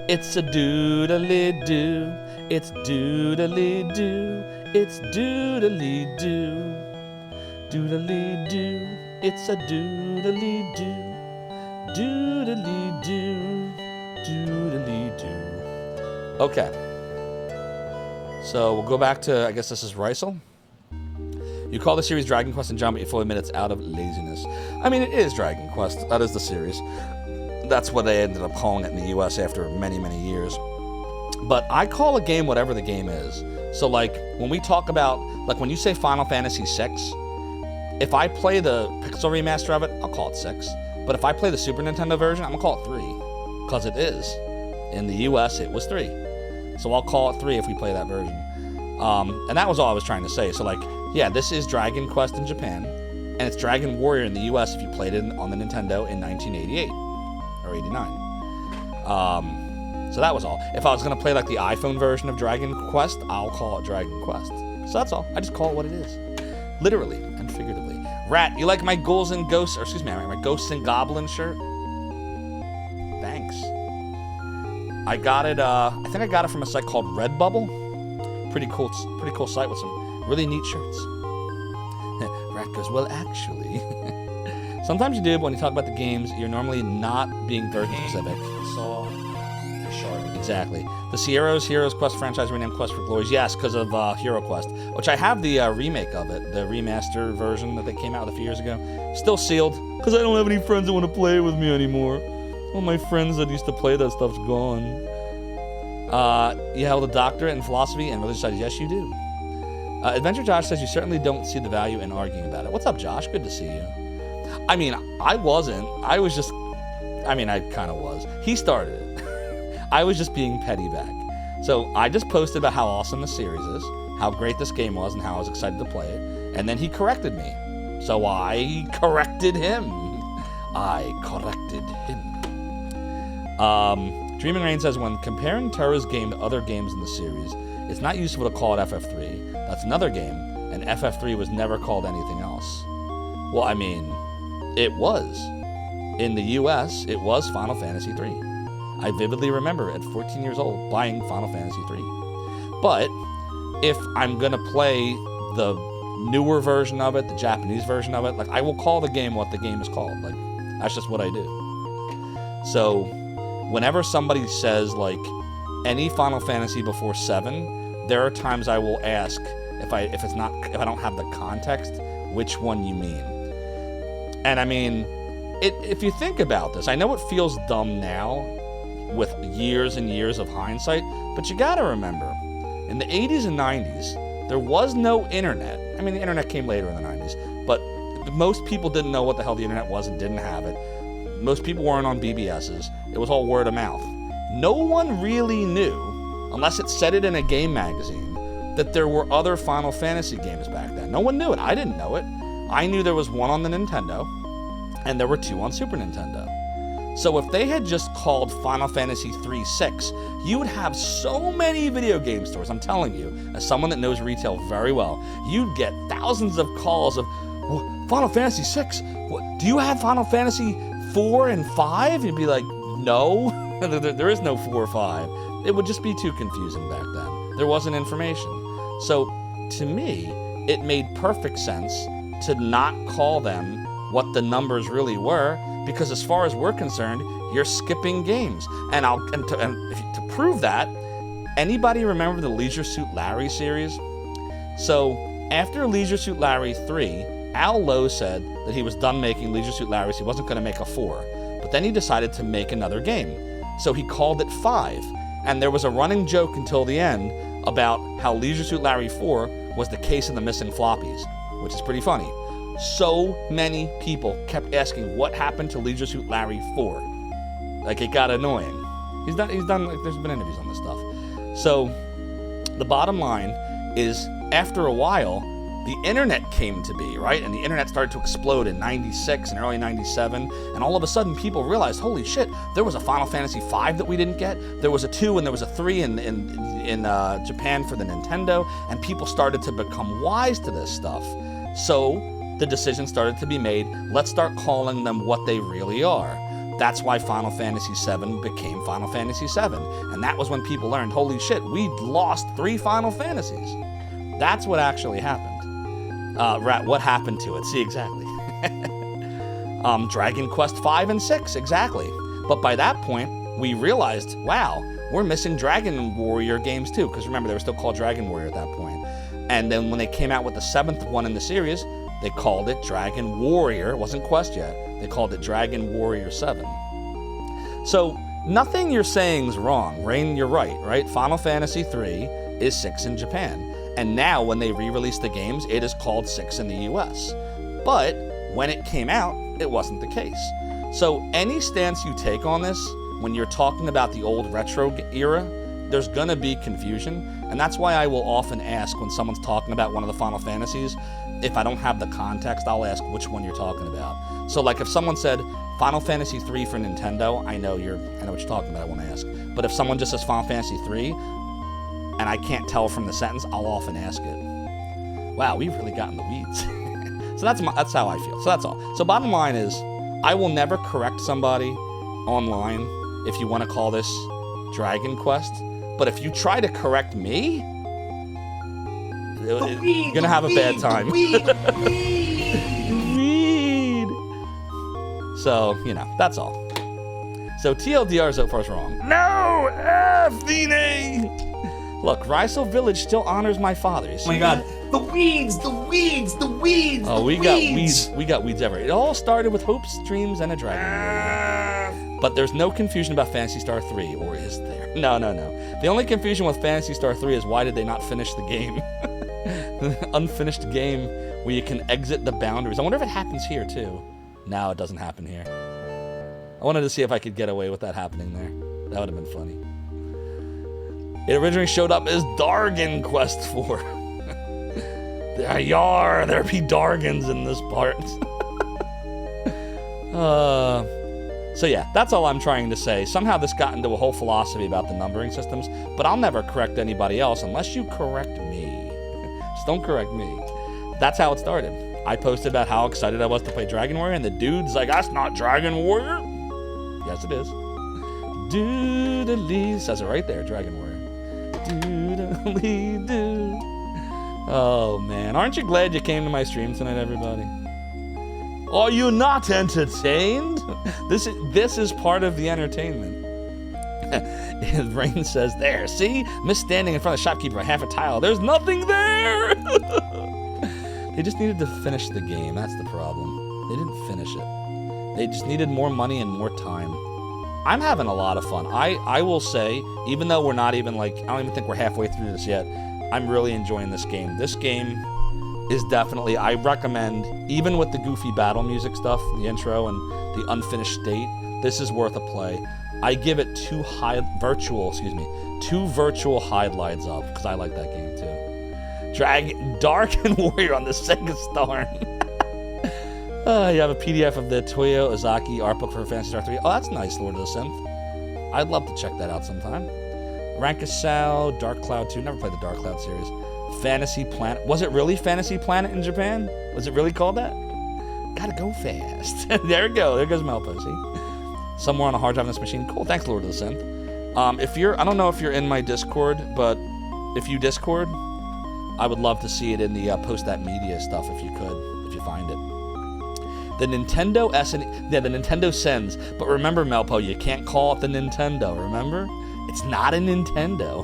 it's a doodly-doo. It's doodly-doo. It's doodly-doo. Doodly-doo. It's a doodly-doo. Doodly-doo. Doodly-doo. Okay. So we'll go back to, I guess this is Rysel. You call the series Dragon Quest and John, but you fully admit it's out of laziness. I mean, it is Dragon Quest. That is the series. That's what they ended up calling it in the US after many, many years. But I call a game whatever the game is. So, like, when we talk about, like, when you say Final Fantasy VI, if I play the Pixel remaster of it, I'll call it 6. But if I play the Super Nintendo version, I'm going to call it 3. Because it is. In the US, it was 3. So I'll call it 3 if we play that version. And that was all I was trying to say. So, like, yeah, this is Dragon Quest in Japan, and it's Dragon Warrior in the US if you played it on the Nintendo in 1988 or 89. So that was all. If I was going to play like the iPhone version of Dragon Quest, I'll call it Dragon Quest. So that's all. I just call it what it is. Literally and figuratively. Rat, you like my Ghouls and Ghosts, or excuse me, my Ghosts and Goblins shirt? Thanks. I got it, I think I got it from a site called Redbubble. Pretty cool site with some really neat shirts. Rat goes, well, actually. Sometimes you do, but when you talk about the games, you're normally not being very specific. Saw. Shark. Exactly. The Heroes Quest franchise renamed Quest for Glories. Yes, because of Hero Quest, which I have the remake of it, the remaster version that they came out with a few years ago. Still sealed, because I don't have any friends that want to play it with me anymore. All my friends that used to play that stuff's gone. You held a doctorate in philosophy and religious studies. Yes, you do. Adventure Josh says you certainly don't see the value in arguing about it. What's up, Josh? Good to see you. I mean, I wasn't. I was just... I mean, I kind of was. He started it. I was just being petty back. So I just posted about how awesome the series is, how great this game was, and how I was excited to play it. And then he corrected me. So I corrected him. Dreaming Rain says, when comparing Terra's game to other games in the series, it's not useful to call it FF3. That's another game, and FF3 was never called anything else. Well, I mean, it was. In the US, it was Final Fantasy III. I vividly remember at 14 years old buying Final Fantasy III. But if I'm gonna play the newer version of it, the Japanese version of it, like, I will call the game what the game is called. Like, that's just what I do. So whenever somebody says, like, any Final Fantasy before 7, there are times I will ask if I don't have the context, which one you mean. And I mean, if you think about this, I know it feels dumb now with years and years of hindsight, but you gotta remember, in the 80s and 90s, there was no internet. I mean, the internet came later in the 90s, but most people didn't know what the hell the internet was and didn't have it. Most people weren't on BBSs. It was all word of mouth. No one really knew, unless it said it in a game magazine, that there were other Final Fantasy games back then. No one knew it. I didn't know it. I knew there was one on the Nintendo, and there were 2 on Super Nintendo. So if they had just called Final Fantasy III 6, you would have so many video game stores. I'm telling you, as someone that knows retail very well, you'd get thousands of calls of, Final Fantasy 6? Do you have Final Fantasy 4 and 5? You'd be like, no, there is no 4 or 5. It would just be too confusing back then. There wasn't information. So to me, it made perfect sense to not call them what the numbers really were, because as far as we're concerned, you're skipping games. And to prove that, anybody remember the Leisure Suit Larry series? So after Leisure Suit Larry 3, Al Lowe said that he was done making Leisure Suit Larry, so he wasn't going to make a 4. But then he decided to make another game. So he called it 5. And there was a running joke until the end about how Leisure Suit Larry 4 was the case of the missing floppies, which is pretty funny. so many people kept asking what happened to Leisure Suit Larry 4. Like, it got annoying. He's done, like, there's been interviews on this stuff. So, the bottom line is, after a while, the internet came to be, right? And the internet started to explode in 96 and early 97. And all of a sudden, people realized, holy shit, there was a Final Fantasy V that we didn't get. There was a 2 and there was a 3 in Japan for the Nintendo. And people started to become wise to this stuff. So the decision started to be made, let's start calling them what they really are. That's why Final Fantasy VII became Final Fantasy VII. And that was when people learned, holy shit, we lost 3 Final Fantasies. That's what actually happened. What happened to it? See, exactly. Dragon Quest V and VI, exactly. But by that point, we realized, wow, we're missing Dragon Warrior games too. Because remember, they were still called Dragon Warrior at that point. And then when they came out with the 7th one in the series, they called it Dragon Warrior. It wasn't Quest yet. They called it Dragon Warrior 7. So nothing you're saying is wrong. Rain, you're right? Final Fantasy III is 6 in Japan. And now when they re-release the games, it is called 6 in the US. But when it came out, it wasn't the case. So any stance you take on this, when you're talking about the old retro era, there's gonna be confusion. And that's why I will often ask when someone's talking about one of the Final Fantasies, if I don't have the context, I'll ask which one you're talking about. So like if someone said Final Fantasy III for Nintendo, I know what you're talking about, I won't ask. But if someone just says Final Fantasy III, and I can't tell from the sentence, I'll often ask it. Wow, we've really gotten the weeds. So that's how I feel. So that's all. So bottom line is, I will never correct somebody online if you want to call this Dragon Quest. But if you try to correct me, you're gonna have a bad time. Weed. So, that's all. So TLDR, Zophar's wrong. No! Athene! Look, Raiso Village still honors my father. Oh my god. The weeds! Oh, we got weeds. We got weeds everywhere. It all started with hopes, dreams, and a dragon. But there's no confusion about Phantasy Star 3, or is there? No. The only confusion with Phantasy Star 3 is why did they not finish the game? The unfinished game where you can exit the boundaries. I wonder if it happens here, too. No, it doesn't happen here. I wanted to see if I could get away with that happening there. That would have been funny. It originally showed up as Dargan Quest 4. There be Dargans in this part. So yeah, that's all I'm trying to say. Somehow this got into a whole philosophy about the numbering systems, but I'll never correct anybody else unless you correct me. Just don't correct me. That's how it started. I posted about how excited I was to play Dragon Warrior, and the dude's like, that's not Dragon Warrior. Yes, it is. Doodly says it right there, Dragon Warrior. Doodly doo. Oh man, aren't you glad you came to my stream tonight, everybody? Are you not entertained? This is part of the entertainment. Rain says, there, see? Miss standing in front of the shopkeeper a half a tile. There's nothing there! They just needed to finish the game, that's the problem. They didn't finish it. They just needed more money and more time. I'm having a lot of fun. I will say, even though we're not even I don't even think we're halfway through this yet, I'm really enjoying this game. This game is definitely, I recommend, even with the goofy battle music stuff, the intro and the unfinished state, this is worth a play. I give it 2 virtual highlights up, because I like that game too. Dark and Warrior on the Sega Star. You have a PDF of the Toyo Ozaki art book for Phantasy Star 3. Oh, that's nice, Lord of the Synth. I'd love to check that out sometime. Rankasao, Dark Cloud 2. Never played the Dark Cloud series. Fantasy Planet. Was it really Fantasy Planet in Japan? Was it really called that? Gotta go fast. There we go. There goes Malpo, see? Somewhere on a hard drive on this machine. Cool. Thanks, Lord of the Synth. I don't know if you're in my Discord, but if you Discord, I would love to see it in the Post That Media stuff if you could, if you find it. The Nintendo the Nintendo sends, but remember, Melpo, you can't call it the Nintendo, remember? It's not a Nintendo.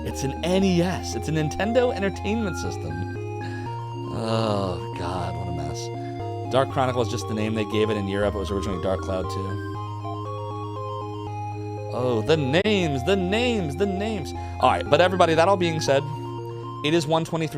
It's an NES. It's a Nintendo Entertainment System. Oh, God, what a mess. Dark Chronicle is just the name they gave it in Europe. It was originally Dark Cloud 2. Oh, the names. All right, but everybody, that all being said, it is 1:23.